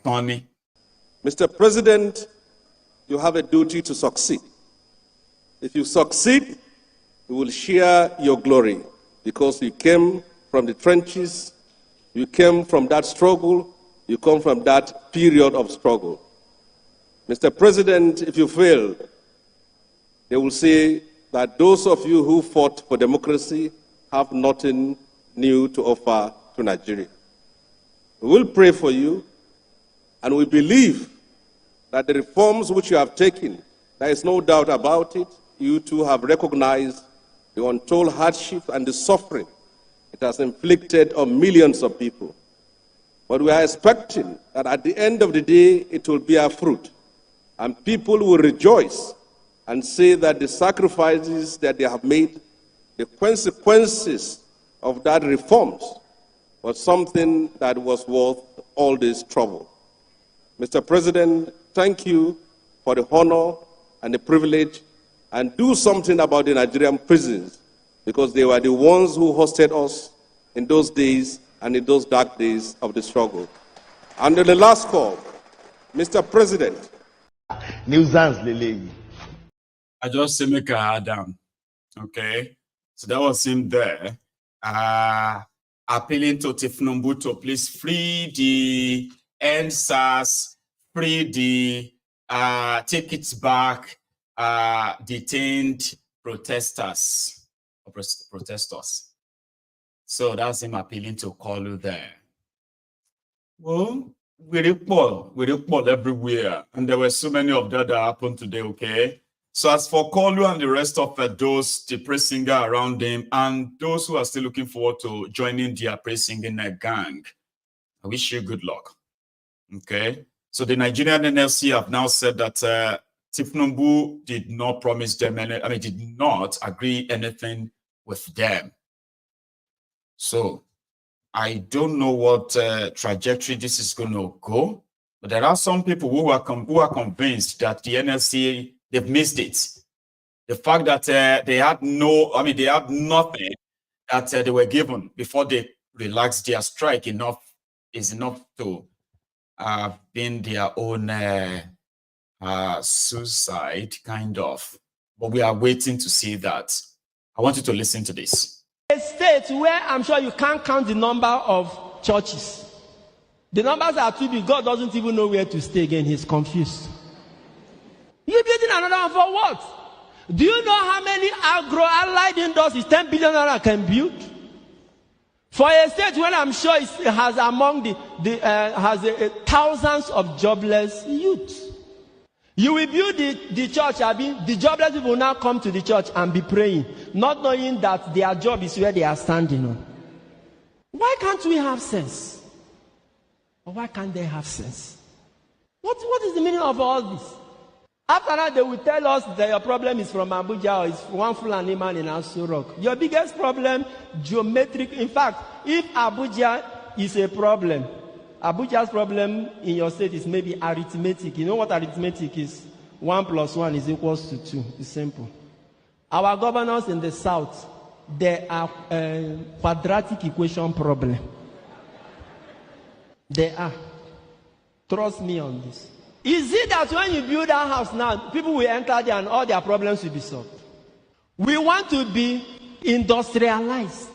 Tony. Mr. President, you have a duty to succeed. If you succeed, you will share your glory because you came from the trenches, you came from that struggle, you come from that period of struggle. Mr. President, if you fail, they will say that those of you who fought for democracy have nothing new to offer to Nigeria. We will pray for you, and we believe that the reforms which you have taken, there is no doubt about it, you too have recognized the untold hardship and the suffering it has inflicted on millions of people. But we are expecting that at the end of the day, it will bear fruit, and people will rejoice and say that the sacrifices that they have made, the consequences of that reforms, was something that was worth all this trouble. Mr. President, thank you for the honor and the privilege, and do something about the Nigerian prisons, because they were the ones who hosted us in those days and in those dark days of the struggle. And on the last call, Mr. President. I just say make a down. Okay. So that was him there. Appealing to Tinubu to please free the NSAS, free the take it back, detained protesters. So that's him appealing to Koolu there. Well, we report everywhere, and there were so many of that happened today, okay? So as for Koolu and the rest of those, the praise singer around him, and those who are still looking forward to joining their praise singing gang, I wish you good luck, okay? So the Nigerian NLC have now said that Tinubu did not promise them did not agree anything with them. So I don't know what trajectory this is going to go, but there are some people who are convinced that the NLC, they've missed it. The fact that they had nothing that they were given before they relaxed their strike is enough to been their own suicide, kind of. But we are waiting to see that. I want you to listen to this. A state where I'm sure you can't count the number of churches. The numbers are too big. God doesn't even know where to stay again. He's confused. You're building another one for what? Do you know how many agro-allied industries 10 billion naira can build? For a state when I'm sure it has among thousands of jobless youth. You will build the church, the jobless people will now come to the church and be praying, not knowing that their job is where they are standing on. Why can't we have sense? Or why can't they have sense? What is the meaning of all this? After that, they will tell us that your problem is from Abuja or it's one Fulani man in Aso Rock. Your biggest problem, geometric. In fact, if Abuja is a problem, Abuja's problem in your state is maybe arithmetic. You know what arithmetic is? 1 + 1 is equals to 2. It's simple. Our governors in the south, they are quadratic equation problem. They are. Trust me on this. Is it that when you build a house now, people will enter there and all their problems will be solved? We want to be industrialized.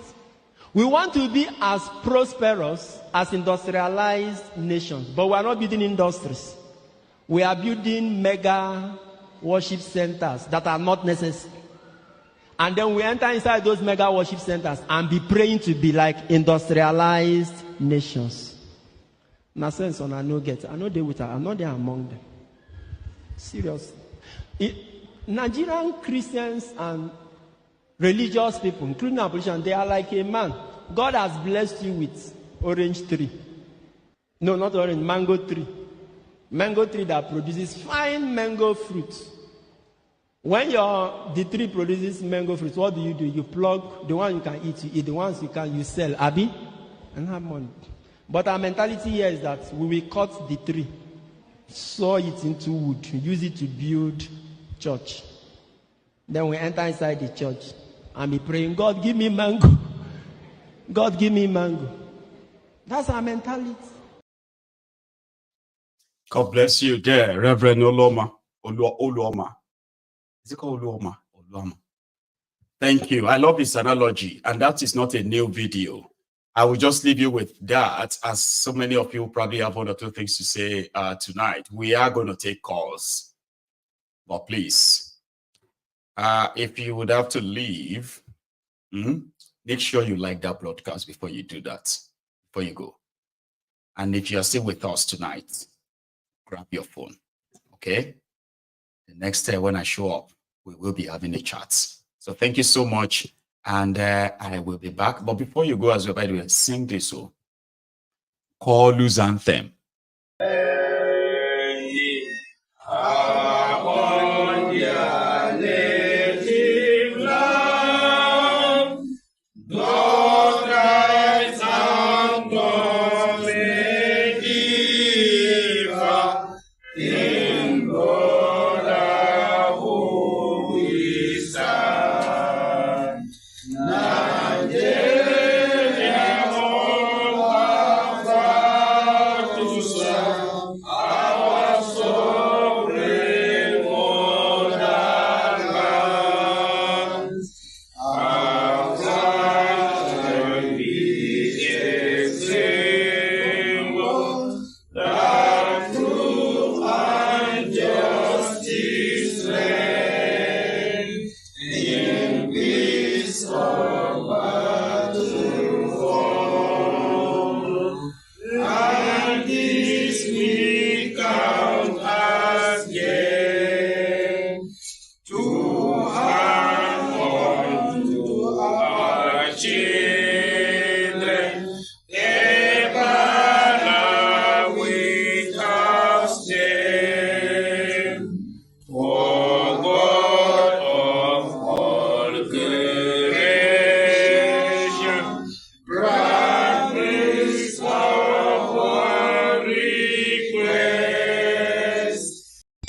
We want to be as prosperous as industrialized nations, but we are not building industries. We are building mega worship centers that are not necessary. And then we enter inside those mega worship centers and be praying to be like industrialized nations. Na sense on I no get. I know they with her. I'm not there among them. Seriously. Nigerian Christians and religious people, including our politicians, they are like a man. God has blessed you with orange tree. No, not orange, mango tree. Mango tree that produces fine mango fruit. When the tree produces mango fruit, what do? You plug the one you can eat, you eat. The ones you can, you sell. Abi? And have money. But our mentality here is that we will cut the tree, saw it into wood, use it to build church. Then we enter inside the church and be praying, God, give me mango. God, give me mango. That's our mentality. God bless you there, Reverend Oloma. Oluoma. Is it called Oluoma? Oluoma. Thank you. I love this analogy, and that is not a new video. I will just leave you with that, as so many of you probably have 1 or 2 things to say tonight. We are going to take calls, but please, if you would have to leave, make sure you like that broadcast before you do that, before you go. And if you are still with us tonight, grab your phone, okay? The next day when I show up, we will be having a chat. So thank you so much. And I will be back. But before you go as well, by the way, sing this song. Koolu's anthem.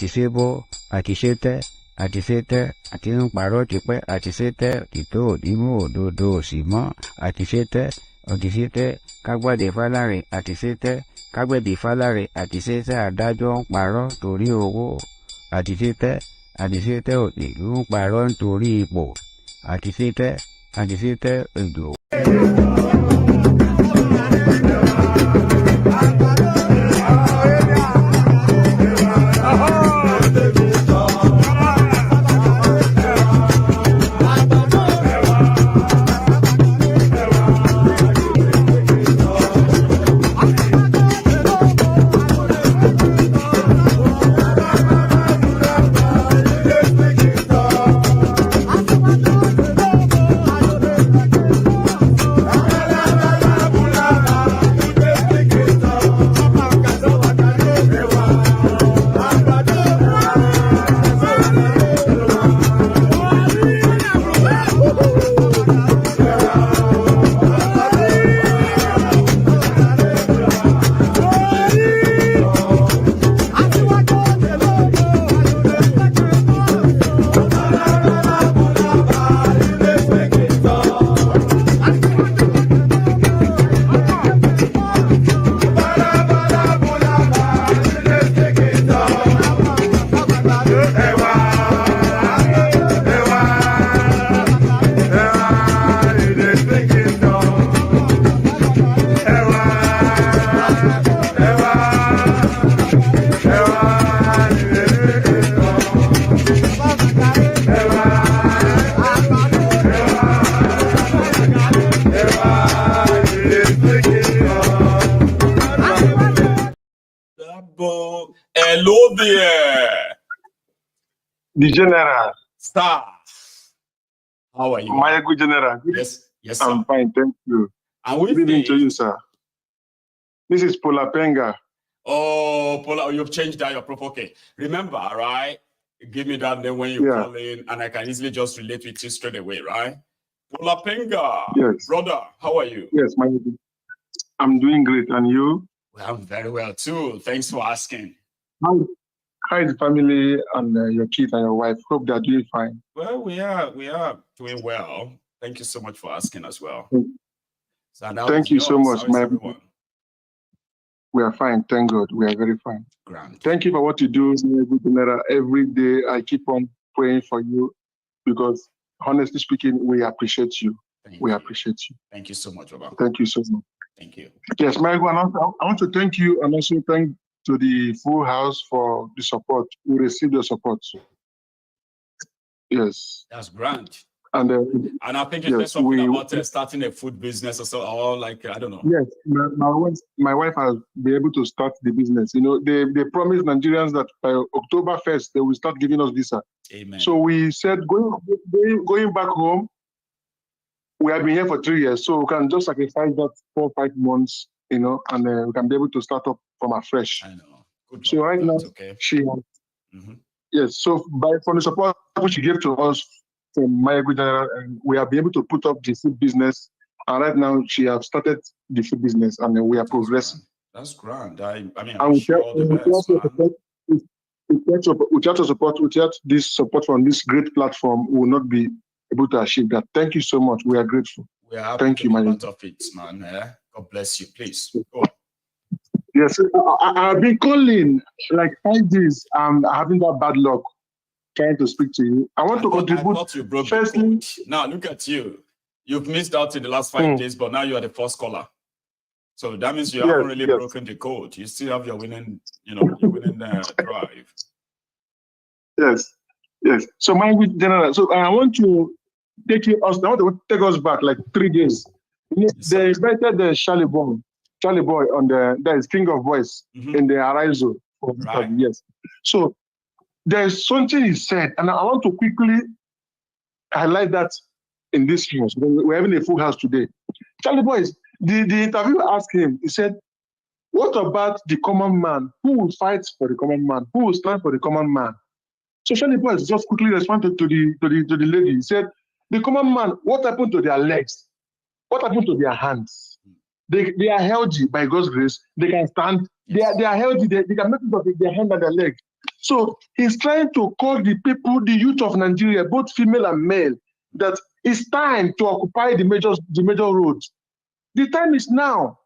Àtisebo, àtisete, àtisete, àtinúparọ́ tipẹ́, àtisete, òtítọ́ òdìmú òdodo òsì mọ́, àtisete, òtítete, kágbádé fáláre, àtisete, kágbẹ̀bí fáláre, àtisete, adájọ́ ń parọ́ torí owó, àtisete, àtisete, òtìlú ń parọ́ nítorí ipò, àtisete, àtisete, èdò. The general. Star. How are you? My good general. Yes, yes, sir. I'm fine, thank you. And good evening to you, sir. This is Pola Penga. Oh, Pola, you've changed that, your profile. Okay. Remember, right? Give me that name when you call in, and I can easily just relate with you straight away, right? Pola Penga. Yes. Brother, how are you? Yes, I'm doing great. And you? Well, I'm very well, too. Thanks for asking. How is the family and your kids and your wife? Hope they're doing fine. Well, we are doing well. Thank you so much for asking as well. So thank you so much, my everyone. We are fine, thank God. We are very fine. Grand. Thank you for what you do, every day. I keep on praying for you because, honestly speaking, we appreciate you. We appreciate you. Thank you so much, Baba. Thank you so much. Thank you. Yes, Michael, I want to thank you and also thank to the full house for the support. We received your support. Yes. That's grand. And I think you said something about starting a food business or so, or like, I don't know. Yes, my wife has been able to start the business. You know, they promised Nigerians that by October 1st, they will start giving us visa. Amen. So we said, going back home, we have been here for 3 years, so we can just sacrifice that 4 or 5 months, you know, and we can be able to start up from afresh. I know. Good so right now, she has, yes, so from the support which she gave to us, from my good general, and we have been able to put up the food business. And right now, she has started the food business, and we are progressing. That's grand. I mean, I wish you all the best. Without this support from this great platform, we will not be able to achieve that. Thank you so much. We are grateful. We are happy to be part of it, man. God bless you. Please go on. Yes, I've been calling like 5 days. I'm having that bad luck. Trying to speak to you. I want to contribute. I thought you broke the code. Now look at you. You've missed out in the last 5 days, but now you are the first caller. So that means you haven't really broken the code. You still have your winning, your winning drive. Yes, yes. So my good general. So I want to take us back like 3 days. They invited the Charlie Boy on that is King of Voice in the Arise for years. So there's something he said, and I want to quickly highlight that in this house. We're having a full house today. Charlie Boys, the interviewer asked him, he said, what about the common man? Who will fight for the common man? Who will stand for the common man? So Charlie Boys just quickly responded to the lady. He said, the common man, what happened to their legs? What happened to their hands? They are healthy by God's grace. They can stand. They are healthy. They can make it of their hand and their leg. So he's trying to call the people, the youth of Nigeria, both female and male, that it's time to occupy the major roads. The time is now.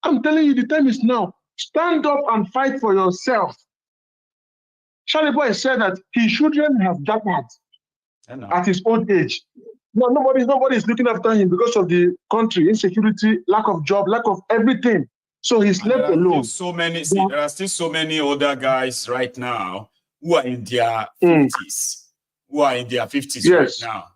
I'm telling you, the time is now. Stand up and fight for yourself. Charlie Boy said that his children have died at his old age. No, nobody is looking after him because of the country, insecurity, lack of job, lack of everything. So he's left alone. There are still so many older guys right now who are in their 50s, right now.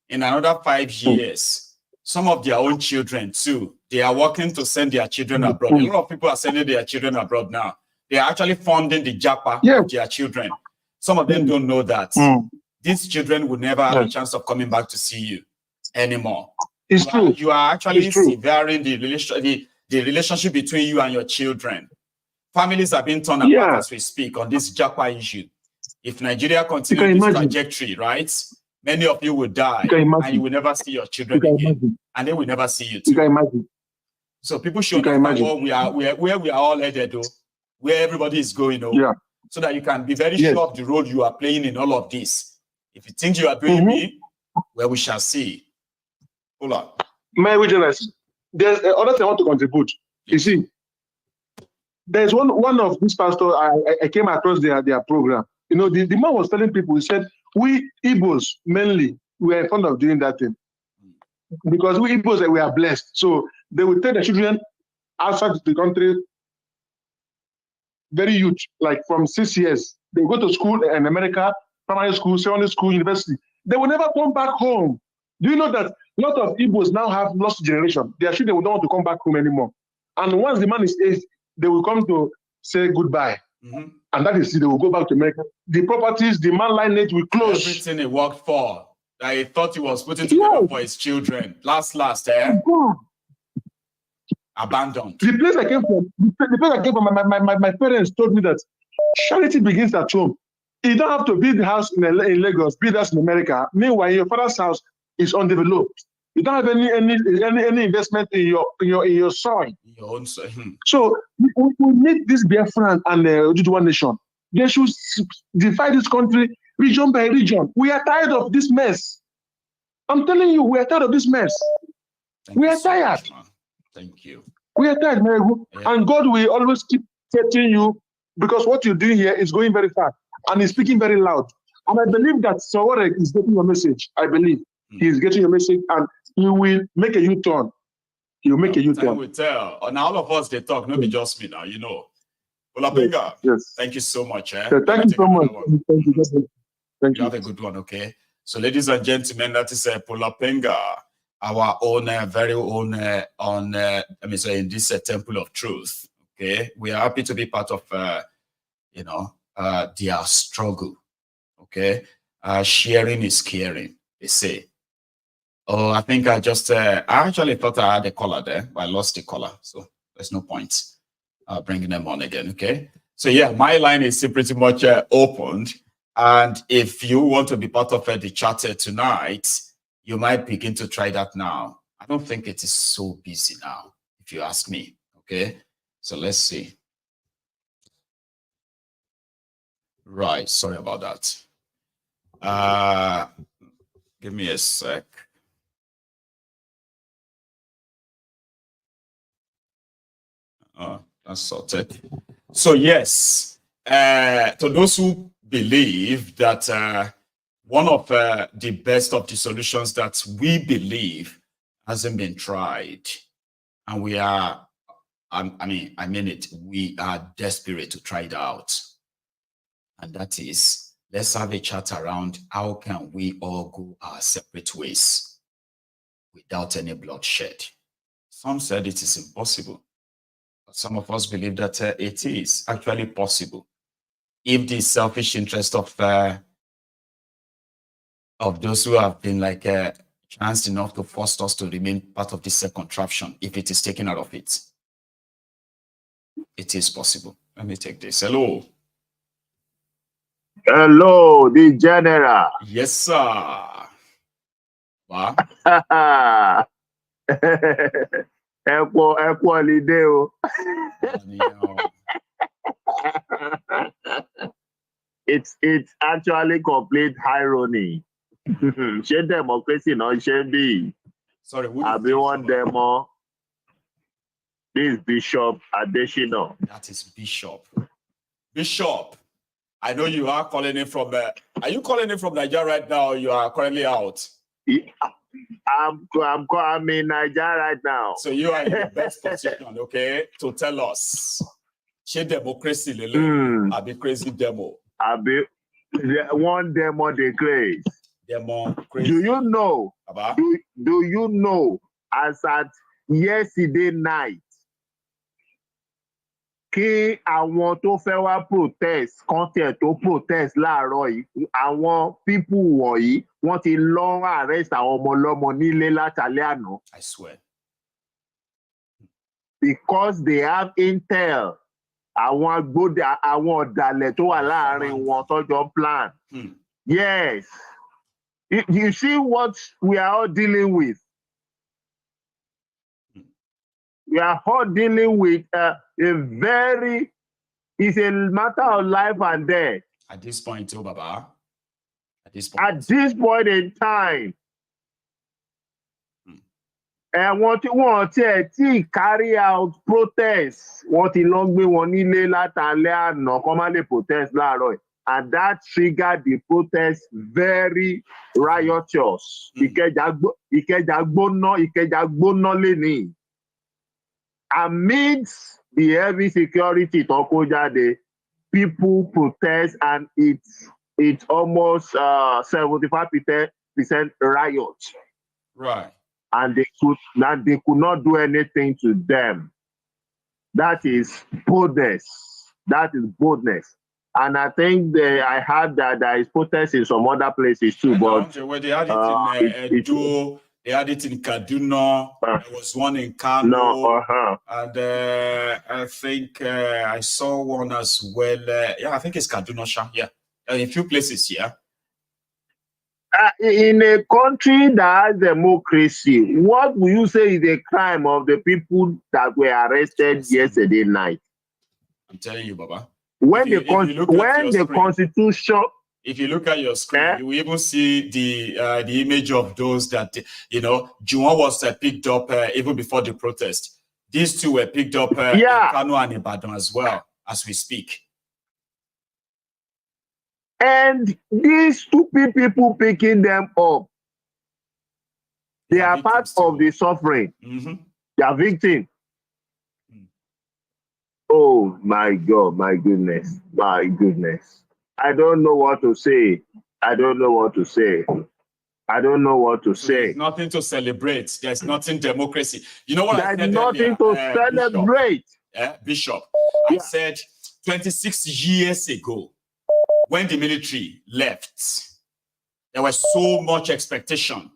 In another 5 years, some of their own children too, they are working to send their children abroad. A lot of people are sending their children abroad now. They are actually funding the japa of their children. Some of them don't know that. These children will never have a chance of coming back to see you anymore. It's true. You are actually severing the relationship between you and your children. Families are being torn apart as we speak on this japa issue. If Nigeria continues this trajectory, right, many of you will die and you will never see your children again. And they will never see you too. So people should understand where we are all headed, though, where everybody is going, so that you can be very sure of the role you are playing in all of this. If you think you are doing me, well, we shall see. Hold on. My witness, there's another thing I want to contribute. You see, there's one of these pastors, I came across their program. You know, the man was telling people, he said, we Igbos, mainly, we are fond of doing that thing. Because we Igbos, we are blessed. So they will take the children outside the country, very huge, like from 6 years. They go to school in America, primary school, secondary school, university. They will never come back home. Do you know that a lot of Igbos now have lost generation? Their children will not want to come back home anymore. And once the man is aged, they will come to say goodbye. And that is it. They will go back to America. The properties, the man lineage will close. Everything he worked for, that he thought he was putting together for his children. Last, abandoned. The place I came from, my parents told me that charity begins at home. You don't have to build a house in Lagos, build a house in America. Meanwhile, your father's house is undeveloped. You don't have any investment in your soil. Your own soil. So we need this Biafran and Ojibwa nation. They should divide this country region by region. We are tired of this mess. I'm telling you, we are tired of this mess. We are tired. Thank you. We are tired, and God will always keep setting you, because what you're doing here is going very fast and he's speaking very loud. And I believe that Sawore is getting your message. I believe he is getting your message, and he will make a U-turn. He will make a U-turn. Time will tell. And all of us, they talk, not be just me now, you know. Olapinga, yes. Thank you so much. Thank you so much. Thank you. Thank you. Have a good one, okay? So, ladies and gentlemen, that is Olapinga, our own, very own, in this Temple of Truth. Okay, we are happy to be part of, their struggle. Okay, sharing is caring, they say. Oh, I think I actually thought I had a caller there, but I lost the caller, so there's no point bringing them on again. Okay, so yeah, my line is still pretty much opened, and if you want to be part of the chat tonight, you might begin to try that now. I don't think it is so busy now, if you ask me. Okay, so let's see. Right, sorry about that. Give me a sec. That's sorted. So yes, to those who believe that one of the best of the solutions that we believe hasn't been tried, and we are, I mean it, we are desperate to try it out. And that is, let's have a chat around how can we all go our separate ways without any bloodshed. Some said it is impossible. But some of us believe that it is actually possible. If the selfish interest of those who have been chanced enough to force us to remain part of this contraption, if it is taken out of it, it is possible. Let me take this. Hello. Hello, the general. Yes, sir. What? It's actually complete irony. She democracy, no, she be. Sorry, I be one demo. This Bishop Adeshino. That is Bishop. Bishop. I know you are calling in from. Are you calling in from Nigeria right now? Or you are currently out. I'm in Nigeria right now. So you are in the best position, okay, to tell us. She democracy, I be crazy demo. I be one demo the craze. Demo crazy. Do you know? Do you know? As at yesterday night, kí àwọn tó fẹ́ wá protest content tó protest láàárọ̀ yìí, àwọn people wọ̀nyí wọ́n ti lọ arrest àwọn ọmọ ọlọ́mọ nílé látàlẹ́ àná. I swear. Because they have intel. Àwọn ọ̀dàlẹ̀ tó wà láàárín wọn tọ́jọ́ plan. Yes. You see what we are all dealing with? We are all dealing with it's a matter of life and death. At this point, too, Baba. At this point in time. And what you want to carry out protests, what in long me one latale no come protest láàárọ̀. And that triggered the protest very riotous. Ìkẹjà gbóná lẹ́ni. Amidst the heavy security Tokojade, people protest, and it's almost 75% riot. Right. And they could not do anything to them. That is boldness. That is boldness. And I think I heard that there is protest in some other places too. But they had it in Edo, they had it in Kaduna, there was one in Kano, and I think I saw one as well. Yeah, I think it's Kaduna, yeah, in a few places, yeah. In a country that has democracy, what will you say is the crime of the people that were arrested yesterday night? I'm telling you, Baba. When the Constitution, if you look at your screen, you will even see the image of those that, you know, Juwan was picked up even before the protest. These two were picked up in Kano and Ibadan as well, as we speak. And these stupid people picking them up, they are part of the suffering. They are victims. Oh my God, my goodness, my goodness. I don't know what to say. I don't know what to say. I don't know what to say. There's nothing to celebrate. There's nothing democracy. You know what I said? There's nothing to celebrate. Bishop, I said 26 years ago, when the military left, there was so much expectation.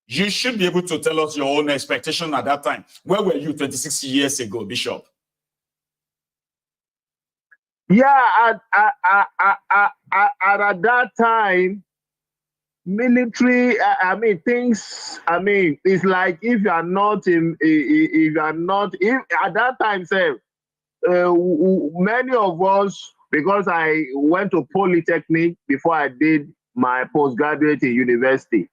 You should be able to tell us your own expectation at that time. Where were you 26 years ago, Bishop? Yeah, at that time, military, it's like if you are not at that time, sir, many of us, because I went to Polytechnic before I did my postgraduate in university.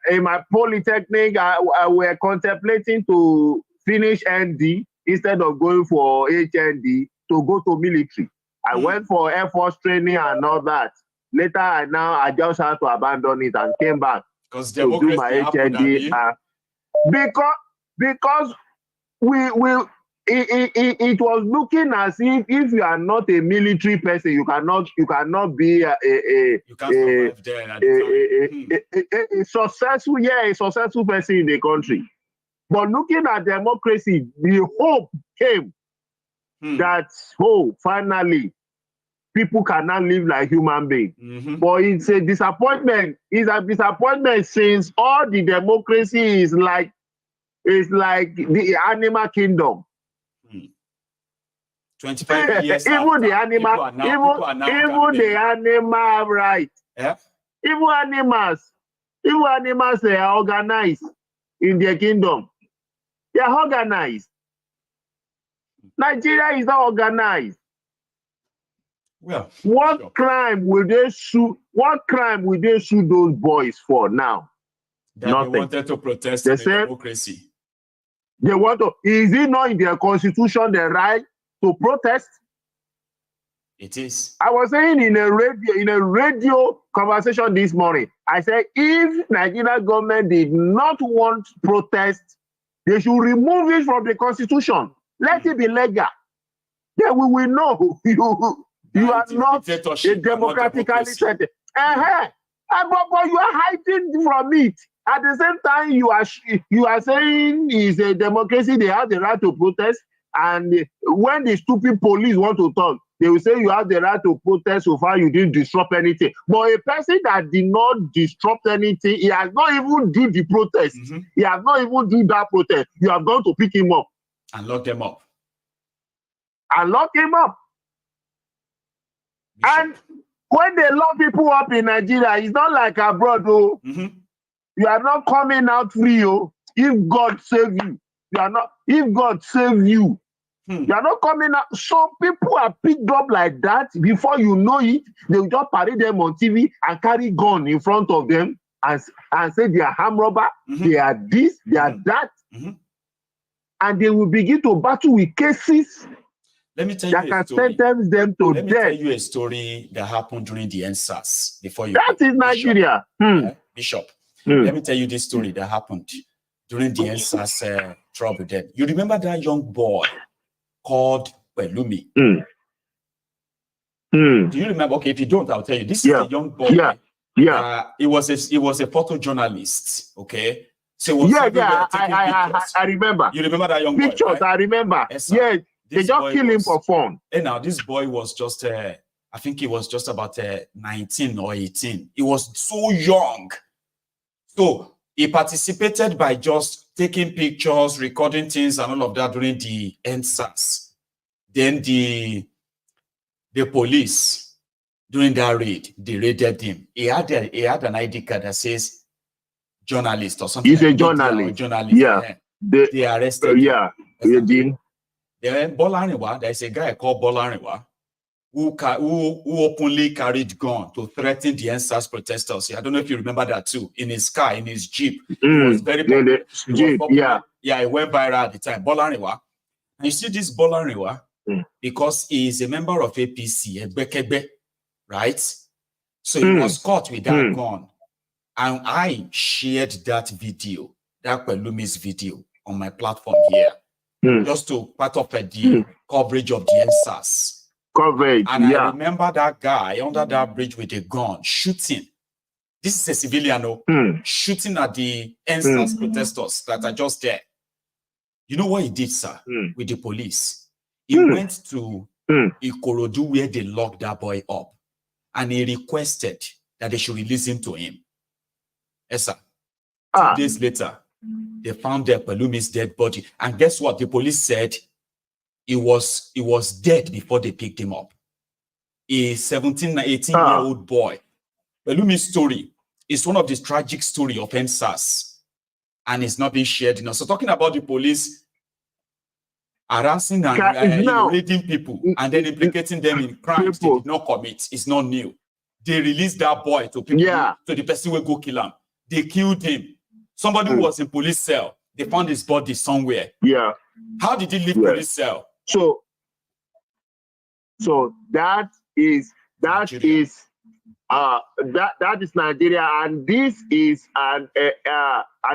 In my Polytechnic, I were contemplating to finish ND instead of going for HND to go to military. I went for Air Force training and all that. Later, I just had to abandon it and came back to do my HND. Because it was looking as if you are not a military person, you cannot be a successful person in the country. But looking at democracy, the hope came that finally people cannot live like human beings. But it's a disappointment. It's a disappointment since all the democracy is like the animal kingdom. 25 years even the animal, even the animal right. Yeah. Even animals, they are organized in their kingdom. They are organized. Nigeria is not organized. Well, what crime will they sue? What crime will they sue those boys for now? Nothing. They wanted to protest the democracy. They want to. Is it not in their constitution the right to protest? It is. I was saying in a radio conversation this morning, I said if Nigeria government did not want protest, they should remove it from the constitution. Let it be legal. Then we will know you are not a democratically treated. But you are hiding from it. At the same time, you are saying it's a democracy, they have the right to protest. And when the stupid police want to talk, they will say you have the right to protest so far you didn't disrupt anything. But a person that did not disrupt anything, he has not even do the protest. He has not even do that protest. You have gone to pick him up. And lock him up. And lock him up. Bishop. And when they lock people up in Nigeria, it's not like abroad, though. You are not coming out free, oh. If God save you. You are not, if God save you, you are not coming out. So people are picked up like that. Before you know it, they will just parade them on TV and carry gun in front of them and say they are armed robber, they are this, they are that. And they will begin to battle with cases. Let me tell you that can sentence them to death. Let me tell you a story that happened during the NSAS before you. That is Nigeria. Bishop. Let me tell you this story that happened during the NSAS trouble then. You remember that young boy called Pelumi? Do you remember? Okay, if you don't, I'll tell you. This is a young boy. He was a photojournalist. Okay. So I remember. You remember that young boy? Pictures, right? I remember. Yes. They just kill him for fun. And now this boy was just, I think he was just about 19 or 18. He was so young. So he participated by just taking pictures, recording things and all of that during the NSAS. Then the police, during that raid, they raided him. He had an ID card that says journalist or something. He's a journalist. Yeah. They arrested him. Yeah. Then Bolariwa, there's a guy called Bolariwa who openly carried gun to threaten the NSAS protesters. I don't know if you remember that too. In his car, in his Jeep. It was very popular. Yeah, it went viral at the time. Bolariwa. And you see this Bolariwa, because he is a member of APC, right? So he was caught with that gun. And I shared that video, that Pelumi's video, on my platform here. Just to part of the coverage of the NSAS. Coverage, and I remember that guy under that bridge with a gun shooting. This is a civilian, shooting at the NSAS protesters that are just there. You know what he did, sir, with the police? He went to Ikorodu where they locked that boy up, and he requested that they should release him to him. Yes, sir. 2 days later, they found Pelumi's dead body. And guess what? The police said he was dead before they picked him up. A 17, 18-year-old boy. Pelumi's story is one of the tragic story of NSAS. And it's not being shared. So talking about the police harassing and raiding people and then implicating them in crimes they did not commit, it's not new. They released that boy to people, to the person who will go kill him. They killed him. Somebody who was in police cell, they found his body somewhere. Yeah. How did he leave police cell? So that is Nigeria, and this is an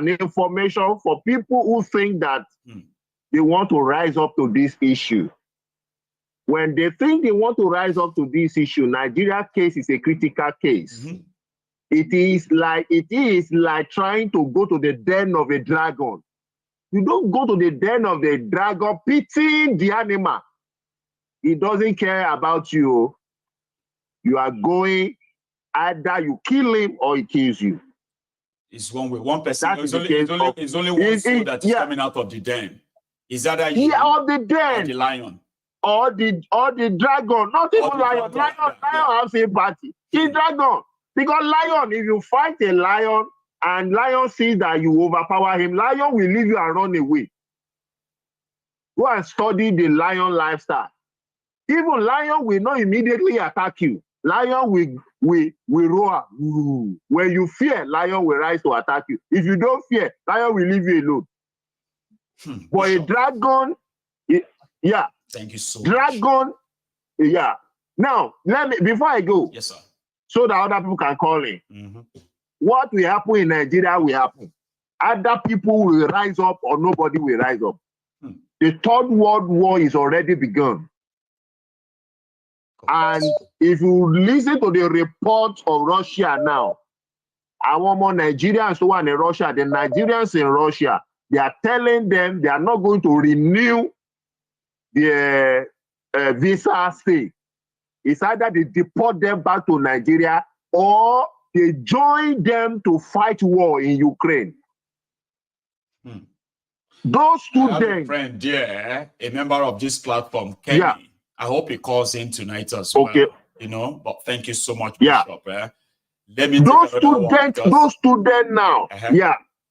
information for people who think that they want to rise up to this issue. When they think they want to rise up to this issue, Nigeria case is a critical case. It is like trying to go to the den of a dragon. You don't go to the den of the dragon pitying the animal. He doesn't care about you. You are going, either you kill him or he kills you. It's one way. One person. It's only one soul that is coming out of the den. Is that you? Or the den. Or the lion. Or the dragon. Not even lion. Lion has sympathy. It's dragon. Because lion, if you fight a lion and lion sees that you overpower him, lion will leave you and run away. Go and study the lion lifestyle. Even lion will not immediately attack you. Lion will roar. When you fear, lion will rise to attack you. If you don't fear, lion will leave you alone. But a dragon, Thank you so much. Now, before I go, yes, sir, so that other people can call in. What will happen in Nigeria will happen. Other people will rise up or nobody will rise up. The Third World War is already begun. And if you listen to the reports of Russia now, our more Nigerians who are in Russia, the Nigerians in Russia, they are telling them they are not going to renew the visa stay. It's either they deport them back to Nigeria or they join them to fight war in Ukraine. Those students. I have a friend there, a member of this platform, Kenny. I hope he calls in tonight as well. But thank you so much, Bishop. Let me those students now.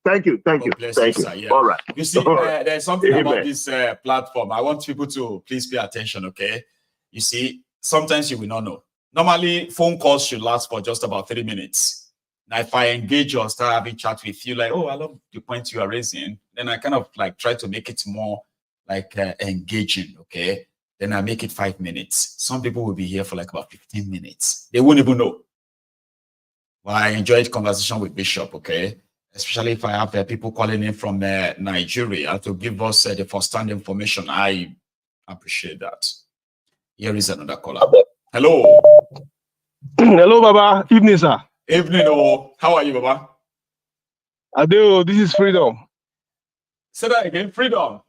Thank you. Thank you. Sir, all right. You see, there's something about this platform. I want people to please pay attention, okay? You see, sometimes you will not know. Normally, phone calls should last for just about 3 minutes. Now, if I engage or start having chat with you, like, oh, I love the point you are raising, then I kind of like try to make it more like engaging, okay? Then I make it 5 minutes. Some people will be here for like about 15 minutes. They won't even know. Well, I enjoyed conversation with Bishop, okay? Especially if I have people calling in from Nigeria to give us the first-hand information. I appreciate that. Here is another caller. Hello. Hello, Baba. Evening, sir. Evening, oh. How are you, Baba? Adeo, this is Freedom. Say that again, Freedom.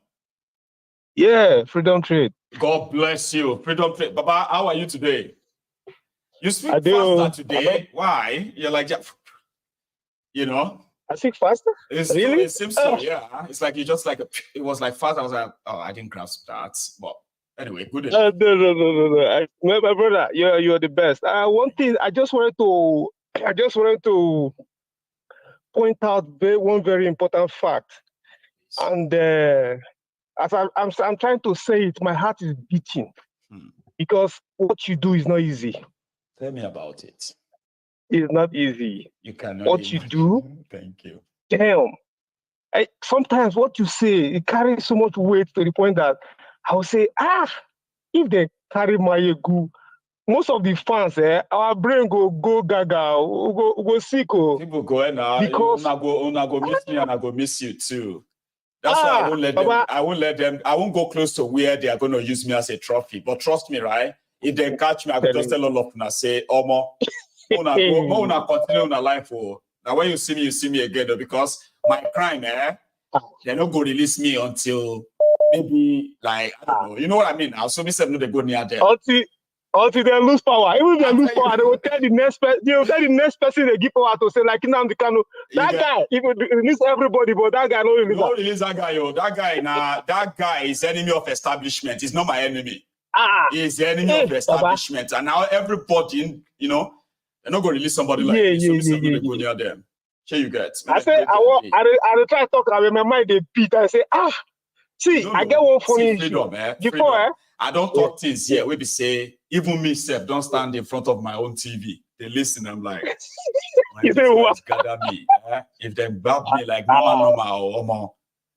Yeah, freedom trade. God bless you. Freedom trade. Baba, how are you today? You speak I do. faster today. Why? You're like, you know? I speak faster? Really? It seems so, yeah. It's like you just like, it was like fast. I was like, oh, I didn't grasp that. But anyway, good enough. No. My brother, you're the best. One thing I just wanted to point out one very important fact. And as I'm trying to say it, my heart is beating because what you do is not easy. Tell me about it. It's not easy. You cannot. What you do. Thank you. Damn. Sometimes what you say, it carries so much weight to the point that I will say, if they carry my ego, most of the fans, our brain go gaga, go sick. People go now. Because una go miss me and I go miss you too. That's why I won't let them. I won't let them. I won't go close to where they are going to use me as a trophy. But trust me, right? If they catch me, I will just tell all of them, say, "Omo, una continue una life." Oh, now when you see me again, though, because my crime, they're not going to release me until maybe like I don't know. You know what I mean? I'll so be said no, they go near them. Until they lose power. Even if they lose power, they will tell the next person. They will tell the next person they give power to say like Nnamdi Kanu. That guy, he will release everybody, but that guy don't release. Don't release that guy, yo. That guy is enemy of establishment. He's not my enemy. He's the enemy of the establishment, and now everybody, you know, they're not going to release somebody like this. So they go near them. Here you get. I say I try to talk. I my mind they beat. I say I get one funny freedom, before. I don't talk things here. We be say even me self don't stand in front of my own TV. They listen. I'm like, you say what? Gather me. If they grab me like normal or more.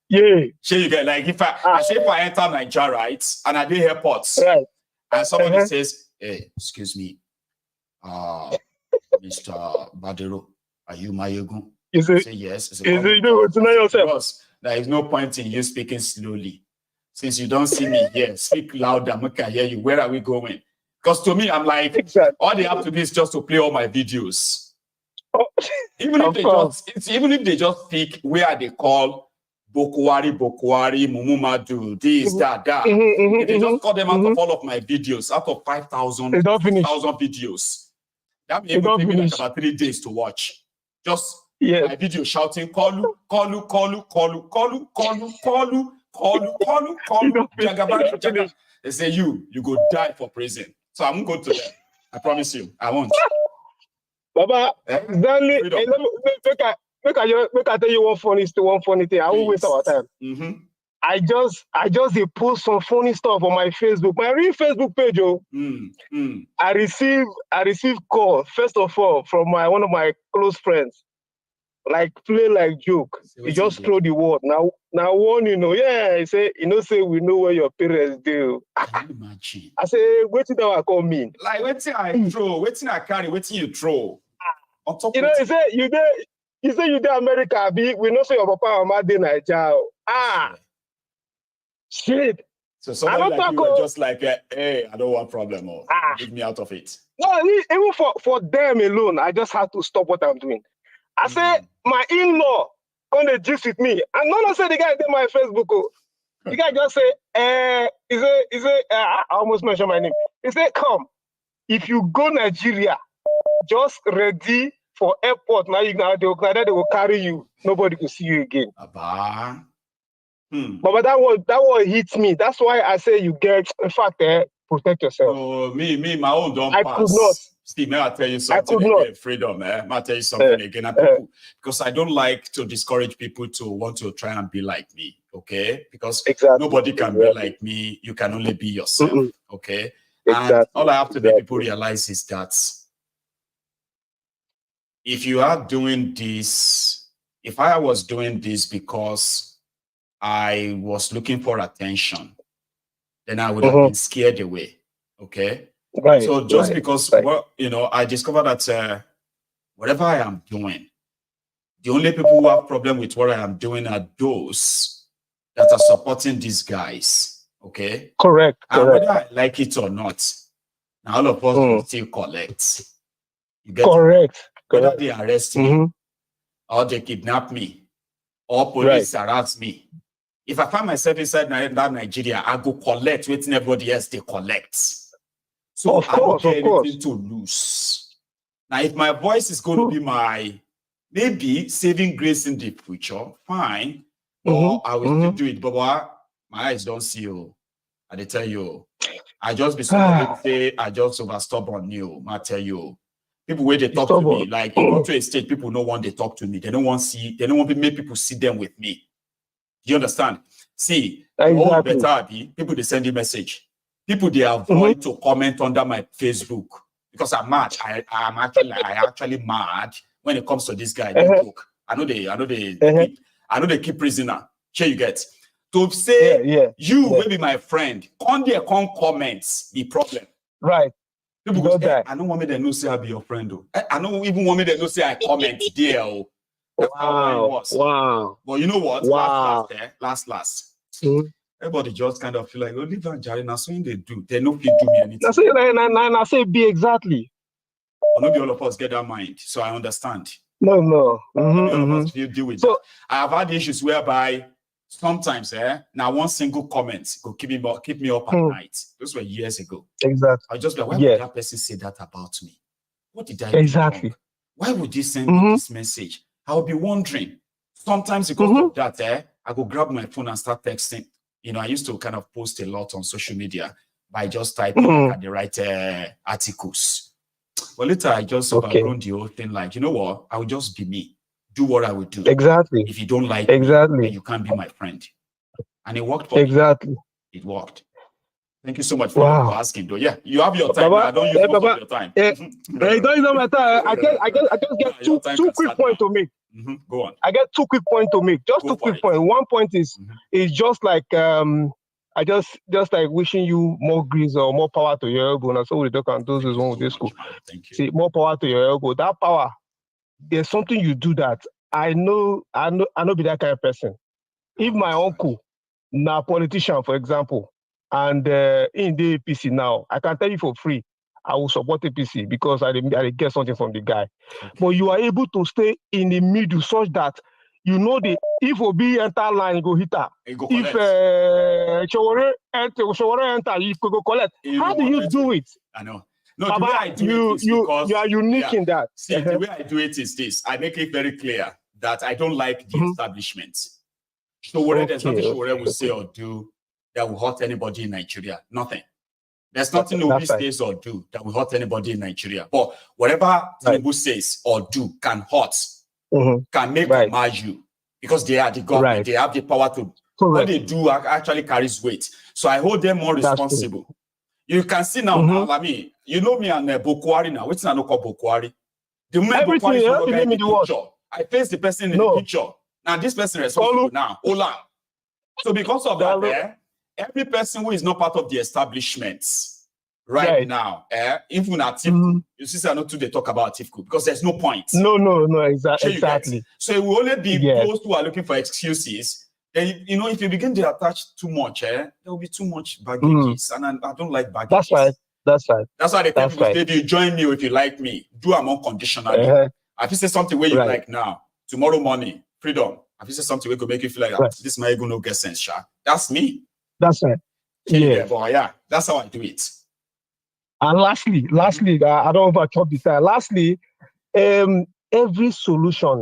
Yeah. So you get like if I enter Nigeria, right, and I did airports, right, and somebody says, "Hey, excuse me, Mr. Badero, are you Mayegun?" You say yes. You know to know yourself. Because there is no point in you speaking slowly. Since you don't see me here, speak louder. I can hear you. Where are we going? Because to me, I'm like, all they have to do is just to play all my videos. Even if they just pick where they call Bokwari, Mumumadu, this, that. If they just call them out of all of my videos, out of 5,000 videos, that may even take me like about 3 days to watch. Just my video shouting, Koolu. They say you go die for prison. So I'm going to them. I promise you, I won't. Baba, Stanley, make I tell you one funny thing. I won't waste our time. I just post some funny stuff on my Facebook, my real Facebook page. I received call first of all from one of my close friends. Like play like joke. He just throw the word. Now one, he say, say we know where your parents do. Can you imagine? I say, what did that call mean? Like waiting I throw, waiting I carry, waiting you throw. On top he say you there America, we know say your papa and mama dey Nigeria. Shit. So somebody like you were just like, hey, I don't want problem or get me out of it. No, even for them alone, I just had to stop what I'm doing. I say my in-law come to gist with me, and none say the guy did my Facebook. The guy just say, I almost mentioned my name. He said, come, if you go Nigeria, just ready for airport. Now they will carry you. Nobody will see you again. But that one hits me. That's why I say you get. In fact, protect yourself. Oh, me, my own don't I pass. could not. Steve, may I tell you something again? Freedom, May I tell you something again? Because I don't like to discourage people to want to try and be like me, okay? Because nobody can be like me. You can only be yourself, okay? And all I have to make people realize is that if you are doing this, if I was doing this because I was looking for attention, then I would have been scared away, okay? Right. So just because I discovered that whatever I am doing, the only people who have problem with what I am doing are those that are supporting these guys. Okay. Correct. And whether I like it or not, now all of us will still collect. You get correct. Whether they arrest me or they kidnap me or police harass me, if I find myself inside that Nigeria, I go collect waiting everybody else they collect. So of course, I don't get anything to lose. Now, if my voice is going to be my maybe saving grace in the future, fine. Or I will still do it. But my eyes don't see you. I they tell you, I just be somebody say I just over stubborn you. I tell you. People where they talk to me, like you go to a state, people no want they talk to me. They don't want to make people see them with me. You understand? See, all better people they send you message. People they avoid to comment under my Facebook because I'm mad. I actually mad when it comes to this guy. I know they keep prisoner. Sure you get to say you will be my friend. Come there, come comments the problem. Right. People go, I don't want me to know say I be your friend. Though. I don't even want me to know say I comment there. Wow. But you know what? Last. Everybody just kind of feel like, oh, leave and Jerry, now something they do. They no fit do me anything. I say be exactly. Or maybe all of us get that mind. So I understand. No. All of us deal with that. I have had issues whereby sometimes, now one single comment will keep me up at night. Those were years ago. Exactly. I just like, why would that person say that about me? What did I do wrong? Why would they send me this message? I'll be wondering. Sometimes because of that, I go grab my phone and start texting. You know, I used to kind of post a lot on social media by just typing like, the right articles. But later I just overgrown the whole thing. Like, you know what? I will just be me. Do what I would do. Exactly. If you don't like me, then you can't be my friend. And it worked for me. It worked. Thank you so much for asking, though. Yeah, you have your time. I don't use most of your time. It doesn't matter. I just get two quick points to make. Go on. I get 2 quick points to make. Just 2 quick points. One point is just like I just like wishing you more grace or more power to your elbow. And so we talk and those is one with this school. Thank you. See, more power to your elbow. That power. There's something you do that I know be that kind of person. If my uncle, now a politician, for example, and in the APC now, I can tell you for free, I will support APC because I get something from the guy. Okay. But you are able to stay in the middle such that you know if Obi enter line, you go hit her. If Showore enter, you could go collect. How do you do it? I know. No, the way I do it is because you are unique in that. See, the way I do it is this. I make it very clear that I don't like the establishment. So whatever there's nothing Showore will say or do that will hurt anybody in Nigeria. Nothing. There's nothing Obi says or do that will hurt anybody in Nigeria. But whatever Tinubu says or do can hurt, can make or mar you. Because they are the government, they have the power to. What they do actually carries weight. So I hold them more responsible. You can see now, I mean, you know me and Buhari now. What's not called Buhari? The moment Buhari follow in the picture, I face the person in the picture. Now this person is responsible now. Ola. So because of that, every person who is not part of the establishment right now, even Atiku, you see, I know too they talk about Atiku because there's no point. No, exactly. So it will only be those who are looking for excuses. Then, you know, if you begin to attach too much, there will be too much baggages. And I don't like baggages. That's right. That's why they tell people, if you join me or if you like me, do them unconditionally. If you say something where you like now, tomorrow morning, freedom. If you say something where could make you feel like, this might go no get sense, Sha. That's me. That's right. Yeah, that's how I do it. And lastly, I don't overchop the time. Lastly, every solution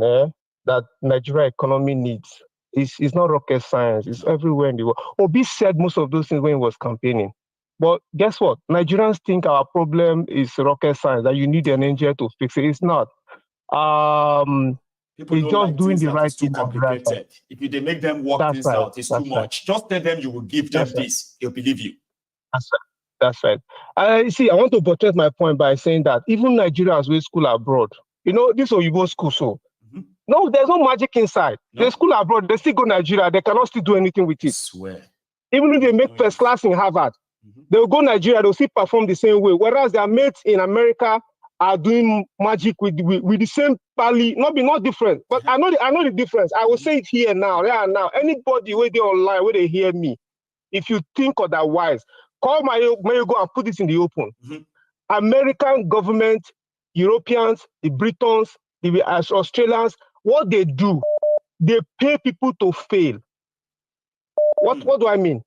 that Nigeria economy needs is not rocket science. It's everywhere in the world. Obi said most of those things when he was campaigning. But guess what? Nigerians think our problem is rocket science, that you need an engineer to fix it. It's not. It's just doing the right thing. Too complicated. If they make them work things out, it's too much. Just tell them you will give them this. They'll believe you. That's right. I want to buttress my point by saying that even Nigerians with school abroad, you know, this Oyibo school, so no, there's no magic inside. No. The school abroad, they still go Nigeria, they cannot still do anything with it. I swear. Even if they make first class in Harvard, they'll go Nigeria, they'll still perform the same way. Whereas their mates in America are doing magic with the same pally, not different. But I know the difference. I will say it here now. Anybody where they online, where they hear me, if you think otherwise, call my go and put this in the open. American government, Europeans, the Britons, the Australians, what they do, they pay people to fail. What do I mean?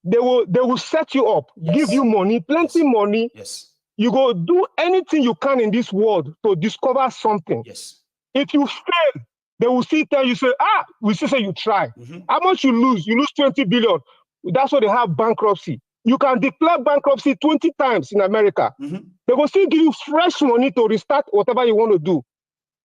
They will set you up, give you money, plenty money. Yes. You go do anything you can in this world to discover something. Yes. If you fail, they will still tell you, say, we still say you try. How much you lose? You lose 20 billion. That's why they have bankruptcy. You can declare bankruptcy 20 times in America. They will still give you fresh money to restart whatever you want to do.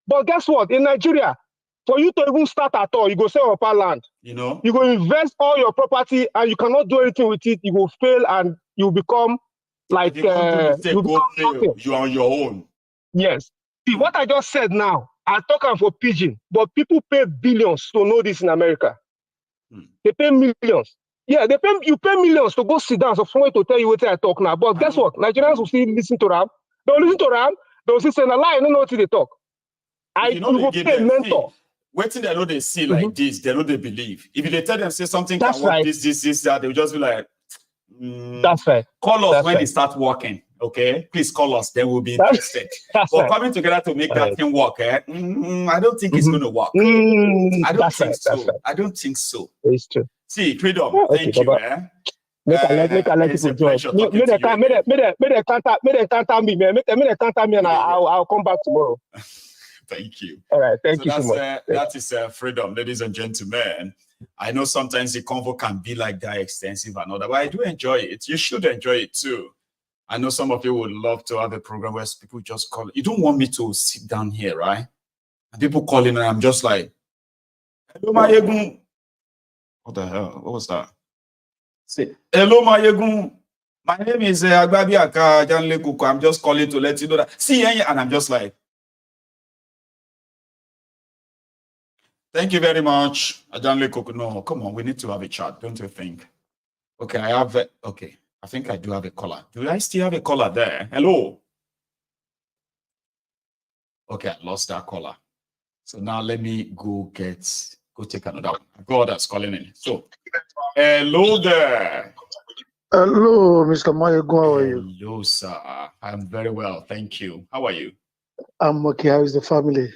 But guess what? In Nigeria, for you to even start at all, you go sell your land. You know? You go invest all your property and you cannot do anything with it. You will fail and you become like if you come to mistake, go fail. You are on your own. Yes. See what I just said now, I talk for pidgin, but people pay billions to know this in America. They pay millions. Yeah, you pay millions to go sit down for someone to tell you what I talk now. But guess what? Nigerians will still listen to them. They will listen to them. They will still say, "Lie, I don't know what they talk." You will pay mentor. Waiting, they know they see like this, they know they believe. If they tell them, say something can work, this, that, they will just be like, That's right. Call us when it starts working, okay? Please call us, then we'll be interested. But coming together to make that thing work, I don't think it's going to work. I don't think so. I don't think so. It's true. See, Freedom, thank you, man. Make I let people join. May they contact me, man. May they contact me, and I'll come back tomorrow. Thank you. All right, thank you so much. That is Freedom, ladies and gentlemen. I know sometimes the convo can be like that extensive and all that, but I do enjoy it. You should enjoy it too. I know some of you would love to have a program where people just call. You don't want me to sit down here, right? And people call in and I'm just like, hello, my egun. What the hell? What was that? Say, hello, my egun. My name is Agbabiaka Janlekuko. I'm just calling to let you know that. See, and I'm just like, thank you very much. No, come on, we need to have a chat, don't you think? Okay, I think I do have a caller. Do I still have a caller there? Hello? Okay, I lost that caller. So now let me go take another one. God, that's calling in. So, hello there. Hello, Mr. Mayegun. How are you? Hello, sir. I'm very well, thank you. How are you? I'm okay. How is the family?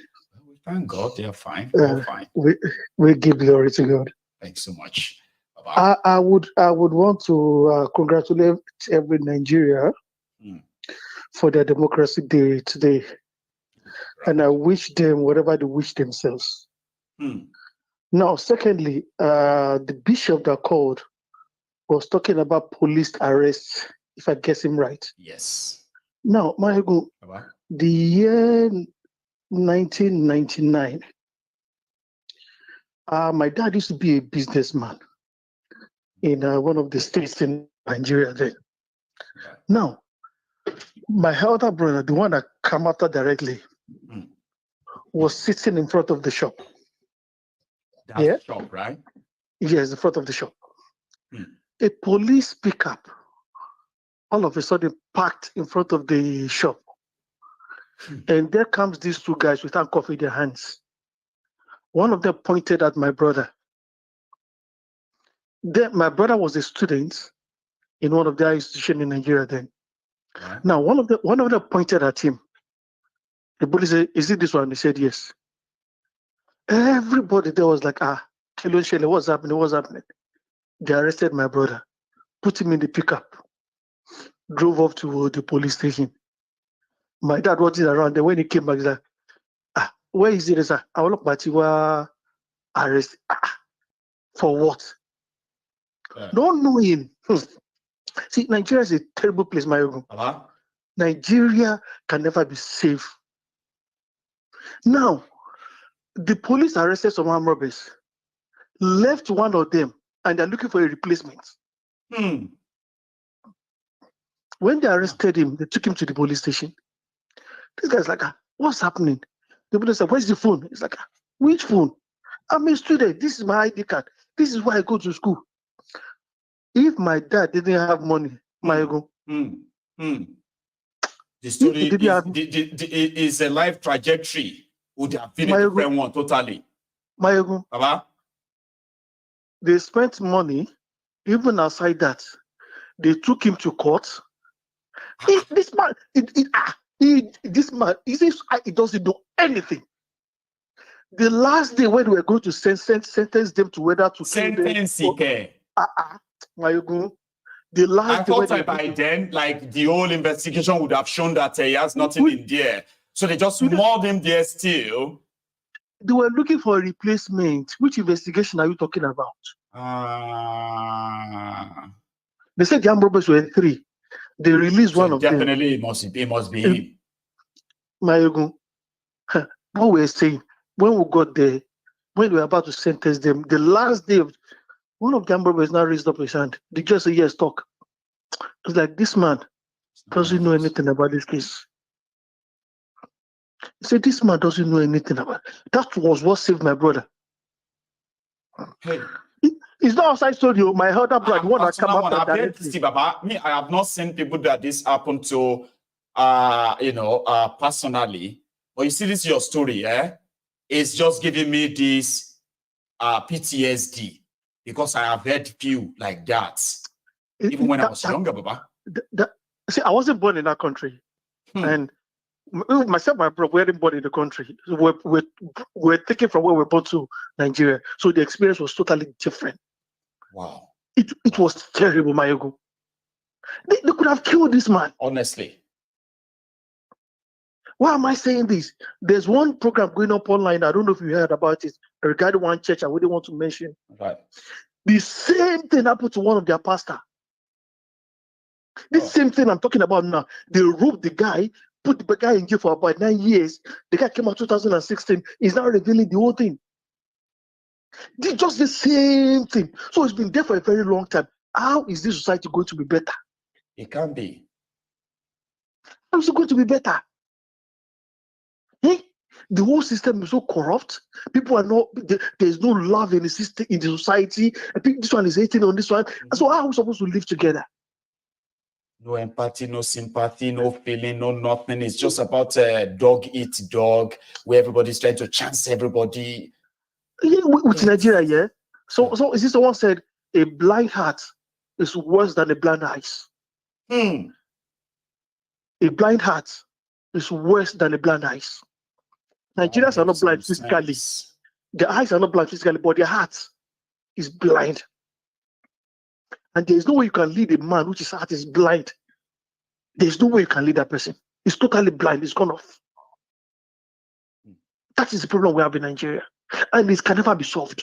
Thank God, they're fine. They're fine. We give glory to God. Thanks so much. Bye-bye. I would want to congratulate every Nigeria for their Democracy Day today, and I wish them whatever they wish themselves. Now, secondly, the bishop that called was talking about police arrests, if I guess him right. Yes. Now, Mayegun, the year 1999, my dad used to be a businessman in one of the states in Nigeria then. Now, my elder brother, the one that came after directly, was sitting in front of the shop. That's the shop, right? Yes, the front of the shop. A police pickup all of a sudden parked in front of the shop. And there comes these two guys with handcuffs in their hands. One of them pointed at my brother. Then my brother was a student in one of their institutions in Nigeria then. Now, one of them pointed at him. The bully said, "Is it this one?" He said, "Yes." Everybody there was like, what's happening? What's happening? They arrested my brother, put him in the pickup, drove off to the police station. My dad watching around. Then when he came back, he's like, where is it, sir? I will look at you arrest. For what? Don't know him. See, Nigeria is a terrible place, my own. Nigeria can never be safe. Now, the police arrested some armed robbers, left one of them, and they're looking for a replacement. When they arrested him, they took him to the police station. This guy's like, what's happening? The police said, where's the phone? He's like, which phone? I'm a student. This is my ID card. This is why I go to school. If my dad didn't have money, my ego. The story is a life trajectory. Would have been a different one totally. My ego. They spent money. Even outside that, they took him to court. This man, he doesn't know anything. The last day when we were going to sentence them to whether to sentence The last I thought by then, like the whole investigation would have shown that he has nothing in there. So they just mauled him there still. They were looking for a replacement. Which investigation are you talking about? They said the armed robbers were 3. They released one of them. Definitely, it must be him. Mayogun, what we're saying, when we got there, when we were about to sentence them, the last day of one of the armed robbers now raised up his hand. They just said, yes, talk. It's like, this man doesn't know anything about this case. He said, this man doesn't know anything about it. That was what saved my brother. Hey. It's not outside studio. My elder brother, one that come up directly. Me, I have not seen people that this happened to, personally. But you see, this is your story, eh? It's just giving me this PTSD because I have heard few like that, even when I was younger, Baba. See, I wasn't born in that country, and myself, my brother, we weren't born in the country. We're taken from where we're born to Nigeria, so the experience was totally different. Wow. It was terrible, Mayogo. They could have killed this man. Honestly. Why am I saying this? There's one program going up online. I don't know if you heard about it regarding one church I wouldn't want to mention. Right. The same thing happened to one of their pastors. This same thing I'm talking about now. They robbed the guy, put the guy in jail for about 9 years. The guy came out 2016. He's now revealing the whole thing. Did just the same thing. So it's been there for a very long time. How is this society going to be better? It can be. How is it going to be better? The whole system is so corrupt. People are not. There's no love in the system, in the society. I think this one is hating on this one. So how are we supposed to live together? No empathy, no sympathy, no feeling, no nothing. It's just about dog eat dog, where everybody's trying to chance everybody. Yeah, with Nigeria, yeah. So is this someone said a blind heart is worse than a blind eyes? A blind heart is worse than a blind eyes. Nigerians are not blind physically. Their eyes are not blind physically, but their heart is blind. And there is no way you can lead a man which his heart is blind. There is no way you can lead that person. He's totally blind. It's gone off. That is the problem we have in Nigeria. And it can never be solved.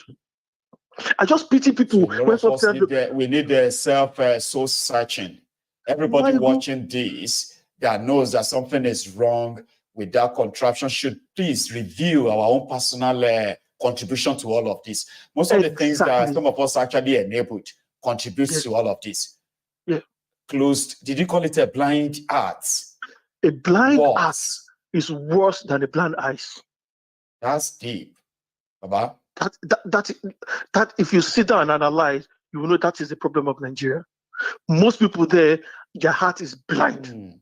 I just pity people. We need self-soul searching. Everybody watching this that knows that something is wrong with that contraption should please review our own personal contribution to all of this. Most of the things that some of us actually enabled contributes to all of this. Yeah. Did you call it a blind heart? A blind heart is worse than a blind eyes. That's deep, Baba. That if you sit down and analyze, you will know that is the problem of Nigeria. Most people there, their heart is blind.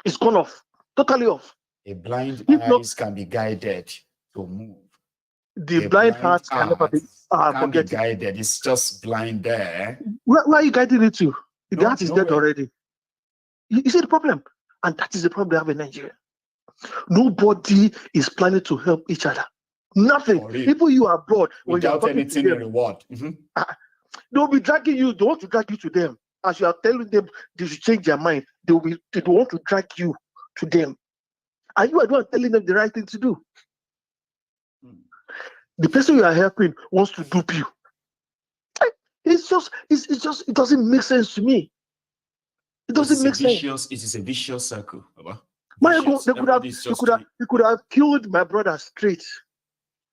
It's gone off, totally off. A blind eyes can be guided to move. The blind heart can never be guided. It's just blind there. Where are you guiding it to? The heart is dead already. You see the problem? And that is the problem we have in Nigeria. Nobody is planning to help each other. Nothing. People you are abroad without anything in reward. They'll be dragging you. They want to drag you to them. As you are telling them they should change their mind, they want to drag you to them. And you are not telling them the right thing to do. The person you are helping wants to dupe you. It doesn't make sense to me. It doesn't make sense. It is a vicious circle, Baba. They could have killed my brother straight.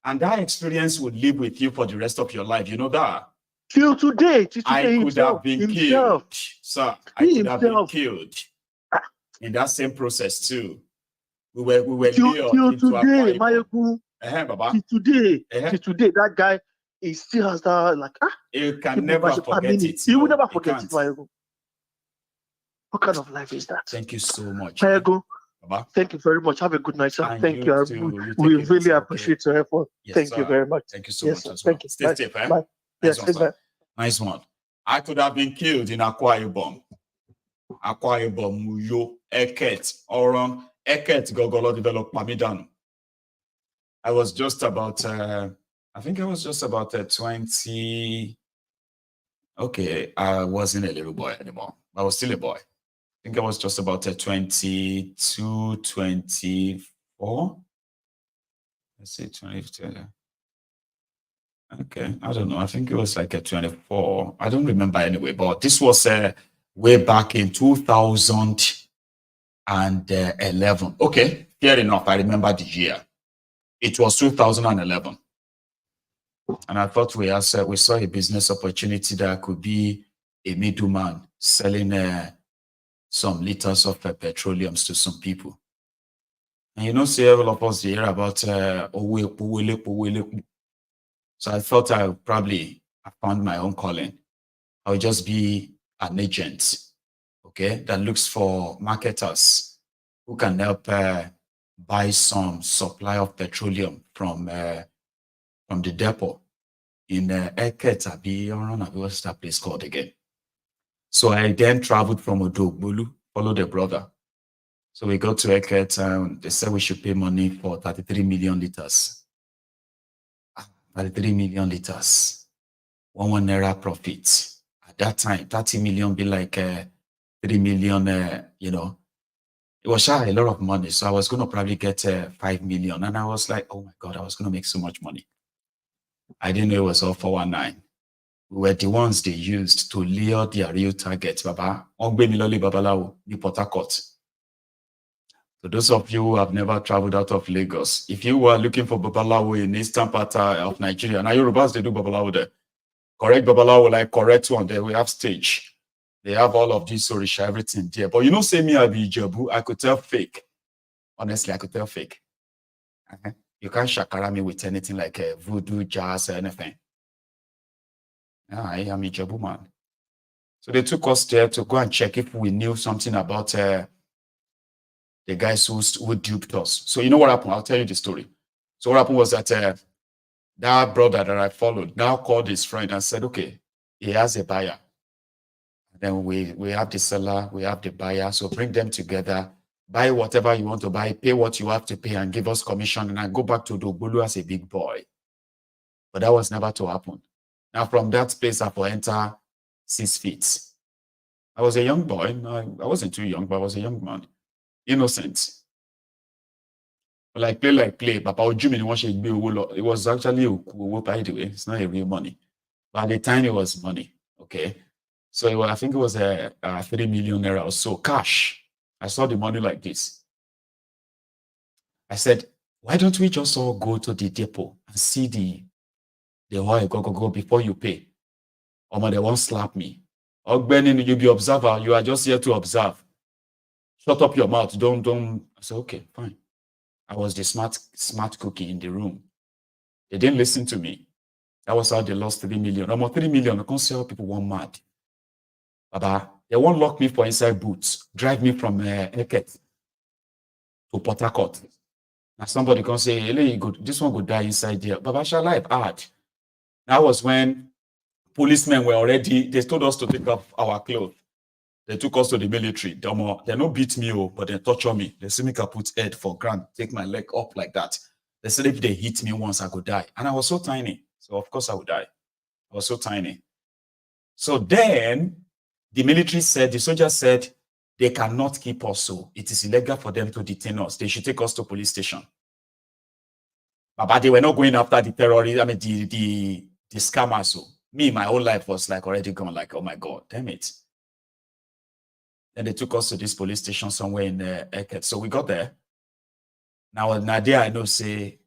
And that experience would live with you for the rest of your life. You know that? Till today I could have been killed, sir. I could have been killed in that same process too. We were till today, till today, that guy, he still has that you can never forget it. You will never forget it, Mayogo. What kind of life is that? Thank you so much, Mayogo. Thank you very much. Have a good night, sir. Thank you. We really appreciate your effort. Thank you very much. Thank you so much as well. Thank you. Stay safe, eh? Bye. Yes, nice one. I could have been killed in Akwa Ibom. Muyo, Eket, Oron, Eket, Gogolo developed Pamidano. I was just about, 20, Okay, I wasn't a little boy anymore. I was still a boy. I think I was just about 22, 24. Let's say 20. Okay, I don't know. I think it was like a 24. I don't remember anyway, but this was way back in 2011. Okay, fair enough. I remember the year. It was 2011. And I thought we saw a business opportunity that could be a middleman selling some liters of petroleums to some people. And you know, several of us hear about so I thought I found my own calling. I would just be an agent, okay, that looks for marketers who can help buy some supply of petroleum from the depot in Eket, what's that place called again? So I then traveled from Odogbolu, followed a brother. So we got to Eket and they said we should pay money for 33 million liters. 33 million liters. 1 naira profit. At that time, 30 million be like 3 million, you know. It was a lot of money. So I was going to probably get 5 million. And I was like, oh my God, I was going to make so much money. I didn't know it was all 419. We were the ones they used to lure their real target. Baba, Ogbe Miloli Babalawo, the Port Harcourt. So those of you who have never traveled out of Lagos, if you were looking for Babalawo in eastern part of Nigeria, now Yorubas, they do Babalawo there. Correct Babalawo, like correct one there. We have stage. They have all of this Orisha, everything there. But you know, say me, I be Ijebu, I could tell fake. Honestly, I could tell fake. You can't shakara me with anything like voodoo, jazz, or anything. Yeah, I am a Ijebu man. So they took us there to go and check if we knew something about the guys who duped us. So you know what happened? I'll tell you the story. So what happened was that that brother that I followed now called his friend and said, okay, he has a buyer. And then we have the seller, we have the buyer. So bring them together, buy whatever you want to buy, pay what you have to pay and give us commission. And I go back to Odogbolu as a big boy. But that was never to happen. Now from that place, I will enter 6 feet. I was a young boy. I wasn't too young, but I was a young man. Innocent. Like play. Papa Ojumi, it was actually by the way. It's not a real money. But at the time, it was money. Okay. So I think it was a 3 million naira or so cash. I saw the money like this. I said, why don't we just all go to the depot and see the oil go before you pay? Or they won't slap me. Or Benin, you be observer. You are just here to observe. Shut up your mouth. Don't. I said, okay, fine. I was the smart cookie in the room. They didn't listen to me. That was how they lost 3 million. Almost 3 million. I can't see how people went mad. Baba, they won't lock me for inside boots, drive me from Eket to Port Harcourt. Now somebody can say, hey, this one could die inside there. Baba, shall I add? That was when policemen were already, they told us to take off our clothes. They took us to the military. They don't beat me, but they torture me. They see me put head for ground, take my leg up like that. They said if they hit me once, I could die. And I was so tiny. So of course I would die. I was so tiny. So then the military said, the soldiers said, they cannot keep us so. It is illegal for them to detain us. They should take us to police station. But they were not going after the terrorists, I mean the scammers. So me, my whole life was like already gone, like, oh my God, damn it. Then they took us to this police station somewhere in Eket. So we got there. Now, Nadia, I know, say,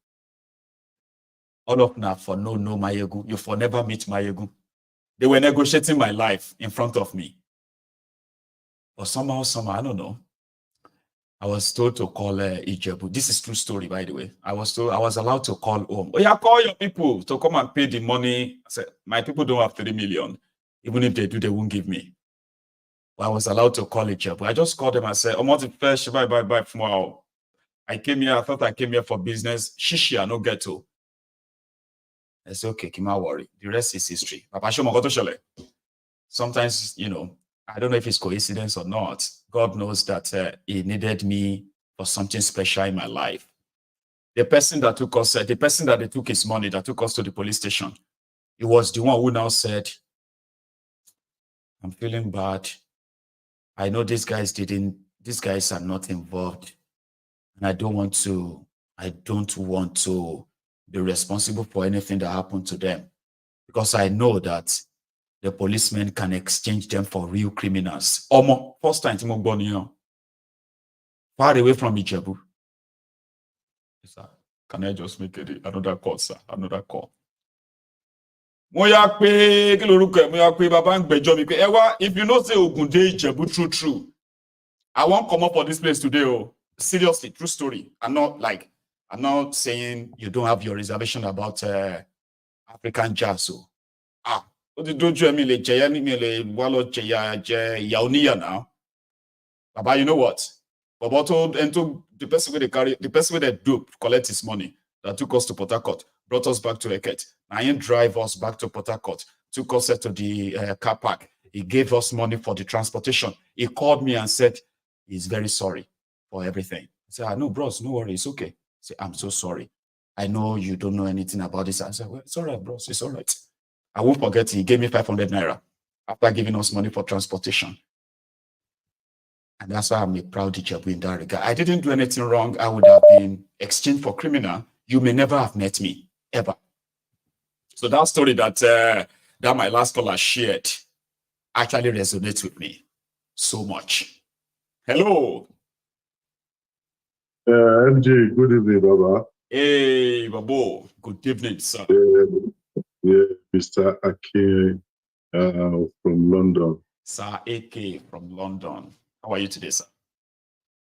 all of now for no Mayegu. You for never meet Mayegu. They were negotiating my life in front of me. But somehow, I don't know. I was told to call Ijebu. This is true story, by the way. I was allowed to call home. Oh yeah, call your people to come and pay the money. I said, my people don't have 3 million. Even if they do, they won't give me. I was allowed to call it job. I just called them and said, I'm not the first, bye from now. I thought I came here for business. Shishi, I no get to. I said, okay, Kima worry. The rest is history. Sometimes, you know, I don't know if it's coincidence or not. God knows that he needed me for something special in my life. The person that took us, the person that they took his money, that took us to the police station, it was the one who now said, I'm feeling bad. I know these guys are not involved. And I don't want to be responsible for anything that happened to them. Because I know that the policemen can exchange them for real criminals. First time Timo Bonio. Far away from Ijebu. Sir, can I just make another call, sir? Another call. If you know say Ogunde Ijebu true, I won't come up for this place today. Oh, seriously, true story. I'm not saying you don't have your reservation about African jazz. So, don't you mean now? Baba, you know what? Baba told the person with the dope collect his money that took us to Port Harcourt, brought us back to Eket. Now he drive us back to Port Harcourt, took us to the car park. He gave us money for the transportation. He called me and said he's very sorry for everything. I said, no, bros, no worry, it's okay. I said, I'm so sorry. I know you don't know anything about this. I said, well, it's all right, bros, it's all right. I won't forget, he gave me 500 naira after giving us money for transportation. And that's why I'm a proud Ijebu in that regard. I didn't do anything wrong. I would have been exchanged for criminal. You may never have met me, ever. So that story that my last caller shared actually resonates with me so much. Hello. MJ, good evening, Baba. Hey, Babo. Good evening, sir. Yeah, Mr. Ake from London. Sir Ake from London. How are you today, sir?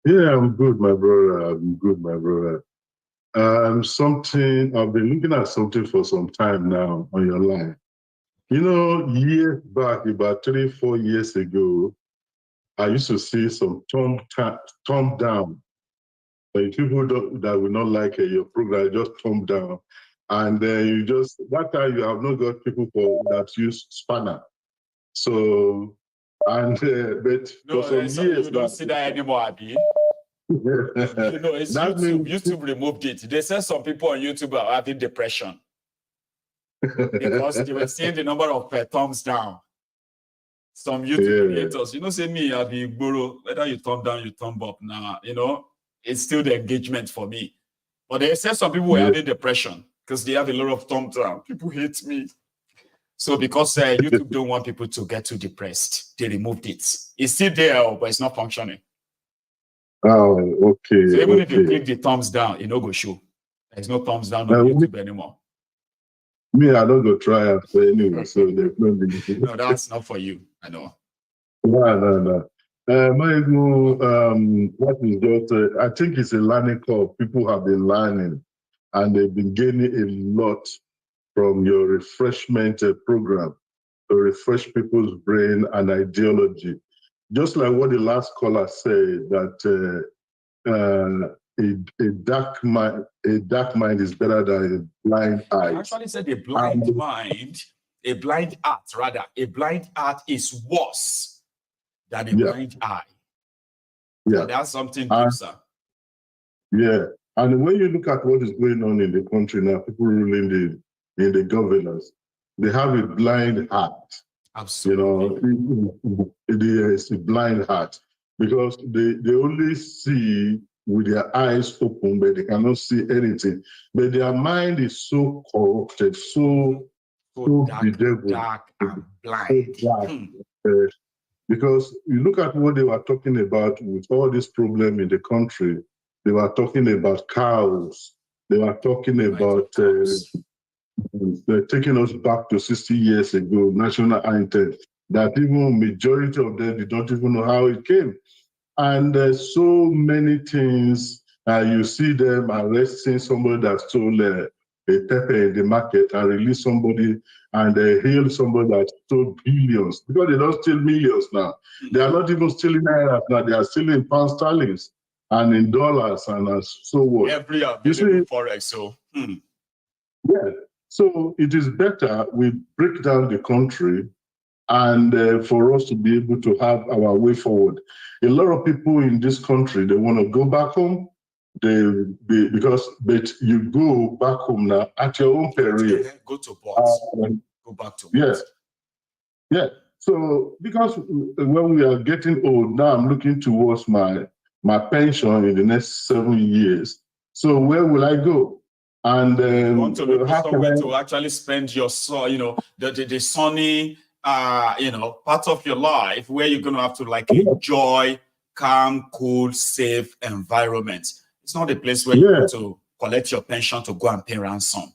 Yeah, I'm good, my brother. I'm good, my brother. I've been looking at something for some time now on your line. You know, years back, about 3-4 years ago, I used to see some thumb down. Like people that will not like your program, just thumb down. And then that time you have not got people that use spanner. So, but no, for some years, you don't see that anymore, Abi. You know, it's YouTube. YouTube removed it. They said some people on YouTube are having depression because they were seeing the number of thumbs down. Some YouTube creators, you know, say me, I'll be borrow, whether you thumb down, you thumb up now, you know, it's still the engagement for me. But they said some people were having depression because they have a lot of thumbs down. People hate me. So because YouTube don't want people to get too depressed, they removed it. It's still there, but it's not functioning. Oh, okay. So even if you click the thumbs down, it no go show. There's no thumbs down on YouTube anymore. Me, I don't go try it anyway, so there's no need. No, that's not for you. I know. No. What is just? I think it's a learning curve. People have been learning, and they've been gaining a lot from your refreshment program to refresh people's brain and ideology. Just like what the last caller said, that a dark mind is better than a blind eye. I actually said a blind art is worse than a blind eye. Yeah, so that's something deep, sir. Yeah, and when you look at what is going on in the country now, people ruling the governance, they have a blind heart. Absolutely. You know, it's a blind heart because they only see with their eyes open, but they cannot see anything. But their mind is so corrupted, so bedeviled, dark and blind. So dark. Because you look at what they were talking about with all this problem in the country. They were talking about cows. They were talking about they're taking us back to 60 years ago, national anthem, that even majority of them, they don't even know how it came. And so many things, you see them arresting somebody that stole a pepper in the market and release somebody and hail somebody that stole billions, because they don't steal millions now. They are not even stealing naira now, they are stealing pound sterling and in dollars and so on. Every available forex, so. Yeah. So it is better we break down the country and for us to be able to have our way forward. A lot of people in this country, they want to go back home. But you go back home now at your own peril. Go to boss. Go back to boss. Yeah. So because when we are getting old, now I'm looking towards my pension in the next 7 years. So where will I go? And you want to look for somewhere I... to actually spend your, the sunny, part of your life where you're going to have to like enjoy calm, cool, safe environment. It's not a place where you want to collect your pension to go and pay ransom.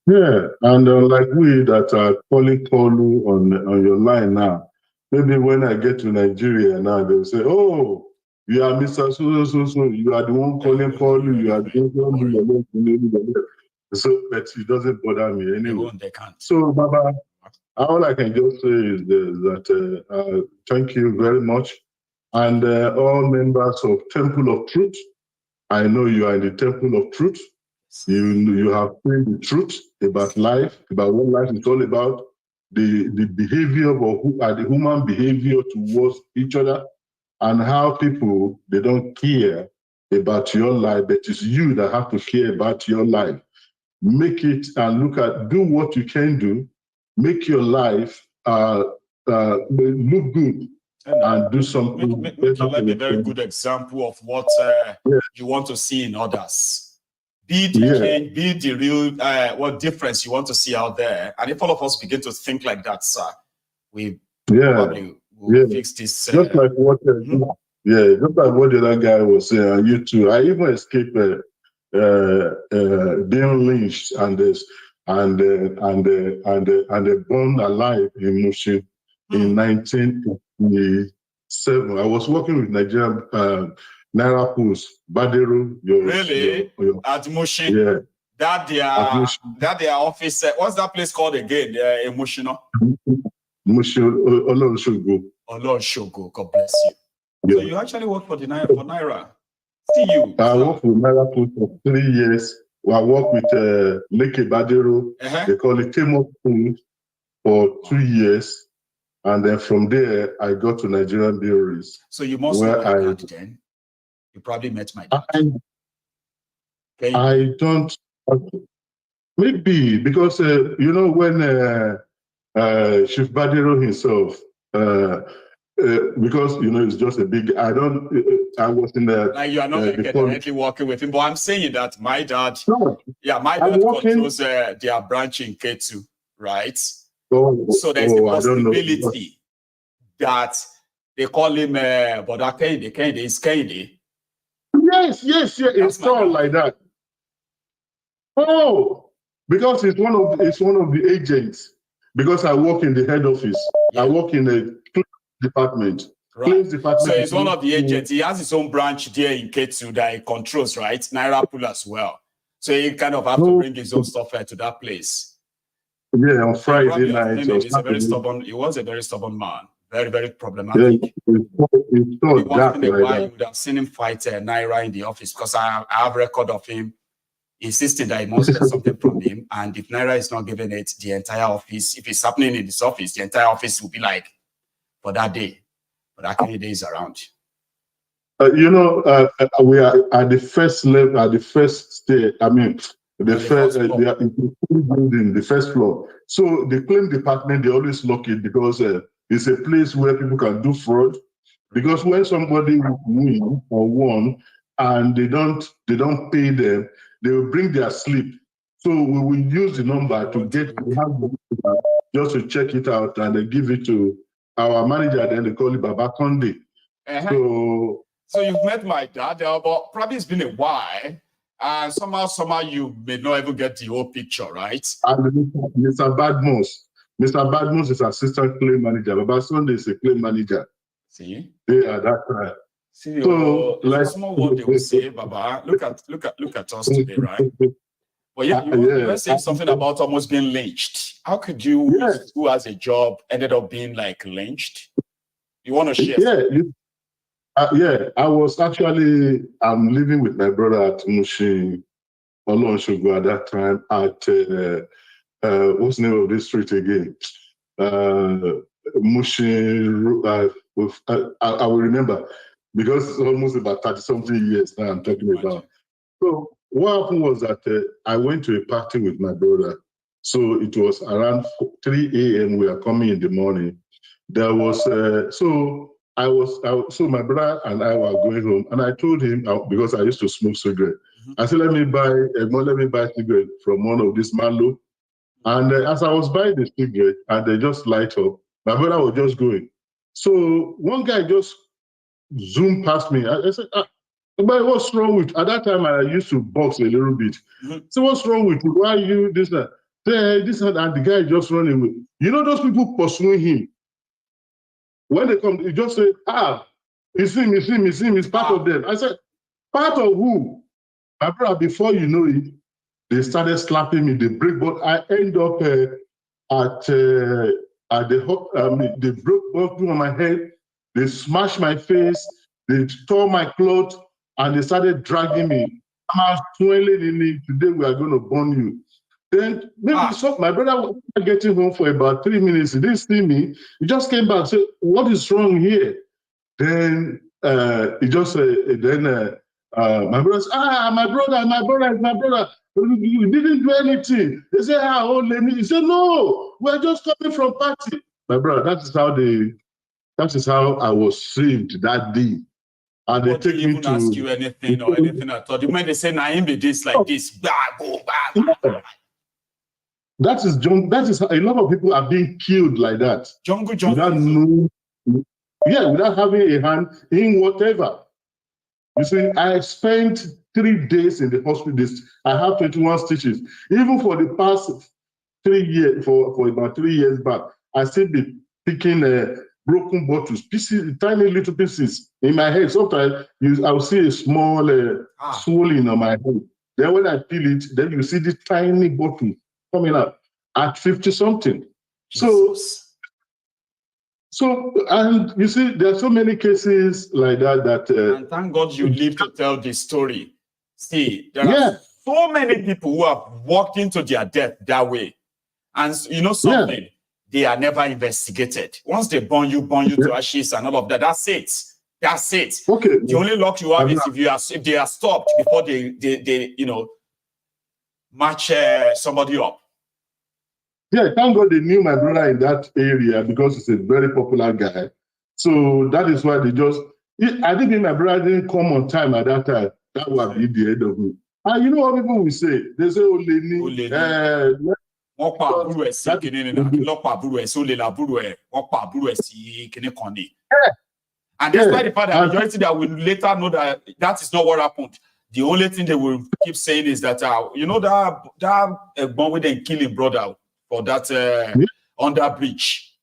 Yeah, and like we that are calling Koolu on your line now, maybe when I get to Nigeria now, they'll say, "Oh, you are Mr. So, you are the one calling Koolu, you are the one." So, but it doesn't bother me anyway. They can't. So, Baba, all I can just say is that thank you very much, and all members of Temple of Truth. I know you are in the Temple of Truth. You have seen the truth about life, about what life is all about, the behavior of the human behavior towards each other, and how people, they don't care about your life, but it's you that have to care about your life. Make it and do what you can do, make your life look good, and do something. Make your life a very good example of what you want to see in others. Be the change, be the real, what difference you want to see out there. And if all of us begin to think like that, sir, we probably will fix this. Just like what, just like what the other guy was saying on YouTube. I even escaped being lynched and burned alive in Mushin in 1987. I was working with Nigerian Naira Pools, Badero, at Mushin. Yeah. That their office. What's that place called again? In Mushin, no? Mushin, Oloshogo. Oloshogo. God bless you. Yeah. So you actually work for Naira. See you. I worked with Naira Pools for 3 years. I worked with Leke Badero. They call it Temo Pool for 2 years, and then from there I got to Nigerian breweries. So you must know my dad then. You probably met my dad. I don't. Maybe because when Chief Badero himself, because it's just a big. I was in the. Like you are not directly working with him, but I'm saying that my dad. My dad controls their branch in Ketu, right? So there's the possibility that they call him Boda Kende is Kende. Yes, it's all like that. Oh, because it's one of the agents. Because I work in the head office, I work in the department. Right. So he's one of the agents. He has his own branch there in Ketu that he controls, right? Naira Pool as well. So he kind of have to bring his own stuff to that place. Yeah, on Friday night. He was a very stubborn man. Very, very problematic. It's so dark you would have seen him fight Naira in the office, because I have record of him insisting that he must get something from him. And if Naira is not giving it, the entire office, if it's happening in his office, the entire office will be like, for that day. But that kind of day is around. We are at the first level, at the first stage. I mean, the first floor. So the claim department, they always lock it because it's a place where people can do fraud. Because when somebody win or won and they don't pay them, they will bring their slip. So we will use the number to just to check it out, and they give it to our manager. Then they call it Baba Konde. So you've met my dad, but probably it's been a while. And somehow you may not even get the whole picture, right? And Mr. Badmus is assistant claim manager. Baba Sunday is a claim manager. See? Yeah, that's right. See, so like small word they will say, Baba. Look at us today, right? But you were saying something about almost being lynched. How could you, who has a job, ended up being like lynched? You want to share? I was actually, I'm living with my brother at Mushin, Olonshogo at that time at, what's the name of this street again? Mushin, I will remember, because it's almost about 30-something years now I'm talking about. So what happened was that I went to a party with my brother. So it was around 3 a.m. we are coming in the morning. there was so my brother and I were going home, and I told him because I used to smoke cigarette. I said, let me buy cigarette from one of these Malo. And as I was buying the cigarette, and they just light up, my brother was just going. So one guy just zoomed past me. I said, but what's wrong with, at that time I used to box a little bit. So what's wrong with you? Why are you this, that? This and the guy just running away. You know those people pursuing him? When they come, you just say, it's him, it's part of them. I said, part of who? My brother, before you know it, they started slapping me, they break, but I end up at the they broke both on my head, they smashed my face, they tore my clothes, and they started dragging me. I'm swelling in me, today we are going to burn you. Then maybe so my brother was getting home for about 3 minutes. He didn't see me. He just came back and said, what is wrong here? Then he just my brother said, my brother. You didn't do anything. They said, he said, no, we're just coming from party. My brother, that is how I was saved that day. And they take me to ask you anything or anything at all. The moment they say, nah, him be this like this, go. That is a lot of people are being killed like that. Jungle. Without having a hand in whatever. You see, I spent 3 days in the hospital. I have 21 stitches. Even for the past 3 years, for about 3 years back, I still be picking broken bottles, pieces, tiny little pieces in my head. Sometimes I'll see a small swelling on my head. Then when I peel it, then you see this tiny bottle coming up at 50-something. So, and you see, there are so many cases like that. And thank God you live to tell this story. See, there are so many people who have walked into their death that way. And you know something? They are never investigated. Once they burn you to ashes and all of that, that's it. That's it. Okay. The only luck you have is if they are stopped before they match somebody up. Yeah, thank God they knew my brother in that area because he's a very popular guy. So that is why they just, I didn't think my brother didn't come on time at that time. That would be the end of it. And you know what people will say? They say, and despite the fact that majority that will later know that that is not what happened, the only thing they will keep saying is that you know that bomb with them killing brother for that under bridge.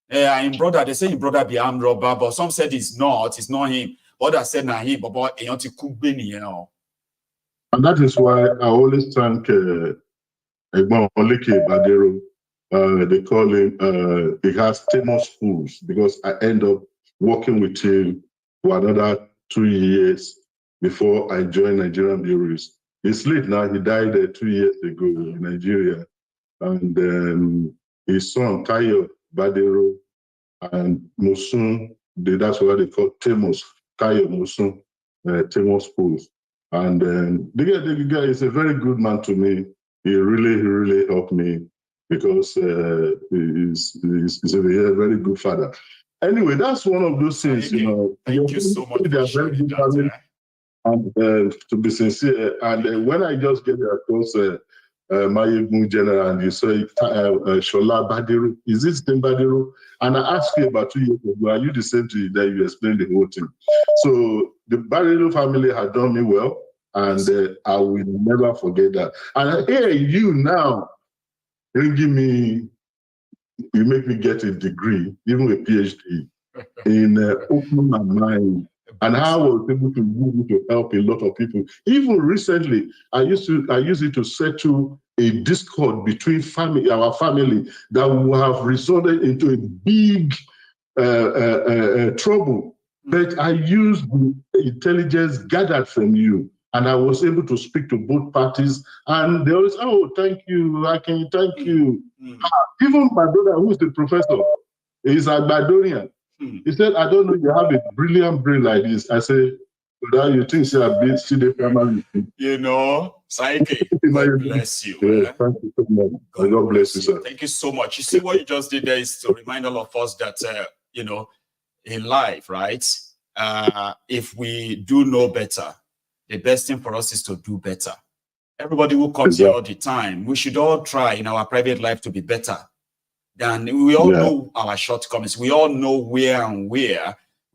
In brother, they say his brother be armed robber, but some said it's not him. Others said not him, but and that is why I always thank Egbon Oleke Badero. They call him, he has famous schools because I end up working with him for another 2 years before I joined Nigerian bureaus. He's late now, he died 2 years ago in Nigeria. And his son, Tayo Badero, and Musun, that's what they call Temos, Tayo Musun, Temos schools. And the guy is a very good man to me. He really helped me because he's a very good father. Anyway, that's one of those things, you know. Thank you so much. They are very good family. And to be sincere, and when I just get across Mayegun General and you say Shola Badero, is this the Badero? And I asked you about 2 years ago, are you the same to you that you explained the whole thing? So the Badero family had done me well, and I will never forget that. And here you now bringing me, you make me get a degree, even a PhD, in opening my mind. And how I was able to use it to help a lot of people. Even recently, I use it to settle a discord between our family that would have resulted into a big trouble. But I used the intelligence gathered from you, and I was able to speak to both parties. And they always, thank you, thank you. Even my brother, who is the professor, is a Badonian. He said, I don't know, you have a brilliant brain like this. I said, well, you think see the family. You know, Psyche, God bless you. Yeah, thank you so much. God bless you, sir. Thank you so much. You see, what you just did there is to remind all of us that you know, in life, right? If we do know better, the best thing for us is to do better. Everybody who comes here all the time, we should all try in our private life to be better. Then we all know our shortcomings. We all know where we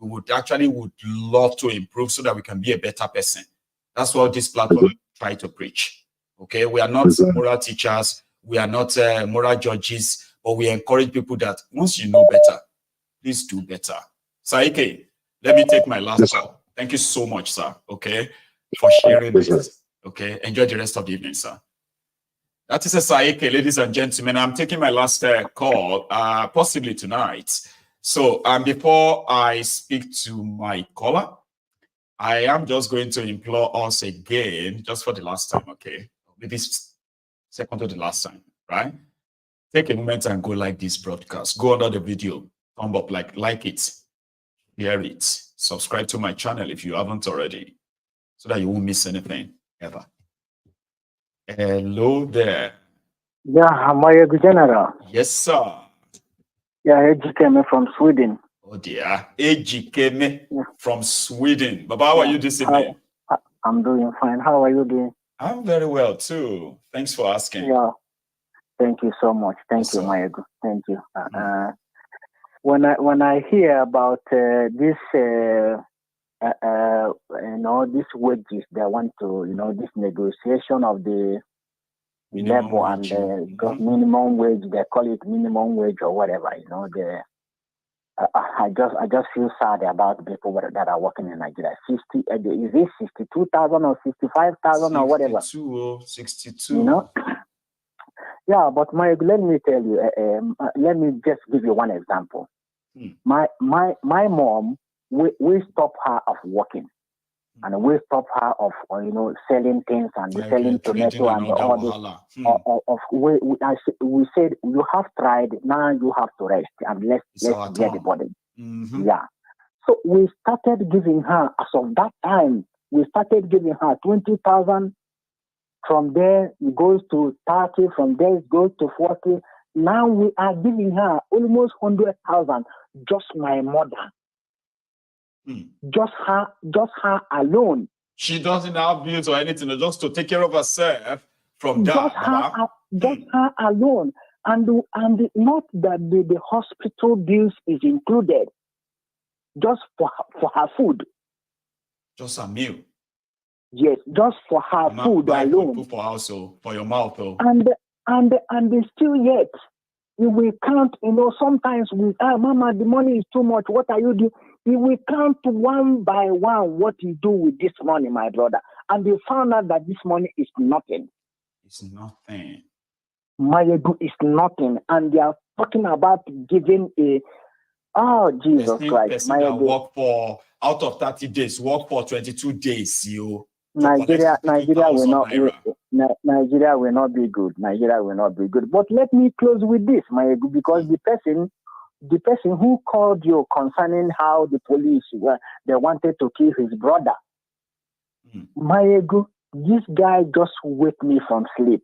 would love to improve so that we can be a better person. That's what this platform try to preach. Okay, we are not moral teachers, we are not moral judges, but we encourage people that once you know better, please do better. Saike, let me take my last call. Thank you so much, sir. Okay, for sharing this. Okay, enjoy the rest of the evening, sir. That is a Saike, ladies and gentlemen. I'm taking my last call, possibly tonight. So, before I speak to my caller, I am just going to implore us again, just for the last time, okay? Maybe second to the last time, right? Take a moment and go like this broadcast. Go under the video, thumb up, like it, share it, subscribe to my channel if you haven't already, so that you won't miss anything ever. Hello there. Yeah, am I a good general? Yes, sir. Yeah, Ejikeme from Sweden. Oh dear, Ejikeme from Sweden. Baba, how are you this evening? I'm doing fine. How are you doing? I'm very well too. Thanks for asking. Yeah, thank you so much. Thank you, Mayego. Thank you. When I hear about this, these wages, they want to, this negotiation of the labor and the minimum wage, they call it minimum wage or whatever, I just feel sad about people that are working in Nigeria. Is it 62,000 or 65,000 or whatever? 62. Yeah, but let me tell you, let me just give you one example. My mom, we stop her of working. And we stop her of, selling things and selling tomato and all this. We said, you have tried, now you have to rest and let's get the body. Yeah. So we started giving her, as of that time, we started giving her 20,000. From there, it goes to 30. From there, it goes to 40. Now we are giving her almost 100,000, just my mother. Just her alone. She doesn't have bills or anything, just to take care of herself from that. Just her alone. And not that the hospital bills is included. Just for her food. Just a meal. Yes, just for her food alone. For also for your mouth though. And still yet, we can't, sometimes Mama, the money is too much. What are you doing? We count one by one what you do with this money, my brother. And they found out that this money is nothing. It's nothing. Mayegu is nothing. And they are talking about giving Jesus Christ. Mayegu work for, out of 30 days, work for 22 days, Nigeria will not be good. Nigeria will not be good. But let me close with this, Mayegu, because the person who called you concerning how the police they wanted to kill his brother. Mayegu, this guy just woke me from sleep.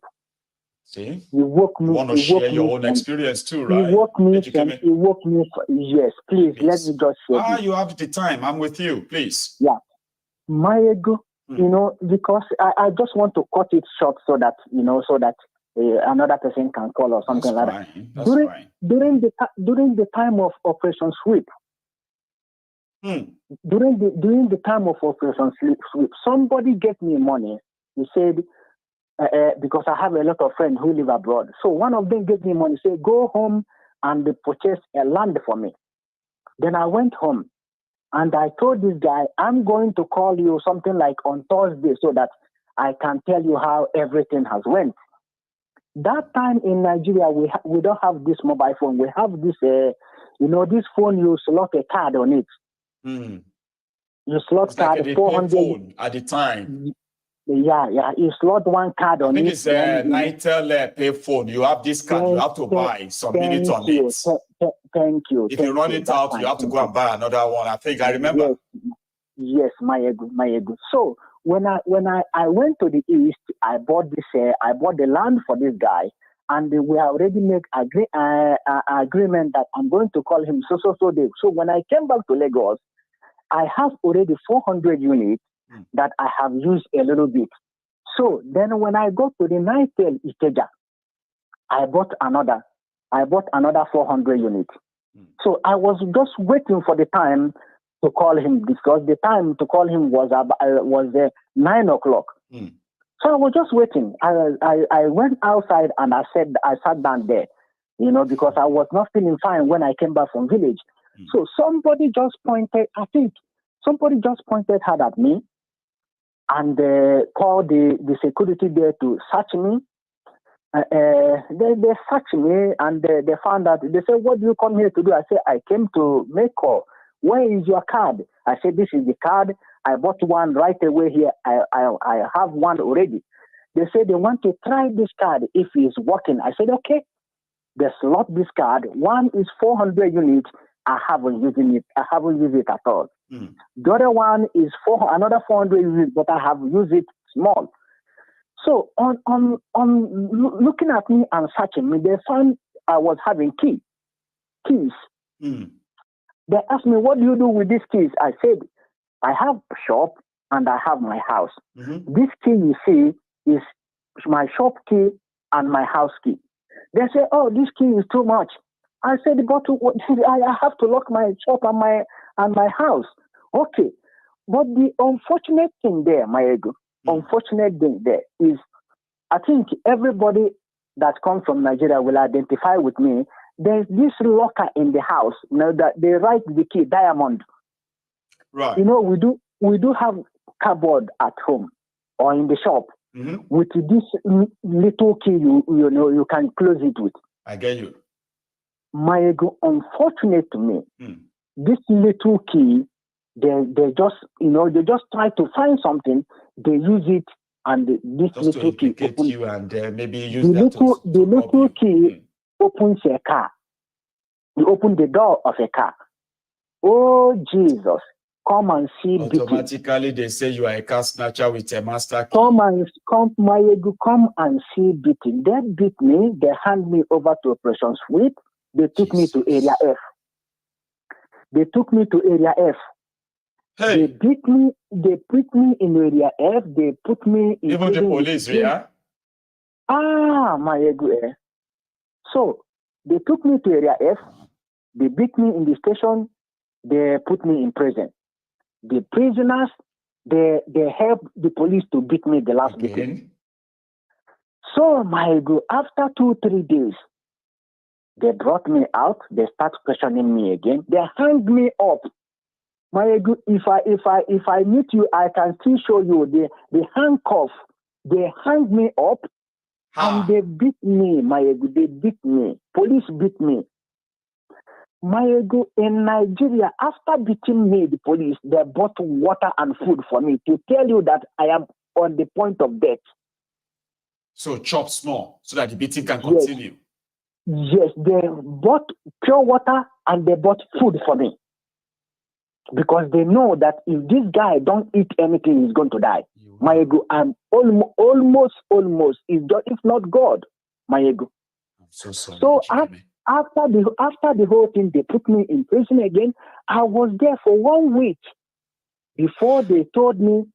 See? He woke me. You want to share your own experience too, right? He woke me. Yes, please. Let me just share. You have the time. I'm with you, please. Yeah. Mayegu, because I just want to cut it short so that, another person can call or something like that. During the time of Operation Sweep, during the time of Operation Sweep, somebody gave me money. He said, because I have a lot of friends who live abroad. So one of them gave me money, said, go home and purchase a land for me. Then I went home and I told this guy, I'm going to call you something like on Thursday so that I can tell you how everything has went. That time in Nigeria, we don't have this mobile phone. We have this, this phone, you slot a card on it. You slot it's card like 400 phone at the time. Yeah. You slot one card on it. I think it's a Nitel pay phone. You have this card. You have to buy some minutes on it. Thank you. If you run it out, you have to go and buy another one. I think I remember. Yes, Mayegu. So when I went to the east, I bought the land for this guy, and we already make agreement that I'm going to call him so day. So when I came back to Lagos, I have already 400 units that I have used a little bit. So then when I go to the Nitel Ikeja, I bought another 400 units. So I was just waiting for the time to call him, because the time to call him was 9 o'clock. So I was just waiting. I went outside and I sat down there, because I was not feeling fine when I came back from village. So somebody just pointed hard at me and called the security there to search me. They searched me and they found out. They said, "What do you come here to do?" I said, "I came to make call. Where is your card?" I said, "This is the card. I bought one right away here. I have one already." They said they want to try this card if it's working. I said, "Okay." They slot this card. One is 400 units. I haven't used it. I haven't used it at all. The other one is another 400 units, but I have used it small. So on looking at me and searching me, they found I was having keys. They asked me, "What do you do with these keys?" I said, "I have a shop and I have my house. This key you see is my shop key and my house key." They say, "Oh, this key is too much." I said, "But I have to lock my shop and my house." Okay. But the unfortunate thing there, unfortunate thing there is, I think everybody that comes from Nigeria will identify with me. There's this locker in the house, that they write the key diamond. Right. We do have cupboard at home or in the shop with this little key. You can close it with. I get you. Unfortunate to me, this little key, they just try to find something. They use it, and this Just little key opens, you and maybe use the that little key opens a car. You open the door of a car. Oh Jesus! Come and see. Automatically, they say you are a car snatcher with a master key. Come and see beating. They beat me. They hand me over to Operation Sweep. They took me to Area F. Hey. They beat me. They put me in Area F. They put me in. Even the police, yeah. So they took me to Area F. They beat me in the station. They put me in prison. The prisoners, they helped the police to beat me the last beating. So after 2-3 days, they brought me out. They start questioning me again. They hung me up. If I meet you, I can still show you the handcuff. They hung me up and they beat me. They beat me. Police beat me. In Nigeria, after beating me, the police, they bought water and food for me to tell you that I am on the point of death. So chop small so that the beating can continue. Yes, they bought pure water and they bought food for me. Because they know that if this guy don't eat anything, he's going to die. I'm almost, if not God, I'm so sorry. So after the whole thing, they put me in prison again. I was there for 1 week before they told me.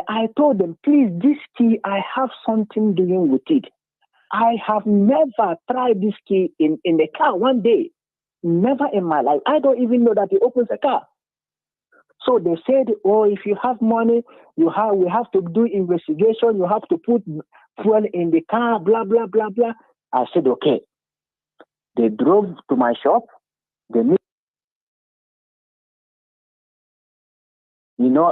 I told them, "Please, this key, I have something doing with it. I have never tried this key in the car one day. Never in my life. I don't even know that it opens a car." So they said, "Oh, if you have money, we have to do investigation. You have to put fuel in the car, blah, blah, blah, blah." I said, "Okay." They drove to my shop. They made,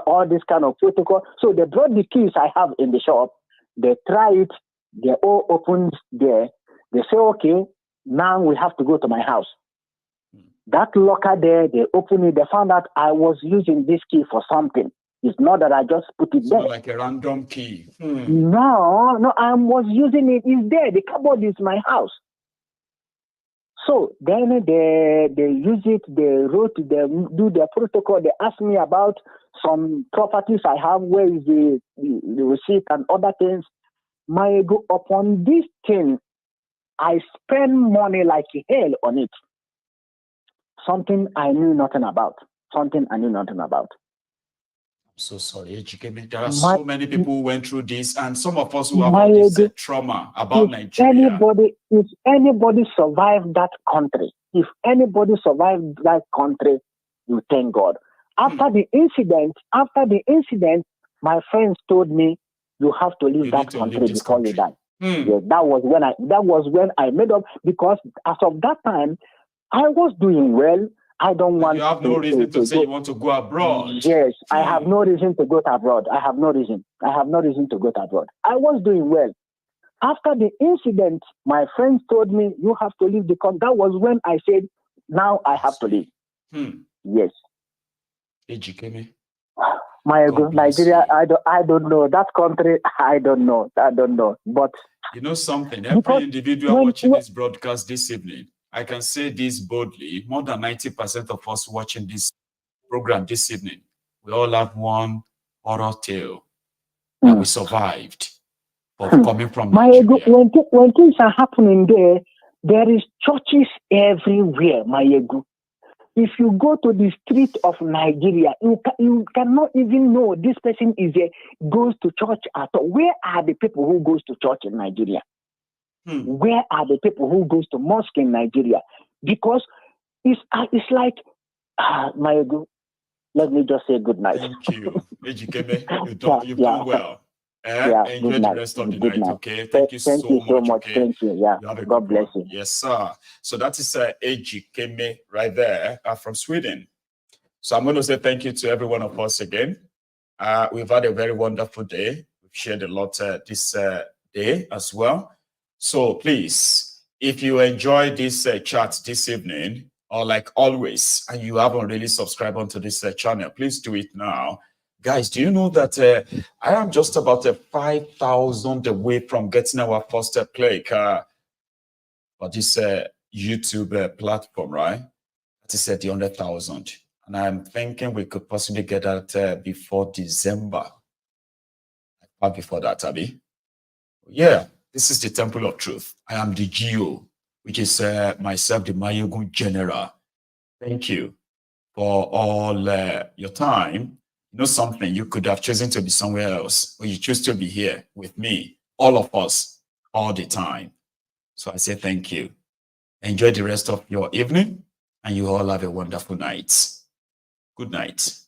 all this kind of protocol. So they brought the keys I have in the shop. They try it. They all opened there. They say, "Okay, now we have to go to my house." That locker there, they opened it. They found out I was using this key for something. It's not that I just put it there. Not like a random key. No, I was using it. It's there. The cupboard is my house. So then they use it. They do their protocol. They ask me about some properties I have. Where is the receipt and other things? Upon this thing, I spend money like hell on it. Something I knew nothing about. Something I knew nothing about. I'm so sorry, Ejikeme. There are so many people who went through this, and some of us who have all this trauma about Nigeria. If anybody survived that country, you thank God. After the incident, my friends told me, you have to leave that country before you die. Yes, that was when I made up, because as of that time, I was doing well. I don't want. You have no reason to say you want to go abroad. Yes, I have no reason to go abroad. I have no reason to go abroad. I was doing well. After the incident, my friends told me, you have to leave the country. That was when I said, now I have to leave. Yes. Ejikeme. My Nigeria, I don't know. That country, I don't know. But you know something, every individual watching this broadcast this evening, I can say this boldly, more than 90% of us watching this program this evening, we all have one horror tale that we survived for coming from Nigeria. When things are happening there is churches everywhere, my ego. If you go to the street of Nigeria, you cannot even know this person goes to church at all. Where are the people who goes to church in Nigeria? Where are the people who goes to mosque in Nigeria? Because it's like, my ego. Let me just say good night. Thank you, Ejikeme. You've done well. Enjoy the rest of the night, okay? Thank you so much. Okay? Thank you. Yeah. God bless you. Yes, sir. So that is Ejikeme right there from Sweden. So I'm going to say thank you to every one of us again. We've had a very wonderful day. We've shared a lot this day as well. So please, if you enjoy this chat this evening, or like always, and you haven't really subscribed onto this channel, please do it now. Guys, do you know that I am just about 5,000 away from getting our first click for this YouTube platform, right? That is the 100,000. And I'm thinking we could possibly get that before December. Before that, Abby. Yeah, this is the Temple of Truth. I am the GO, which is myself, the Mayogun General. Thank you for all your time. You know something, you could have chosen to be somewhere else, but you choose to be here with me, all of us, all the time. So I say thank you. Enjoy the rest of your evening, and you all have a wonderful night. Good night.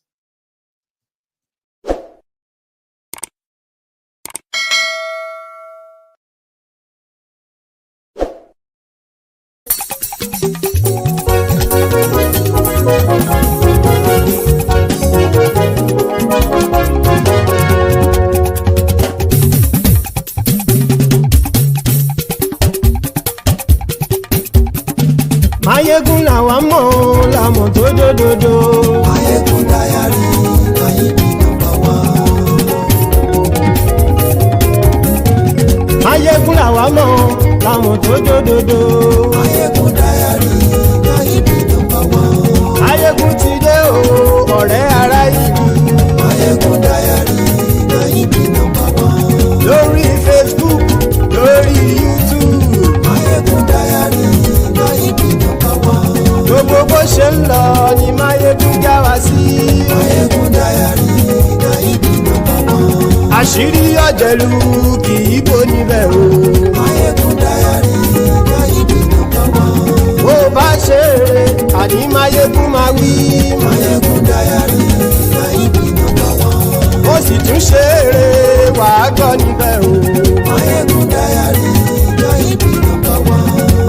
Mayegun làwa mọ̀ làmọ̀ tó dòdòdò. Mayegun Diary láyé bí nọ́mbà wá. Mayegun làwa mọ̀ làmọ̀ tó dòdòdò. Mayegun Diary láyé bí nọ́mbà wá. Mayegun ti dé o ọ̀rẹ́ ara ìlú. Mayegun Diary láyé bí nọ́mbà wá. Lórí Facebook, lórí YouTube. Mayegun Diary láyé bí nọ́mbà wá. Gbogbo bó ṣe ń lọ ni Mayegun já wa sí. Mayegun Diary láyé bí nọ́mbà wá. Àṣírí ọ̀jẹ̀lú kì í bò níbẹ̀ o. Mayegun Diary láyé bí nọ́mbà wá. Bó bá ṣe eré àní Mayegun máa wí. Mayegun Diary láyé bí nọ́mbà wá. Ó sì tún ṣe eré wàá gbọ́ níbẹ̀ o. Mayegun Diary láyé bí nọ́mbà wá.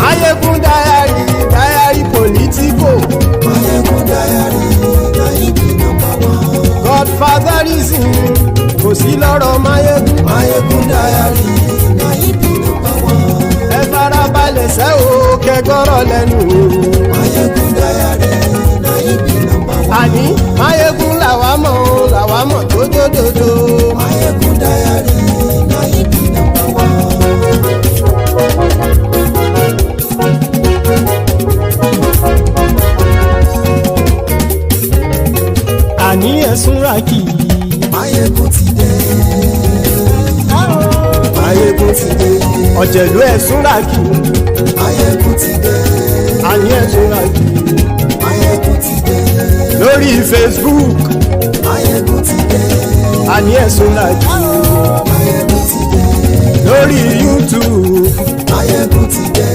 Mayegun Diary, Diary Politico. Mayegun Diary láyé bí nọ́mbà wá. Godfatherism kò sí lọ́rọ̀ Mayegun. Mayegun Diary láyé bí nọ́mbà wá. Ẹ farabalẹ̀ sẹ́ o kẹgọ́rọ̀ lẹ́nu o. Mayegun Diary láyé bí nọ́mbà wá. Àní Mayegun làwa mọ̀ tó dòdòdò. Mayegun Diary láyé bí nọ́mbà wá. Àní ẹ̀sùn rákì. Mayegun ti dé. Mayegun. Máyégún ti dé. Ọ̀jẹ̀lú ẹ̀sùn ràkì. Máyégún ti dé. Àní ẹ̀sùn ràkì. Máyégún ti dé. Lórí Facebook. Máyégún ti dé. Àní ẹ̀sùn ràkì. Máyégún ti dé. Lórí YouTube. Máyégún ti dé.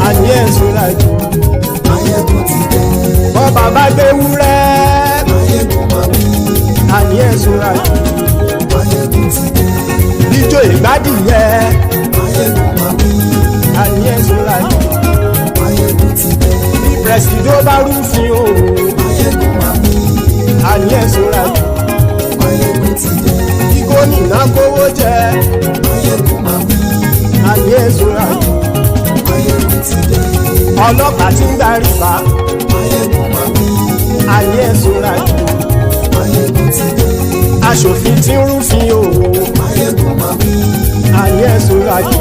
Àní ẹ̀sùn ràkì. Máyégún ti dé. Bọ́ bàbá gbé wúrẹ́. Máyégún máa wí. Àní ẹ̀sùn ràkì. Máyégún ti dé. Ijó ìgbádìyẹ. Máyégún máa wí. Àní ẹ̀sùn ràkì. Máyégún ti dé. Bí pẹ̀sìdó bá rúfin o. Máyégún máa wí. Àní ẹ̀sùn ràkì. Máyégún ti dé. Bí gómìnà kówó jẹ. Máyégún máa wí. Àní ẹ̀sùn ràkì. Máyégún ti dé. Ọlọ́pàá tí ń darí bá. Máyégún máa wí. Àní ẹ̀sùn ràkì. Máyégún ti dé. Aṣòfin tí ń rúfin o. Máyégún máa wí. Àní ẹ̀sùn ràkì.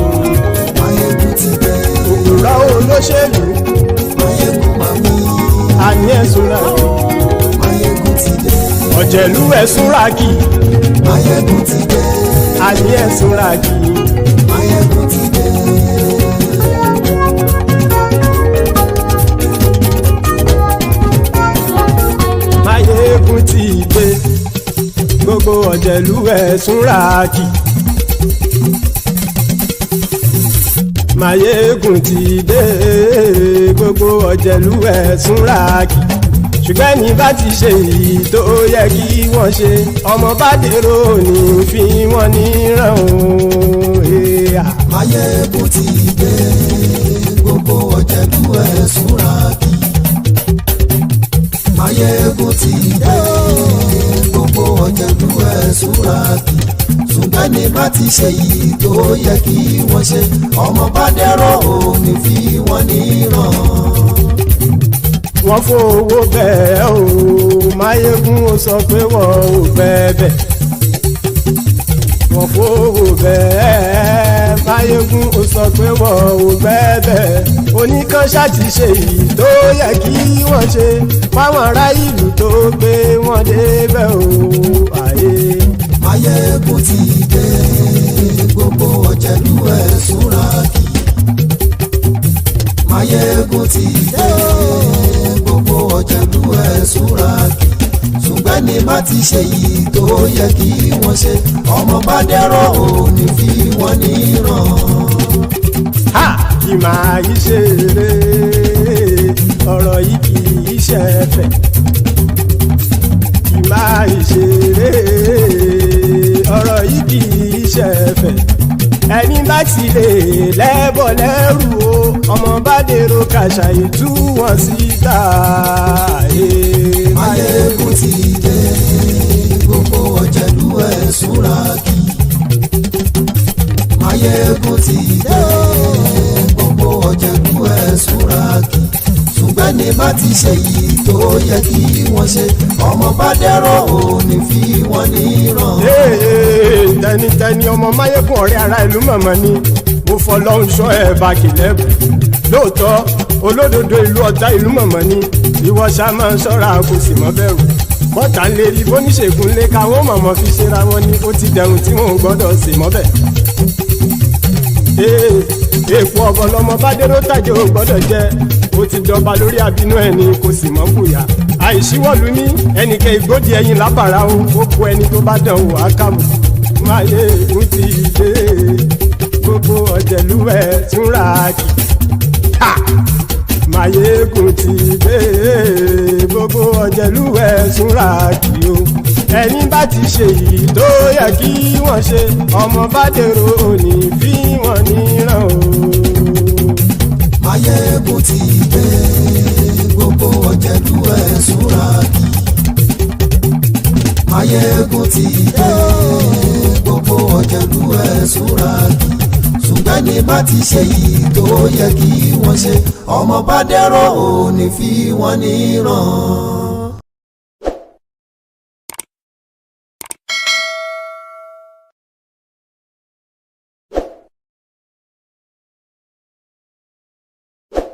Máyégún ti dé. Òpùrọ́ olóṣèlú. Máyégún máa wí. Àní ẹ̀sùn ràkì. Máyégún ti dé. Ọ̀jẹ̀lú ẹ̀sùn ràkì. Máyégún ti dé. Àní ẹ̀sùn ràkì. Máyégún ti dé. Máyégún ti dé. Gbogbo ọ̀jẹ̀lú ẹ̀sùn ràkì. Máyégún ti dé. Gbogbo ọ̀jẹ̀lú ẹ̀sùn ràkì. Ṣùgbọ́n ní bá ti ṣe èyí tó yẹ kí wọ́n ṣe, ọmọ bá dèrò ní fi wọ́n níran o. Máyégún ti dé. Gbogbo ọ̀jẹ̀lú ẹ̀sùn ràkì. Máyégún ti dé. Gbogbo ọ̀jẹ̀lú ẹ̀sùn ràkì. Ṣùgbọ́n ní bá ti ṣe èyí tó yẹ kí wọ́n ṣe, ọmọ bá dèrò ní fi wọ́n níran. Wọ́n fowó bẹ́ẹ̀ o. Máyégún ó sọ pé wọ́n ò bẹ́ẹ̀. Wọ́n fowó bẹ́ẹ̀. Máyégún ó sọ pé wọ́n ò bẹ́ẹ̀. Oníkanṣá ti ṣe èyí tó yẹ kí wọ́n ṣe fáwọn ará ìlú tó gbé wọn débẹ̀ o. Máyégún ti dé. Gbogbo ọ̀jẹ̀lú ẹ̀sùn ràkì. Máyégún ti dé. Gbogbo ọ̀jẹ̀lú ẹ̀sùn ràkì. Ṣùgbọ́n ní má ti ṣe yìí tó yẹ kí wọ́n ṣe, ọmọ bá dẹ́rọ̀ ò ní fi wọ́n níran. Kì máa yí ṣeré, ọ̀rọ̀ yìí kì í ṣẹ̀fẹ̀. Kì máa yí ṣeré, ọ̀rọ̀ yìí kì í ṣẹ̀fẹ̀. Ẹni bá ti lè lẹ́bọ̀ lẹ́rù o, ọmọ bá dèrò kàṣàyè tú wọn síta. Máyégún ti dé. Gbogbo ọ̀jẹ̀lú ẹ̀sùn ràkì. Máyégún ti dé. Gbogbo ọ̀jẹ̀lú ẹ̀sùn ràkì. Ṣùgbọ́n ní bá ti ṣe yìí tó yẹ kí wọ́n ṣe, ọmọ bá dẹ́rọ̀ ò ní fi wọ́n níran. Tẹnitẹni ọmọ Máyégún ọ̀rẹ́ ara ìlú mọ̀mọ́ ni mo fọlọ́hún ṣọ́ ẹ̀ bá kìlẹ́bù. Lóòótọ́ olódodo ìlú ọ̀tá ìlú mọ̀mọ́ ni ìwọ ṣá máa ń ṣọ́ra kò sì mọ́ bẹ̀rù. Bọ́tà ń lè rí bóníṣègùn lé káwọn mọ̀mọ́ fi ṣera wọn ni ó ti dẹrùn tí wọn ò gbọ́dọ̀ sè mọ́bẹ̀. Èèpo ọ̀bọ lọmọ bá dérò tàjẹ́ ò gbọ́dọ̀ jẹ́, ó ti dọba lórí àbínú ẹni kò sì mọ́ fòyà. Àìsíwọ́lu ní ẹnìkẹ́ ìgbódì ẹyin lábàrá o, ó kó ẹni tó bá dán o àkàmù. Máyégún ti dé. Gbogbo ọ̀jẹ̀lú ẹ̀sùn ràkì. Máyégún ti dé. Gbogbo ọ̀jẹ̀lú ẹ̀sùn ràkì o. Ẹni bá ti ṣe èyí tó yẹ kí wọ́n ṣe, ọmọ bá dèrò òní fi wọ́n níran o. Máyégún ti dé. Gbogbo ọ̀jẹ̀lú ẹ̀sùn ràkì. Máyégún ti dé. Gbogbo ọ̀jẹ̀lú ẹ̀sùn ràkì. Ṣùgbọ́n ní bá ti ṣe yìí tó yẹ kí wọ́n ṣe, ọmọ bá dẹ́rọ̀ ò ní fi wọ́n níran.